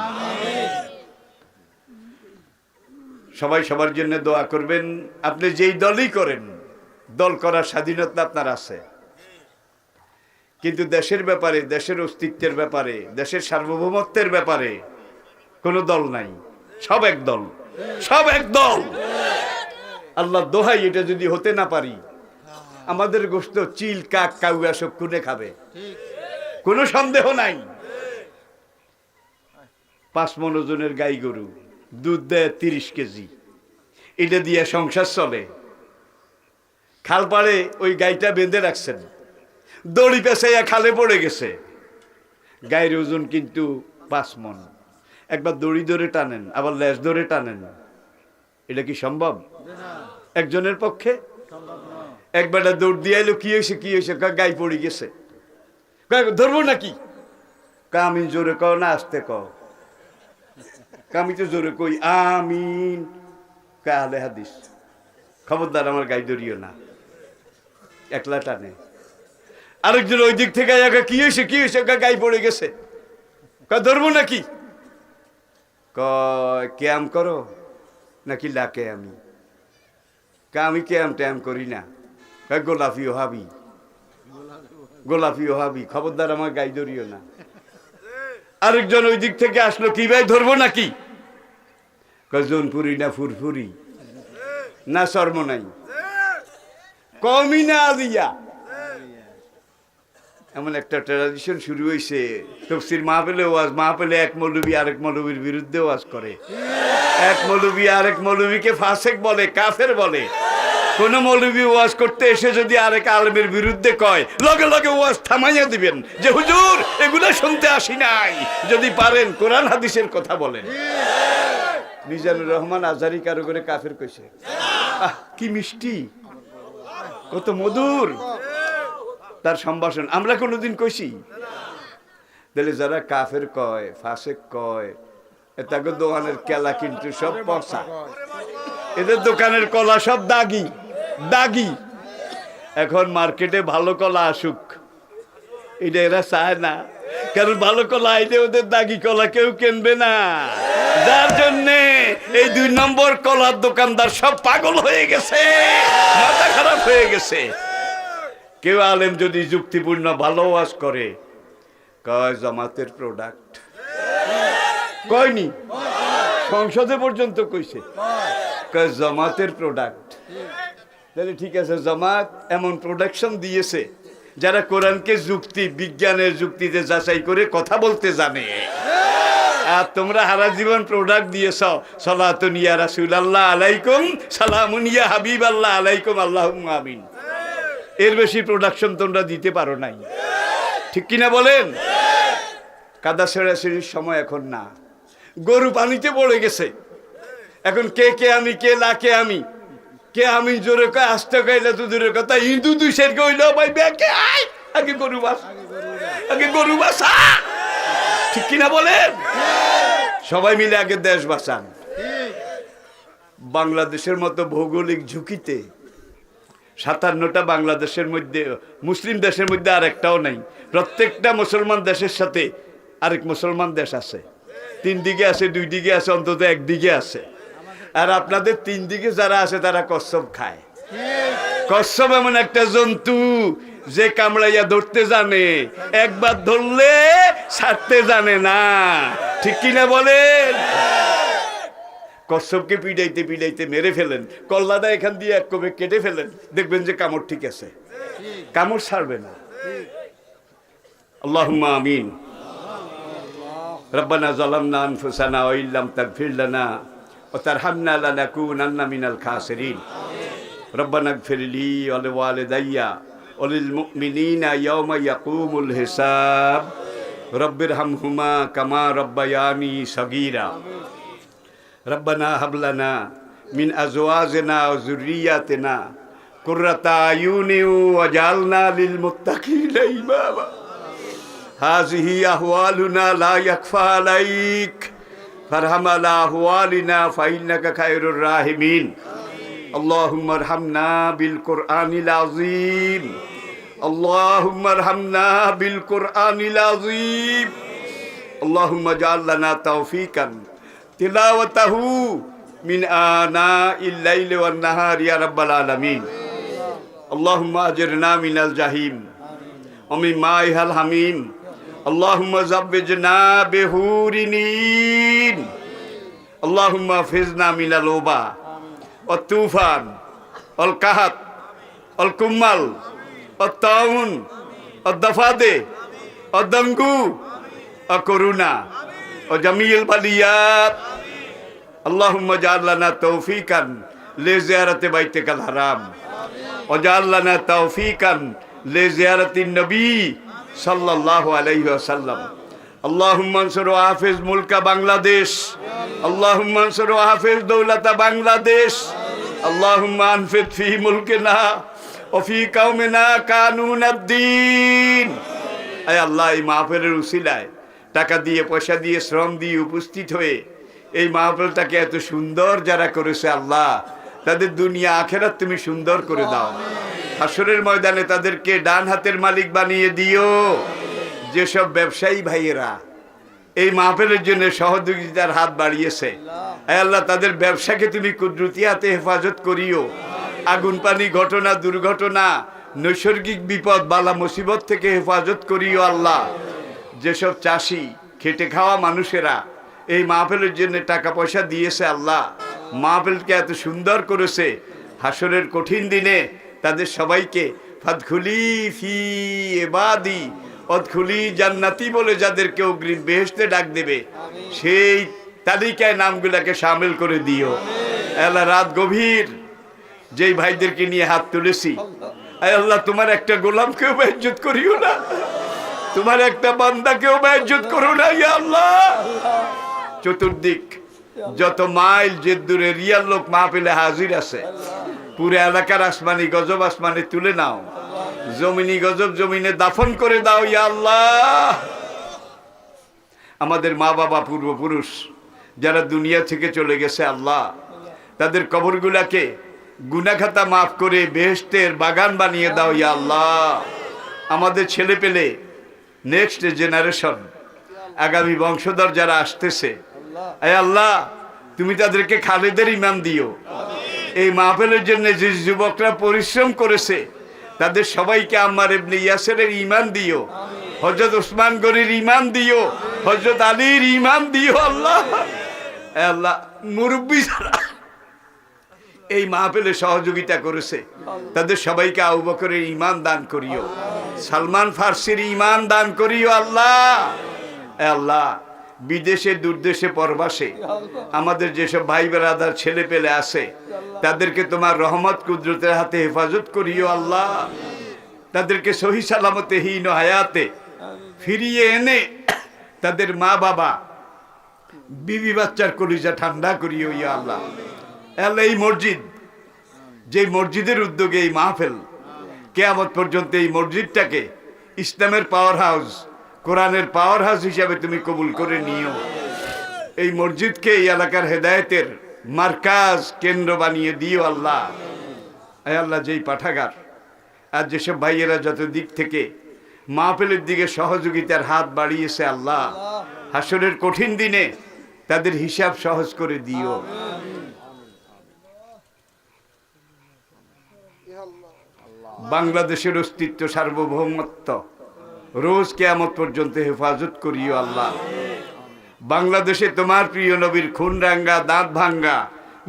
সবাই সবার জন্য দোয়া করবেন। আপনি যেই দলই করেন, দল করার স্বাধীনতা আপনার আছে, কিন্তু দেশের ব্যাপারে, দেশের অস্তিত্বের ব্যাপারে, দেশের সার্বভৌমত্বের ব্যাপারে কোনো দল নাই, সব এক দল, সব এক দল। আল্লাহ দোহাই এটা যদি হতে না পারি, আমাদের গোশত চিল, কাক, কাউয়া সব খুনে খাবে, কোনো সন্দেহ নাই। 5 মণ ওজনের গাই গরু দুধ দেয় 30 কেজি, এটা দিয়ে সংসার চলে। খাল পাড়ে ওই গাইটা বেঁধে রাখছেন, দড়ি পেঁচাইয়া খালে পড়ে গেছে, গায়ের ওজন কিন্তু 5 মণ। একবার দড়ি ধরে টানেন, আবার লেজ ধরে টানেন, এটা কি সম্ভব একজনের পক্ষে? একবার দৌড় দিয়ে এলো, কি হয়েছে? গাই পড়ে গেছে, ধরবো নাকি? আমি জোরে কও না আস্তে কও? আমি তো জোরে কই আমিন, আহলে হাদিস, খবরদার আমার গাই ধরিও না। একলা টানে। আরেকজন ওই দিক থেকে কি হয়েছে? গাই পড়ে গেছে, ধরবো নাকি? ক্যাম করো নাকি লাকে? আমি ক্যাম করি না। গোলাপি ওহাবি, খবরদার আমার গাই ধরিও না। আরেকজন ওই দিক থেকে আসলো, কি ভাই ধরবো নাকি? জনপুরি না ফুরফুরি না শর্ম নাই, কমই না আলিয়া। এমন একটা ট্র্যাডিশন শুরু হয়েছে, তফসির মাহফিলে ওয়াজ, মাহফিলে এক মৌলবী আরেক মৌলবীর বিরুদ্ধে ওয়াজ করে, এক মৌলবী আরেক মৌলবীকে ফাসেক বলে, কাফের বলে। কোন মৌলবী ওয়াজ করতে এসে যদি আরেক আলেমের বিরুদ্ধে কয়, লগে লগে ওয়াজ থামাইয়া দিবেন যে হুজুর এগুলা শুনতে আসি নাই, যদি পারেন কোরআন হাদিসের কথা বলেন। মিজানুর রহমান আজহারি কারো করে কাফের কইছে, কি মিষ্টি, কত মধুর তার সম্ভাষণ, আমরা কোনোদিন কইছি? তাহলে যারা কাফের কয়, ফাসেক কয়, তাকে দোকানের কেলা কিন্তু সব পচা, এদের দোকানের কলা সব দাগি। এখন মার্কেটে ভালো কলা আসুক, এটা এরা চায় না, কারণ ভালো কলা আইলে ওদের দাগি কলা কেউ কিনবে না, যার জন্যে এই 2 নম্বর কলার দোকানদার সব পাগল হয়ে গেছে, মাথা খারাপ হয়ে গেছে। কেউ আলেম যদি যুক্তিপূর্ণ ভালো ওয়াজ করে, কয় জামাতের প্রোডাক্ট, কয়নি? সংসদে পর্যন্ত কইছে, কয় জামাতের প্রোডাক্ট। তাহলে ঠিক আছে, জামাত এমন প্রোডাকশন দিয়েছে যারা কোরআনকে যুক্তি, বিজ্ঞানের যুক্তিতে যাচাই করে কথা বলতে জানে, আর তোমরা হারা জীবন প্রোডাক্ট দিয়েছ, সালাতুন ইয়া রাসূলুল্লাহ আলাইকুম, সালামুন ইয়া হাবিবাল্লাহ আলাইকুম, আল্লাহুম্মা আমিন। এর বেশি প্রোডাকশন তোমরা দিতে পারো নাই, ঠিক কিনা বলেন? কাদা ছেঁড়াছেড়ির সময় এখন না, গরু পানিতে পড়ে গেছে, এখন কে আমি, কে লাকে আমি, কে আমি জোরে কয়, আসতে কইলে তো দূরের কথা, হিন্দু দুইশের কইল ভাই ব্যাকে আয়, আগে গরু বাস, আগে গরু বাসা, ঠিক কিনা বলেন? সবাই মিলে আগে দেশ বাঁচান। বাংলাদেশের মতো ভৌগোলিক ঝুঁকিতে 57টা বাংলাদেশের মধ্যে, মুসলিম দেশের মধ্যে আর একটাও নাই। প্রত্যেকটা মুসলমান দেশের সাথে আরেক মুসলমান দেশ আছে, 3 দিকে আছে, 2 দিকে আছে, অন্তত 1 দিকে আছে। আর আপনাদের 3 দিকে যারা আছে তারা কচ্ছপ খায়। কচ্ছপ এমন একটা জন্তু যে কামড়াইয়া ধরতে জানে, একবার ধরলে ছাড়তে জানে না, ঠিক কিনা বলেন? কচ্ছপকে পিড়াইতে পিড়াইতে মেরে ফেলেন, কল্লাটা এখান দিয়ে এক কোপে কেটে ফেলেন, দেখবেন যে কামড় ঠিক আছে, কামড় ছাড়বে না। আল্লাহুম্মা আমিন। রব্বানা যালামনা আনফুসানা ওয়া ইল্লাম তাগফির লানা ওয়া তারহামনা লানাকুনান্না মিনাল খাসিরিন। রব্বানা ইগফির লি ওয়া লিওয়ালিদাইয়া ওয়া লিল মুমিনিনা ইয়াওমা ইয়াকুমুল হিসাব। রব্বিরহামহুমা কামা রাব্বায়ানি সগীরা। রব্বানা হাব লানা মিন আজওয়াজিনা ওয়া যুররিয়াতিনা কুররাতা আয়ুনি ওয়াজআলনা লিল মুত্তাকিনা ইমামা। হাযিহি আহওয়ালুনা লা ইয়াখফা আলাইক ফারহাম আলা আহওয়ালিনা ফাইন্নাকা খায়রুর রাহিমিন। আল্লাহুম্মা আরহামনা বিল কুরআনিল আযীম। আল্লাহুম্মা আরহামনা বিল কুরআনিল আযীম। আল্লাহুম্মা জাআল লানা তাওফীকান তিলাওয়াতাহু মিন আনাইল লাইলি ওয়ান নাহারি ইয়া রাব্বাল আলামিন। আল্লাহুম্মা আজিরনা মিনাল জাহিম ওয়া মিন মাইহাল হামিম। আল্লাহুম্মা যাব্বিজনা বিহুরিনিন। আল্লাহুম্মা ফিজনা মিনাল ওবা ওয়াত তুফান ওয়াল কাহাত ওয়াল কুম্মাল ওয়াত তাউন ওয়াদ দাফাদে ওয়াদ দাঙ্গু ওয়া করুনা ও জামিল বালিয়াত। আল্লাহুম্মা জাআল লানা তাওফীকান লিজিয়ারাতি বাইতিকাল হারাম ওয়া জাআল লানা তাওফীকান লিজিয়ারাতিন নবী সাল্লাল্লাহু আলাইহি ওয়াসাল্লাম। আল্লাহুম্মা আনসুর ওয়া হাফিজ মুলকা বাংলাদেশ। আল্লাহুম্মা আনসুর ওয়া হাফিজ দৌলাতা বাংলাদেশ। আল্লাহুম্মা আনফিদ ফি মুলকিনা ওয়া ফি কওমিনা কানুনাদ-দ্বীন। আয় আল্লাহ, এই মাহফিলের উসিলায় টাকা দিয়ে, পয়সা দিয়ে, শ্রম দিয়ে উপস্থিত হয়ে এই মাহফিলটাকে এত সুন্দর যারা করেছে, আল্লাহ তাদের দুনিয়া আখেরাত তুমি সুন্দর করে দাও। হাসরের ময়দানে তাদেরকে ডান হাতের মালিক বানিয়ে দিও। যেসব ব্যবসায়ী ভাইয়েরা এই মাহফিলের জন্য সহযোগিতার হাত বাড়িয়েছে, আয় আল্লাহ তাদের ব্যবসাকে তুমি কুদরতি হাতে হেফাজত করিও। আগুন পানি ঘটনা, দুর্ঘটনা, নৈসর্গিক বিপদ, বালা মুসিবত থেকে হেফাজত করিও আল্লাহ। যেসব চাষি, খেটে খাওয়া মানুষেরা এই মাহফিলের জন্য টাকা পয়সা দিয়েছে, আল্লাহ মাহফিলকে এত সুন্দর করেছে, হাসরের কঠিন দিনে তাদের সবাইকে ফাদখুলি ফি ইবাদি অদখুলি জান্নাতি বলে যাদেরকে অগ্রিম বেহেশতে ডাক দেবে, সেই তালিকায় নামগুলাকে শামিল করে দিও। আল্লাহ রাত গভীর যেই ভাইদেরকে নিয়ে হাত তুলেছি, আয় আল্লাহ তোমার একটা গোলামকেও বেইজ্জত করিও না, তোমার একটা বান্দাকেও বেইজ্জত করো না ইয়া আল্লাহ। চতুর্দিক যত মাইল যে দূরে রিয়াল লোক মাহফিলে হাজির আছে, পুরো এলাকার আসমানি গজব আসমানে তুলে নাও, জমিনি গজব জমিনে দাফন করে দাও ইয়া আল্লাহ। আমাদের মা বাবা, পূর্বপুরুষ যারা দুনিয়া থেকে চলে গেছে, আল্লাহ তাদের কবরগুলাকে গুনাহ খাতা মাফ করে বেহেশতের বাগান বানিয়ে দাও ইয়া আল্লাহ। আমাদের ছেলে পেলে, নেক্সট জেনারেশন, আগামী বংশধর যারা আসতেছে, আয় আল্লাহ তুমি তাদেরকে খালেদের ইমান দিও। এই মাহফিলের জন্য যে যুবকরা পরিশ্রম করেছে তাদের সবাইকে আম্মার ইবনে ইয়াসিরের ঈমান দিও, হযরত ওসমান গনির ঈমান দিও, হযরত আলীর ঈমান দিও আল্লাহ। আল্লাহ মুরব্বী যারা এই মাহফিলে সহযোগিতা করেছে তাদের সবাইকে আবু বকরের ঈমান দান করিও, সালমান ফারসির ঈমান দান করিও আল্লাহ। আল্লাহ বিদেশে, দূরদেশে, পরবাসে আমাদের যেসব ভাই বেরাদার ছেলে পেলে আছে তাদেরকে তোমার রহমত কুদরতের হাতে হেফাজত করিও আল্লাহ। তাদেরকে সহি সালামতে হীন হায়াতে ফিরিয়ে এনে তাদের মা বাবা বিবি বাচ্চার কলিজা ঠান্ডা করিও ইয়া আল্লাহ। আল্লাহ, এই মসজিদ, যে মসজিদের উদ্যোগে এই মাহফিল, কিয়ামত পর্যন্ত এই মসজিদটাকে ইসলামের পাওয়ার হাউস, কোরআনের পাওয়ার হাউস হিসাবে তুমি কবুল করে নিও। এই মসজিদকে এই এলাকার হেদায়েতের মার্কাজ কেন্দ্র বানিয়ে দিও আল্লাহ। আল্লাহ, যেই পাঠাগার আর যেসব ভাইয়েরা যত দিক থেকে মাহফিলের দিকে সহযোগিতার হাত বাড়িয়েছে আল্লাহ, হাসরের কঠিন দিনে তাদের হিসাব সহজ করে দিও। বাংলাদেশের অস্তিত্ব, সার্বভৌমত্ব রোজ কিয়ামত পর্যন্ত হেফাজত করিও আল্লাহ। বাংলাদেশে তোমার প্রিয় নবীর খুন রাঙ্গা, দাঁত ভাঙ্গা,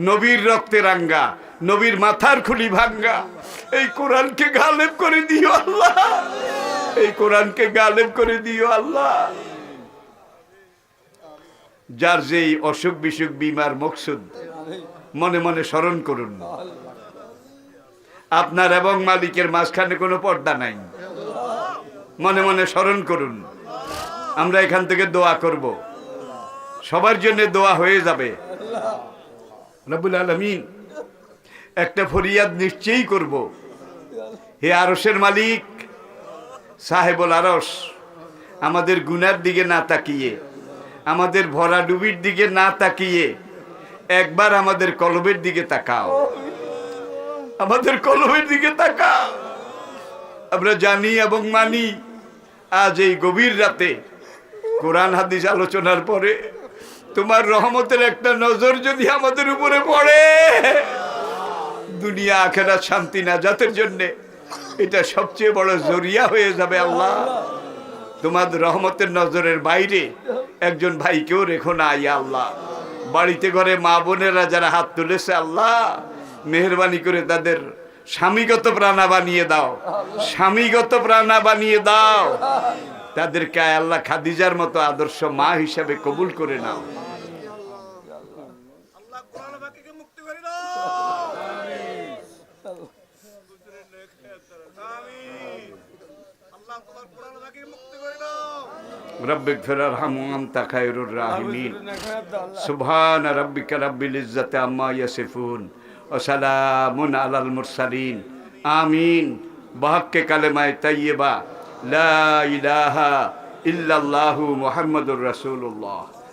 নবীর রক্তে রাঙ্গা, নবীর মাথার খুলি ভাঙ্গা এই কোরআনকে গালেব করে দিও আল্লাহ। এই কোরআনকে গালেব করে দিও আল্লাহ। যার যেই অসুখ বিসুখ বিমার মকসুদ মনে মনে স্মরণ করুন। আপনার এবং মালিকের মাঝখানে কোনো পর্দা নাই, মনে মনে স্মরণ করুন। আমরা এখান থেকে দোয়া করব, সবার জন্য দোয়া হয়ে যাবে। রব্বুল আলামিন একটা ফরিয়াদ নিশ্চয়ই করব। হে আরশের মালিক, সাহেবুল আরশ, আমাদের গুনার দিকে না তাকিয়ে, আমাদের ভরা ডুবির দিকে না তাকিয়ে একবার আমাদের কলবের দিকে তাকাও। আমাদের কলবের দিকে তাকাও। আমরা জানি এবং মানি আজ এই গভীর রাতে কোরআন হাদিস আলোচনার পরে তোমার রহমতের একটা নজর যদি আমাদের উপরে পড়ে, দুনিয়া আখিরাত শান্তি নাজাতের জন্য এটা সবচেয়ে বড় জরিয়া হয়ে যাবে আল্লাহ। তোমার রহমতের নজরের বাইরে একজন ভাইকেও রেখো না ইয়া আল্লাহ। বাড়িতে ঘরে মা বোনেরা যারা হাত তুলেছে আল্লাহ, মেহেরবানি করে তাদের স্বামীগত প্রাণা বানিয়ে দাও, স্বামীগত প্রাণা বানিয়ে দাও। তাদেরকে আল্লাহ খাদিজার মতো আদর্শ মা হিসাবে কবুল করে নাও। রব্বিক ফিরহামু আনতা খায়রুর রাহিমিন। সুবহান রাব্বিকা রাব্বিল ইজ্জাতি আম্মা ইয়াসিফুন ওয়া সালামুন আলাল মুরসালিন। আমিন। বাহকে কালেমায়ে তাইয়্যিবা লা ইলাহা ইল্লাল্লাহু মুহাম্মাদুর রাসূলুল্লাহ।